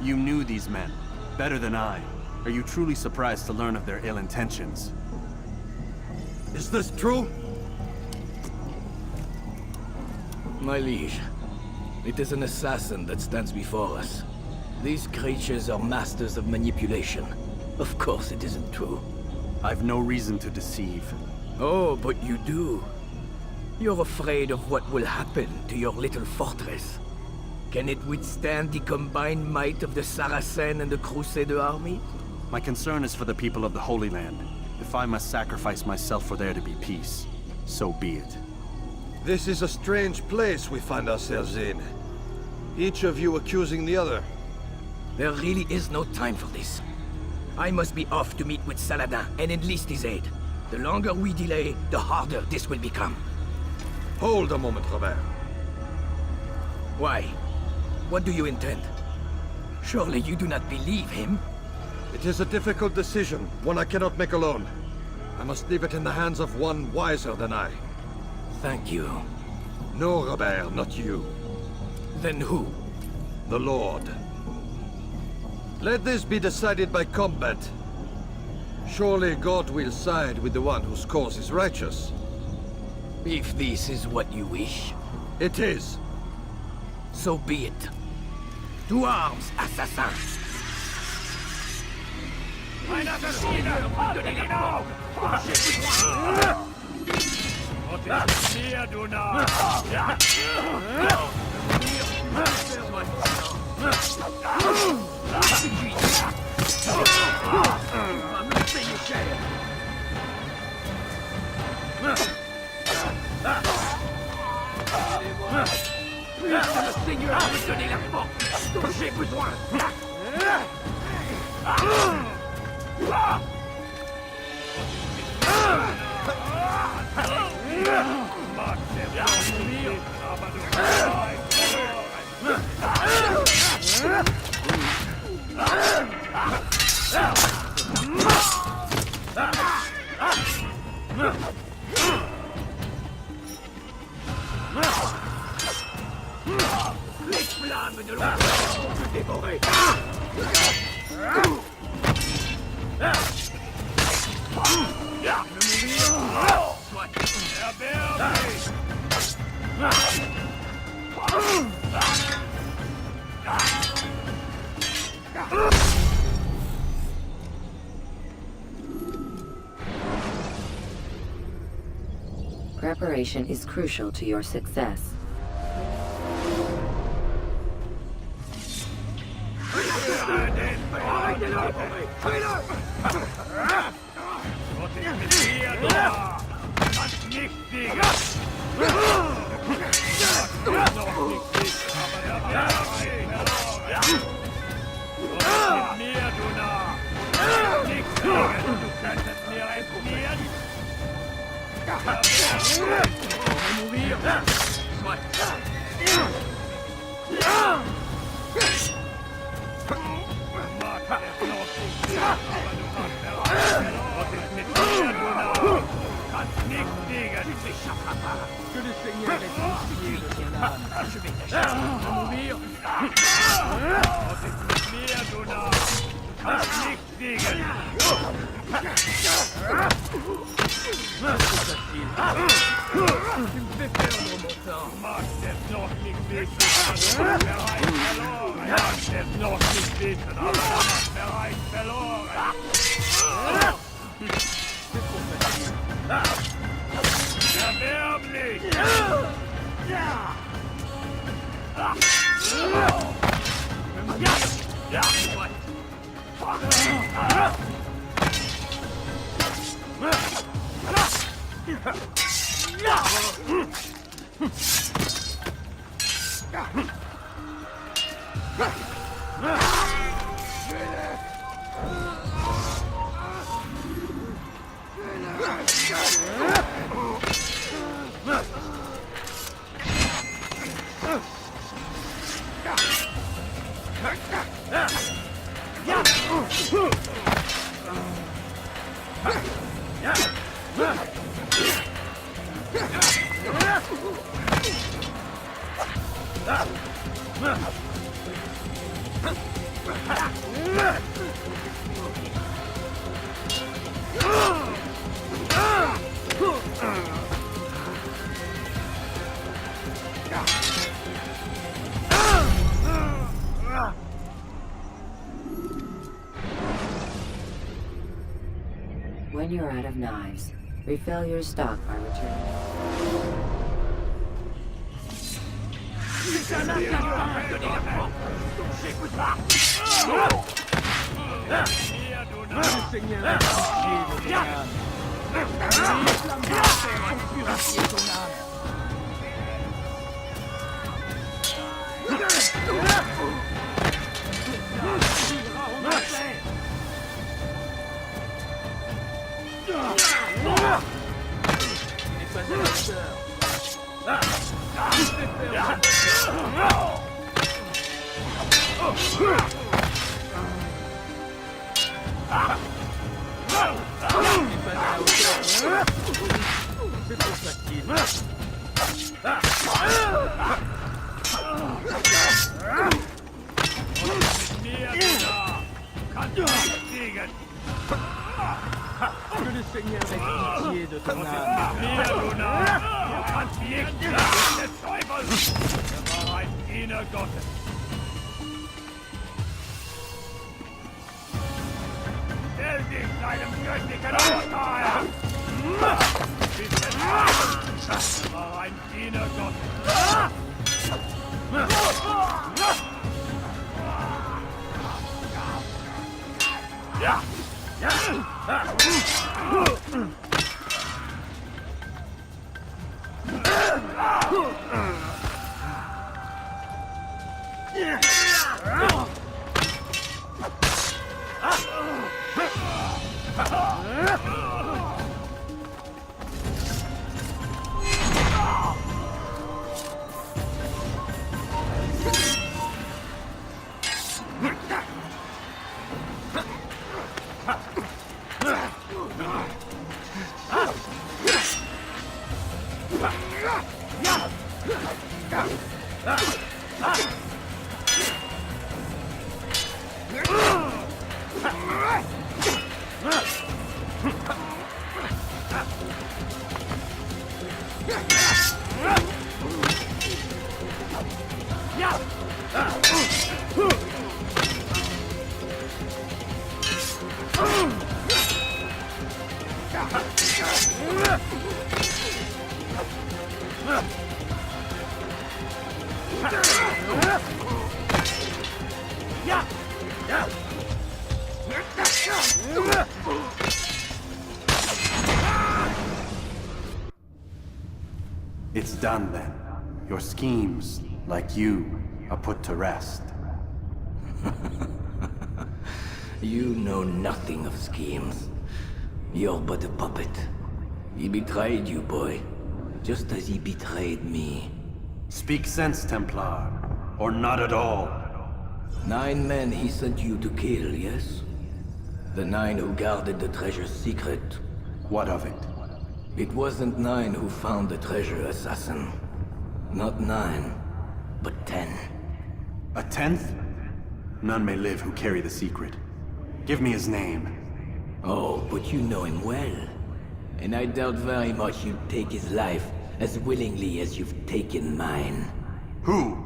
You knew these men, better than I. Are you truly surprised to learn of their ill intentions? Is this true? My liege, it is an assassin that stands before us. These creatures are masters of manipulation. Of course it isn't true. I've no reason to deceive. Oh, but you do. You're afraid of what will happen to your little fortress. Can it withstand the combined might of the Saracen and the Crusader armies? My concern is for the people of the Holy Land. If I must sacrifice myself for there to be peace, so be it. This is a strange place we find ourselves in. Each of you accusing the other. There really is no time for this. I must be off to meet with Saladin and enlist his aid. The longer we delay, the harder this will become. Hold a moment, Robert. Why? What do you intend? Surely you do not believe him? It is a difficult decision, one I cannot make alone. I must leave it in the hands of one wiser than I. Thank you. No, Robert, not you. Then who? The Lord. Let this be decided by combat. Surely God will side with the one whose cause is righteous. If this is what you wish. It is. So be it. To arms, assassin! Un assassino! Abandonnez-les-nous! Protégez-les, Adonai! Le Seigneur me donner la force dont j'ai besoin! Les flammes de l'enfer vont te dévorer. Preparation is crucial to your success. Que le Seigneur ait pitié de ton âme. Je vais t'acheter de mourir. Tu me fais perdre mon temps. C'est trop facile. When you're out of knives, refill your stock by returning. Que le Seigneur ait pitié de ton âme. Stell dich deinem göttlichen Urteil! War ein Diener Gottes. Ja! Ja! It's done then. Your schemes, like you, are put to rest. You know nothing of schemes. You're but a puppet. He betrayed you, boy. Just as he betrayed me. Speak sense, Templar. Or not at all. 9 men he sent you to kill, yes? The 9 who guarded the treasure's secret. What of it? It wasn't 9 who found the treasure, assassin. Not 9, but 10. A 10th? None may live who carry the secret. Give me his name. Oh, but you know him well. And I doubt very much you'd take his life as willingly as you've taken mine. Who?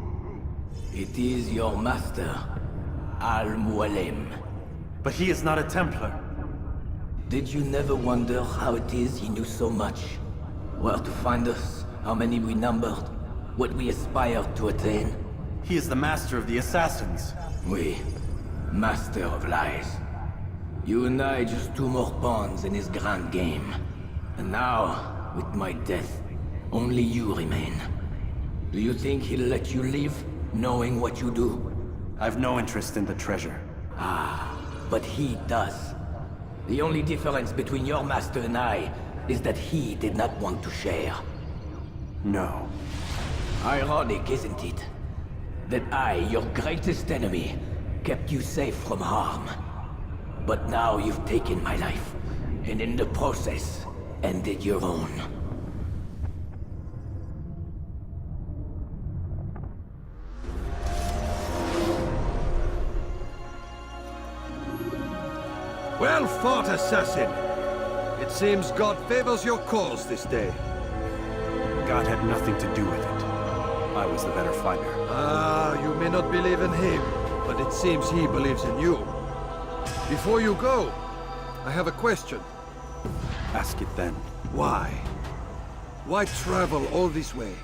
It is your master, Al-Mualim. But he is not a Templar. Did you never wonder how it is he knew so much? Where to find us, how many we numbered, what we aspired to attain? He is the master of the assassins. Oui, master of lies. You and I just 2 more pawns in his grand game. And now, with my death, only you remain. Do you think he'll let you live, knowing what you do? I've no interest in the treasure. Ah, but he does. The only difference between your master and I is that he did not want to share. No. Ironic, isn't it? That I, your greatest enemy, kept you safe from harm. But now you've taken my life, and in the process, ended your own. Well fought, assassin! It seems God favors your cause this day. God had nothing to do with it. I was the better fighter. Ah, you may not believe in him, but it seems he believes in you. Before you go, I have a question. Ask it then. Why? Why travel all this way?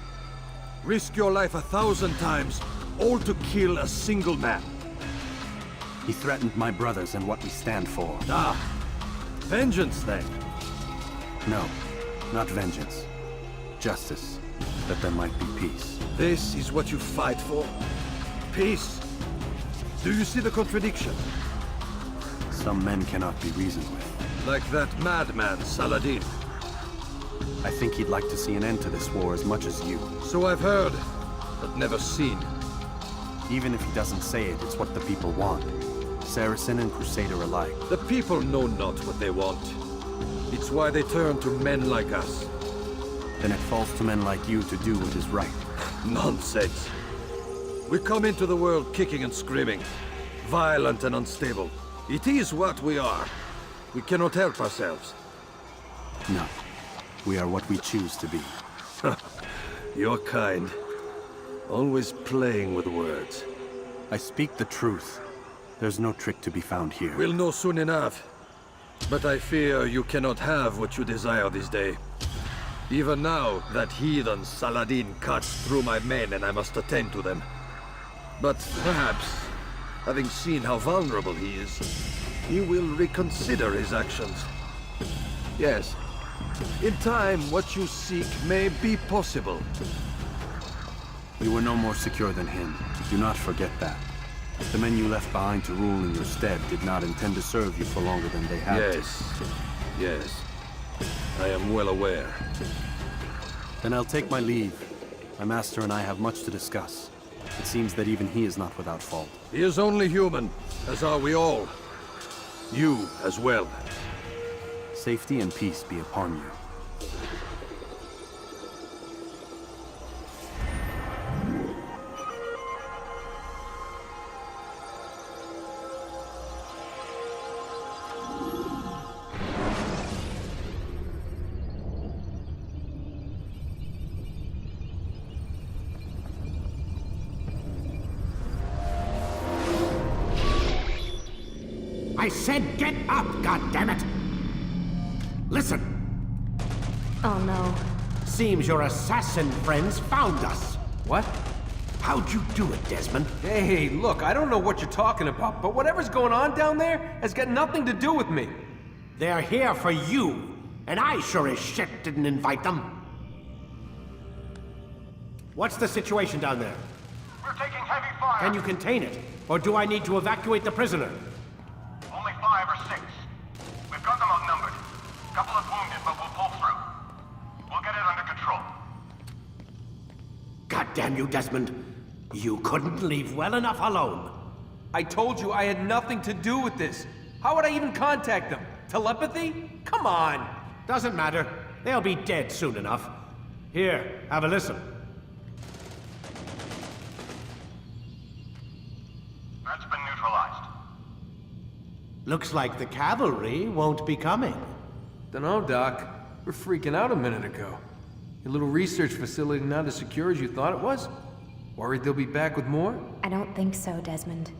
Risk your life 1,000 times, all to kill a single man? He threatened my brothers and what we stand for. Ah, vengeance then? No, not vengeance. Justice, that there might be peace. This is what you fight for? Peace? Do you see the contradiction? Some men cannot be reasoned with. Like that madman, Saladin. I think he'd like to see an end to this war as much as you. So I've heard, but never seen. Even if he doesn't say it, it's what the people want. Saracen and Crusader alike. The people know not what they want. It's why they turn to men like us. Then it falls to men like you to do what is right. Nonsense. We come into the world kicking and screaming, violent and unstable. It is what we are. We cannot help ourselves. No. We are what we choose to be. You're kind. Always playing with words. I speak the truth. There's no trick to be found here. We'll know soon enough. But I fear you cannot have what you desire this day. Even now, that heathen Saladin cuts through my men and I must attend to them. But perhaps, having seen how vulnerable he is, he will reconsider his actions. Yes, in time, what you seek may be possible. We were no more secure than him. Do not forget that. The men you left behind to rule in your stead did not intend to serve you for longer than they had to. Yes. I am well aware. Then I'll take my leave. My master and I have much to discuss. It seems that even he is not without fault. He is only human, as are we all. You as well. Safety and peace be upon you. I said get up, goddammit! Listen! Oh no. Seems your assassin friends found us. What? How'd you do it, Desmond? Hey, look, I don't know what you're talking about, but whatever's going on down there has got nothing to do with me. They're here for you, and I sure as shit didn't invite them. What's the situation down there? We're taking heavy fire. Can you contain it? Or do I need to evacuate the prisoner? Only 5 or 6. We've got them outnumbered. Couple of wounded, but we'll pull through. We'll get it under control. God damn you, Desmond. You couldn't leave well enough alone. I told you I had nothing to do with this. How would I even contact them? Telepathy? Come on! Doesn't matter. They'll be dead soon enough. Here, have a listen. That's been neutralized. Looks like the cavalry won't be coming. Dunno, Doc. We're freaking out a minute ago. Your little research facility not as secure as you thought it was? Worried they'll be back with more? I don't think so, Desmond.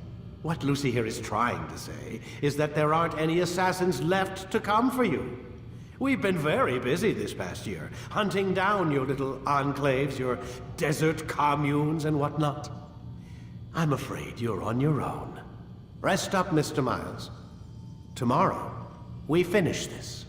What Lucy here is trying to say is that there aren't any assassins left to come for you. We've been very busy this past year, hunting down your little enclaves, your desert communes and whatnot. I'm afraid you're on your own. Rest up, Mr. Miles. Tomorrow, we finish this.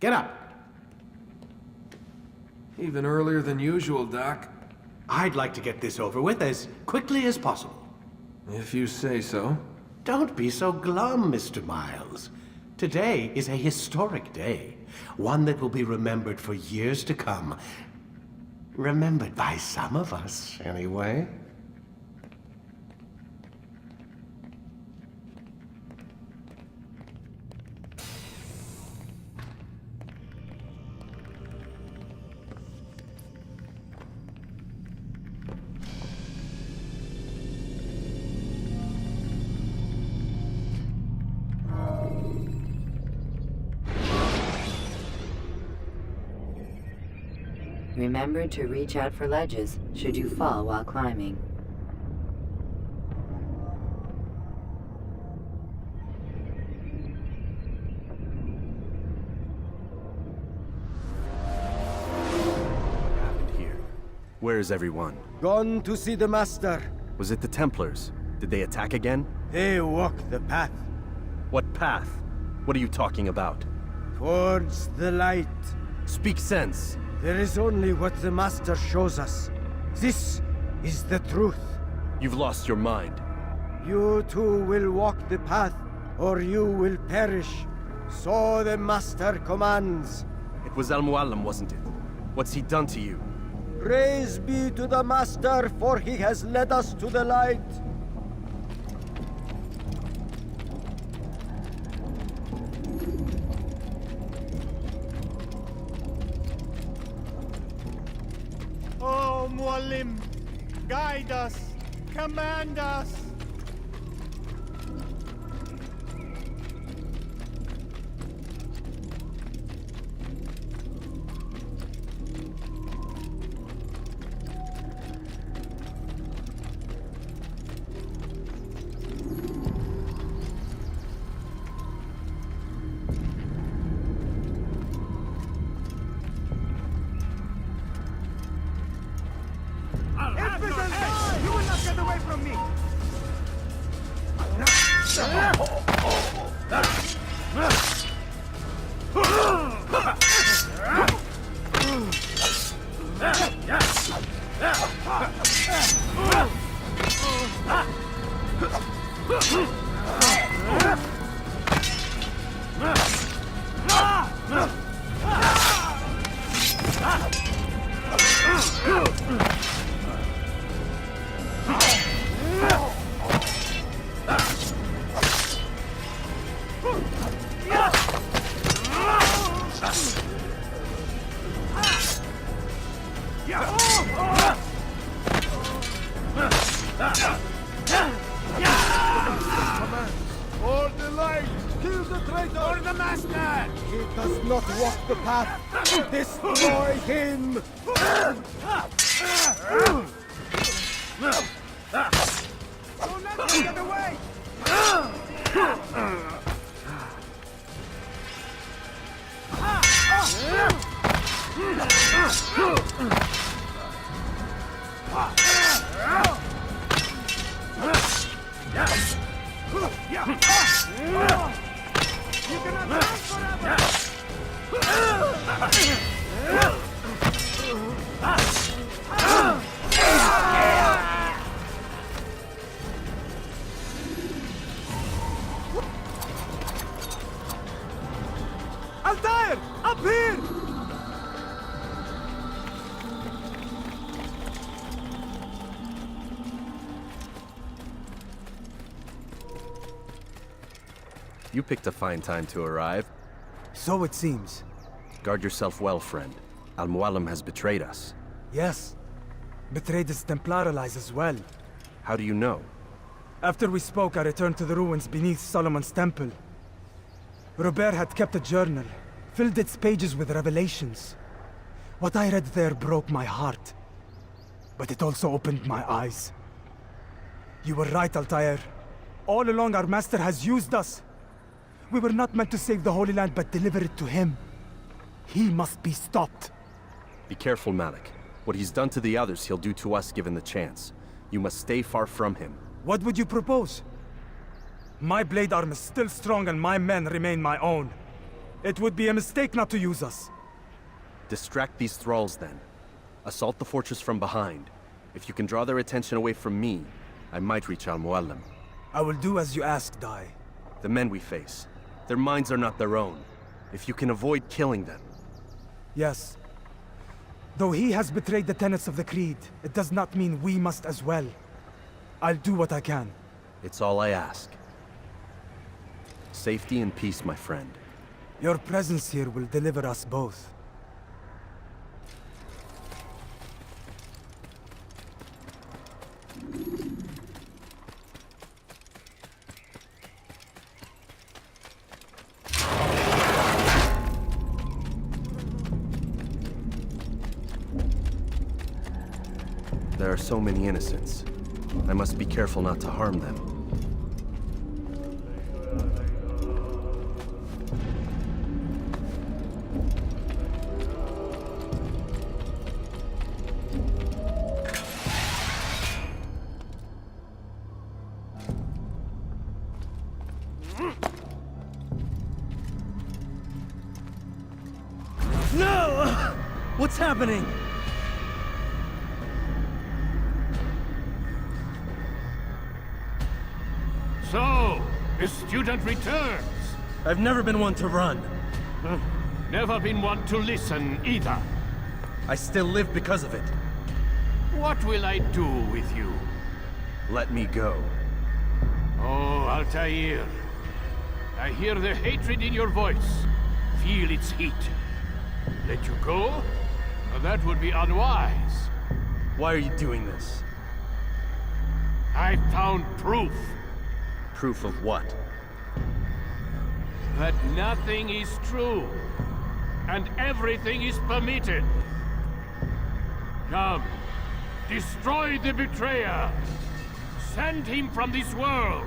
Get up. Even earlier than usual, Doc. I'd like to get this over with as quickly as possible. If you say so. Don't be so glum, Mr. Miles. Today is a historic day. One that will be remembered for years to come. Remembered by some of us, anyway. Remember to reach out for ledges should you fall while climbing. Where is everyone? Gone to see the Master. Was it the Templars? Did they attack again? They walk the path. What path? What are you talking about? Towards the light. Speak sense. There is only what the Master shows us. This is the truth. You've lost your mind. You too will walk the path, or you will perish. So the Master commands. It was Al-Mualim, wasn't it? What's he done to you? Praise be to the Master, for he has led us to the light. Oh, Mualim, guide us, command us. You will not get away from me! For the light! Kill the traitor! For the master! He does not walk the path! Destroy him! Don't let him get away! You cannot last forever! Altair! Up here! You picked a fine time to arrive. So it seems. Guard yourself well, friend. Al-Mualim has betrayed us. Yes. Betrayed his Templar allies as well. How do you know? After we spoke, I returned to the ruins beneath Solomon's temple. Robert had kept a journal, filled its pages with revelations. What I read there broke my heart. But it also opened my eyes. You were right, Altair. All along our master has used us. We were not meant to save the Holy Land, but deliver it to him. He must be stopped. Be careful, Malik. What he's done to the others, he'll do to us given the chance. You must stay far from him. What would you propose? My blade arm is still strong and my men remain my own. It would be a mistake not to use us. Distract these thralls, then. Assault the fortress from behind. If you can draw their attention away from me, I might reach Al-Mualim. I will do as you ask, Dai. The men we face, their minds are not their own. If you can avoid killing them. Yes. Though he has betrayed the tenets of the Creed, it does not mean we must as well. I'll do what I can. It's all I ask. Safety and peace, my friend. Your presence here will deliver us both. There are so many innocents. I must be careful not to harm them. No! What's happening? So, the student returns. I've never been one to run. Never been one to listen either. I still live because of it. What will I do with you? Let me go. Oh, Altair. I hear the hatred in your voice. Feel its heat. Let you go? Well, that would be unwise. Why are you doing this? I found proof. Proof of what? That nothing is true. And everything is permitted. Come. Destroy the betrayer. Send him from this world.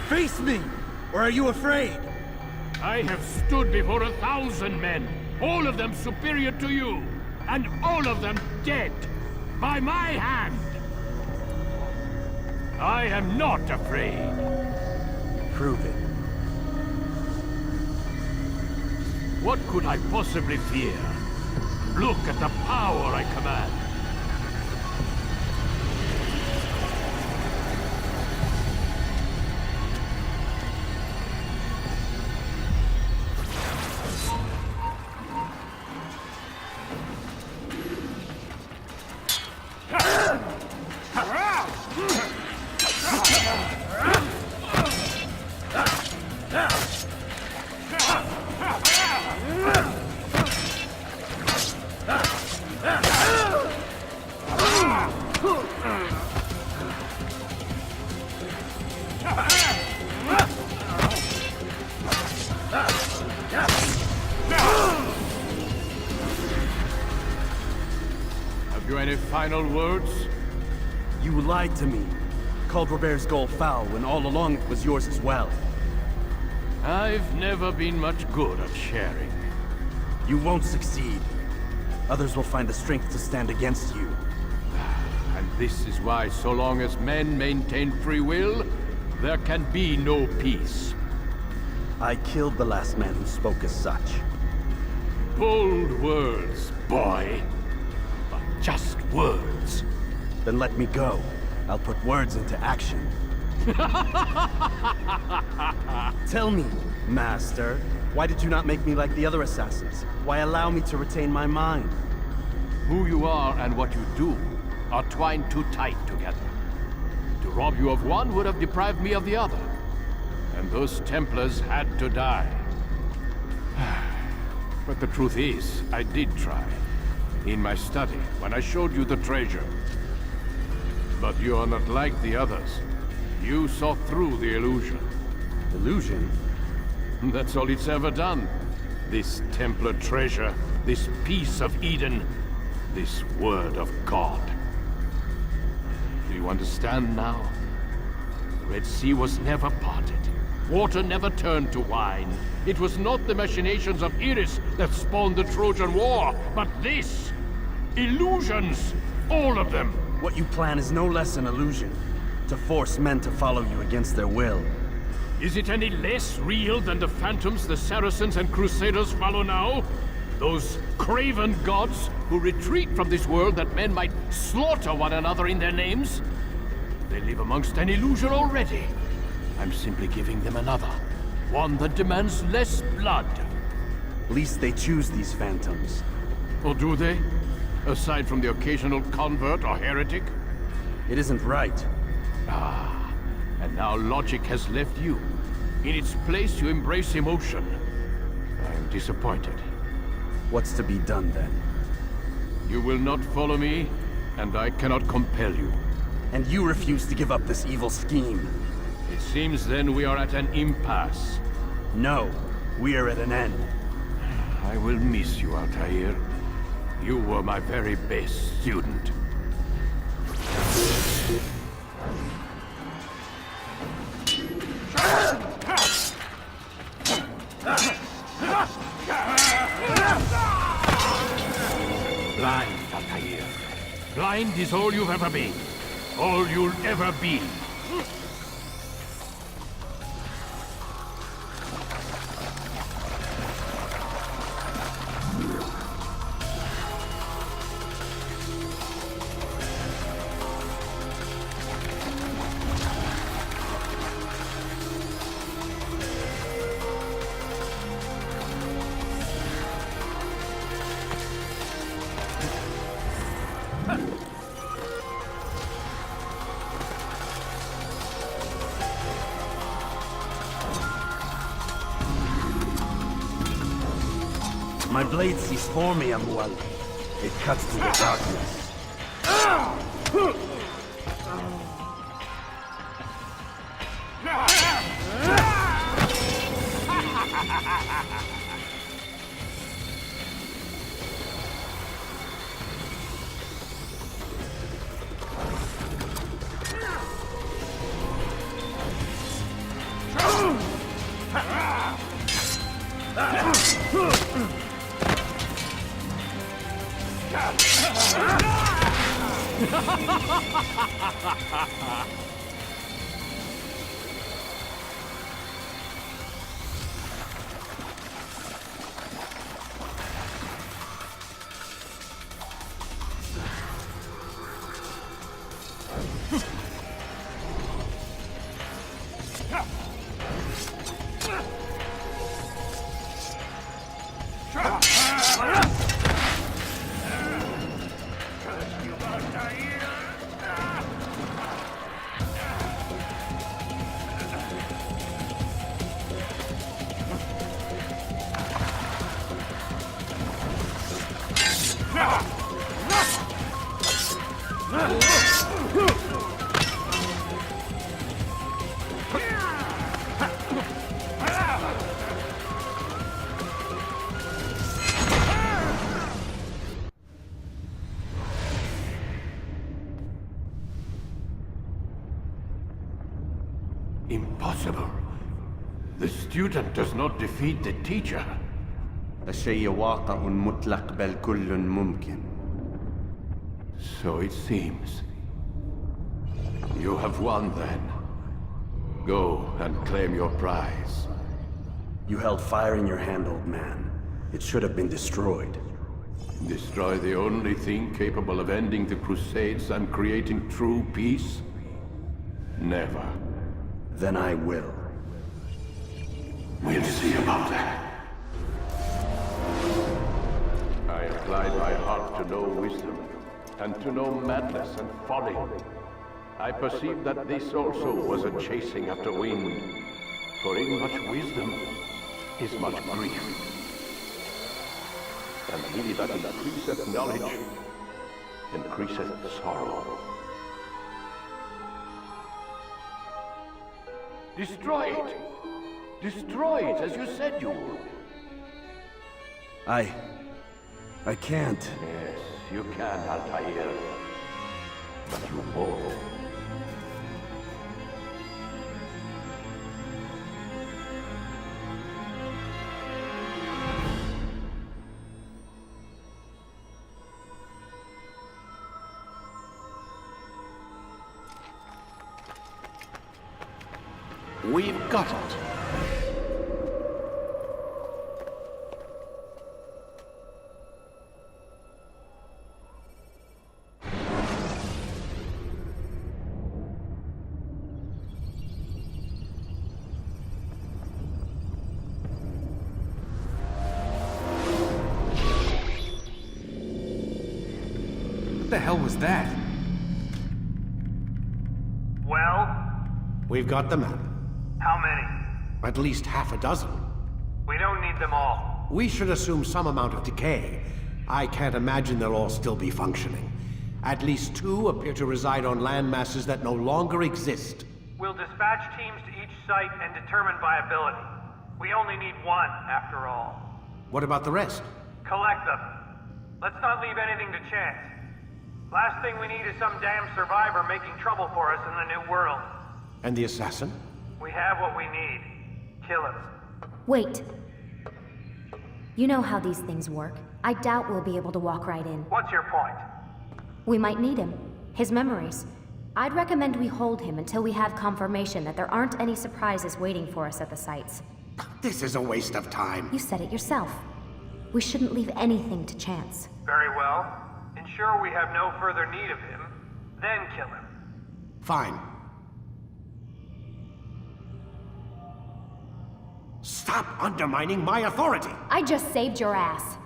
Face me! Or are you afraid? I have stood before 1,000 men, all of them superior to you, and all of them dead, by my hand. I am not afraid. Prove it. What could I possibly fear? Look at the power I command. Have you any final words? You lied to me. Called Robert's goal foul when all along it was yours as well. I've never been much good at sharing. You won't succeed. Others will find the strength to stand against you. And this is why, so long as men maintain free will, there can be no peace. I killed the last man who spoke as such. Bold words, boy. But just words. Then let me go. I'll put words into action. Tell me, Master, why did you not make me like the other assassins? Why allow me to retain my mind? Who you are and what you do are twined too tight together. To rob you of one would have deprived me of the other. And those Templars had to die. But the truth is, I did try. In my study, when I showed you the treasure. But you are not like the others. You saw through the illusion. Illusion? That's all it's ever done. This Templar treasure, this piece of Eden, this word of God. Do you understand now? The Red Sea was never parted. Water never turned to wine. It was not the machinations of Iris that spawned the Trojan War, but this! Illusions! All of them! What you plan is no less an illusion. To force men to follow you against their will. Is it any less real than the phantoms the Saracens and Crusaders follow now? Those craven gods who retreat from this world that men might slaughter one another in their names? They live amongst an illusion already. I'm simply giving them another. One that demands less blood. Least they choose these phantoms. Or do they? Aside from the occasional convert or heretic? It isn't right. Ah, and now logic has left you. In its place, you embrace emotion. I am disappointed. What's to be done, then? You will not follow me, and I cannot compel you. And you refuse to give up this evil scheme. It seems then we are at an impasse. No, we are at an end. I will miss you, Altair. You were my very best student. Blind, Altair. Blind is all you've ever been. All you'll ever be. My blade sees for me, Amual. It cuts through the darkness. Impossible. The student does not defeat the teacher. الشيء واقع مطلق بل كل ممكن. So it seems. You have won then. Go and claim your prize. You held fire in your hand, old man. It should have been destroyed. Destroy the only thing capable of ending the Crusades and creating true peace? Never. Then I will. We'll see about that. I applied my heart to know wisdom, and to know madness and folly. I perceived that this also was a chasing after wind, for in much wisdom is much grief. And he that increaseth knowledge increaseth sorrow. Destroy it! Destroy it as you said you would. I can't. Yes, you can, Altair. But you won't. We've got it. What the hell was that? Well? We've got the map. How many? At least half a dozen. We don't need them all. We should assume some amount of decay. I can't imagine they'll all still be functioning. At least 2 appear to reside on land masses that no longer exist. We'll dispatch teams to each site and determine viability. We only need 1, after all. What about the rest? Collect them. Let's not leave anything to chance. Last thing we need is some damn survivor making trouble for us in the new world. And the assassin? We have what we need. Kill him. Wait. You know how these things work. I doubt we'll be able to walk right in. What's your point? We might need him. His memories. I'd recommend we hold him until we have confirmation that there aren't any surprises waiting for us at the sites. This is a waste of time. You said it yourself. We shouldn't leave anything to chance. Very well. Ensure we have no further need of him, then kill him. Fine. Stop undermining my authority! I just saved your ass.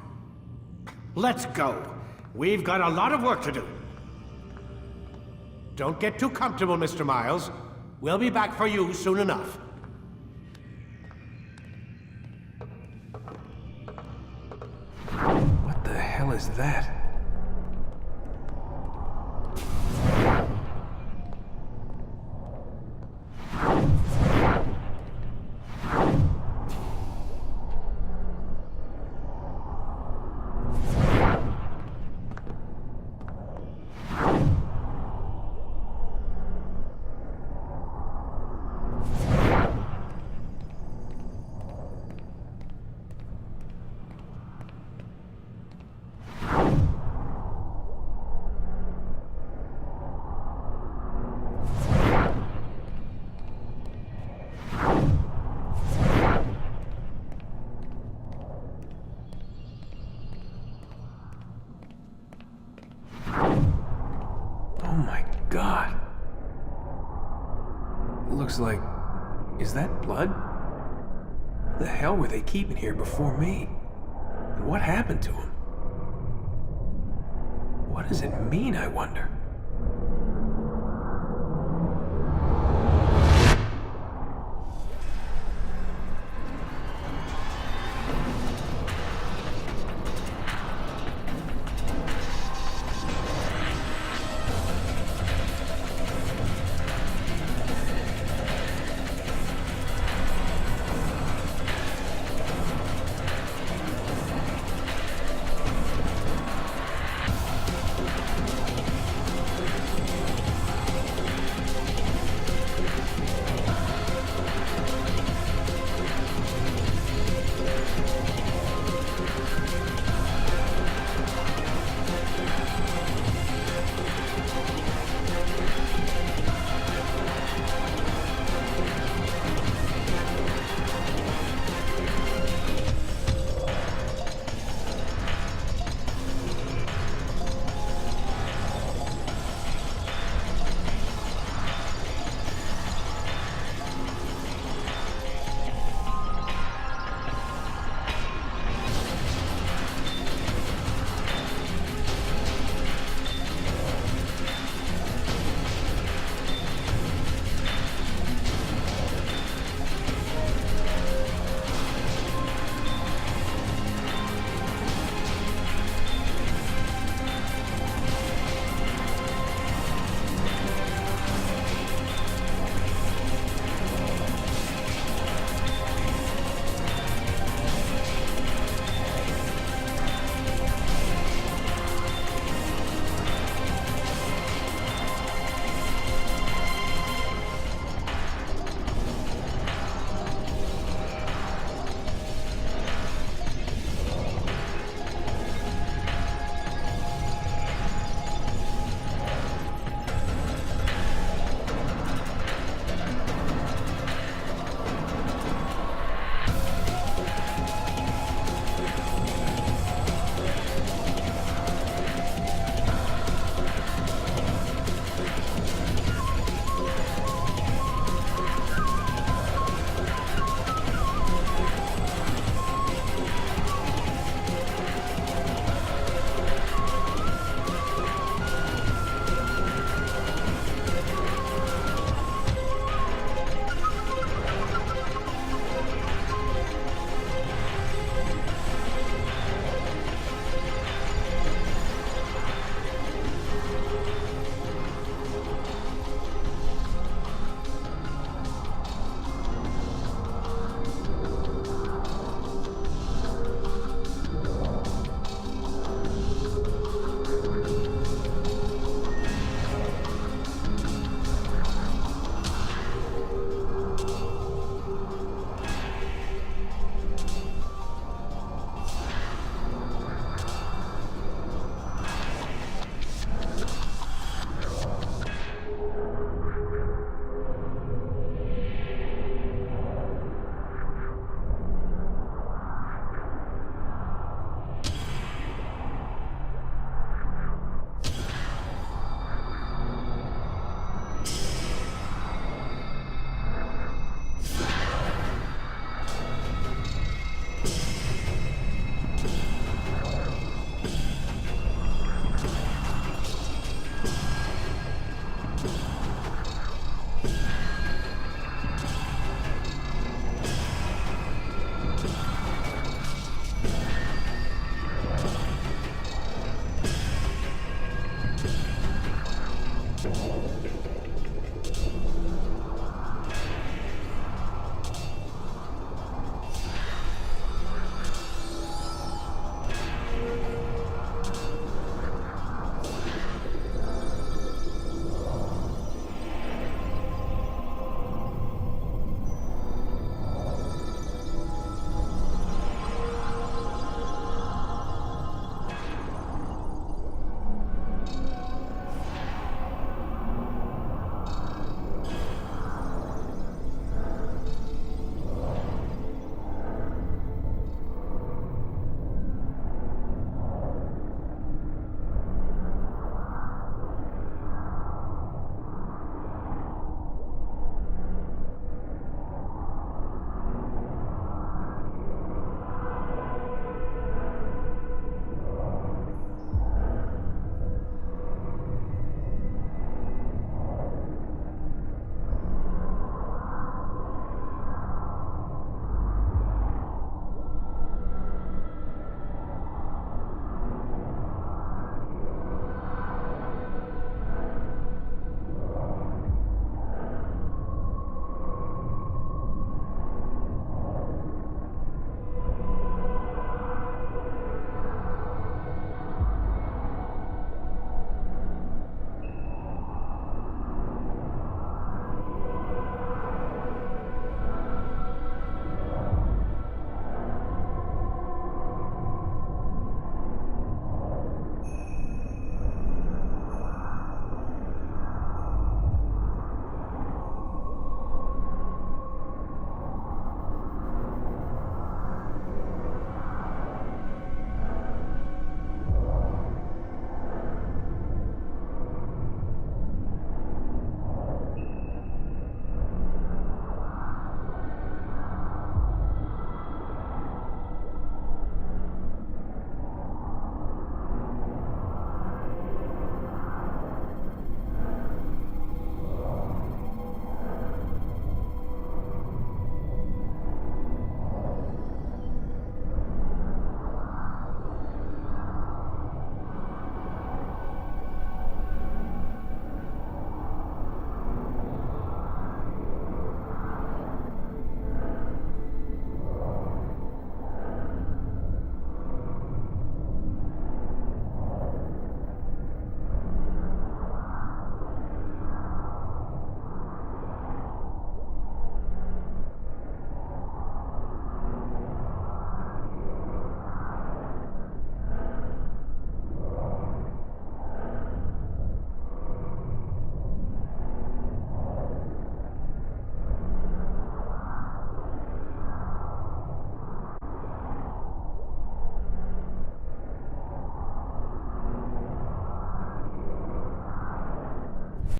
Let's go. We've got a lot of work to do. Don't get too comfortable, Mr. Miles. We'll be back for you soon enough. What the hell is that? looks like... Is that blood? What the hell were they keeping here before me? And what happened to him? What does it mean, I wonder?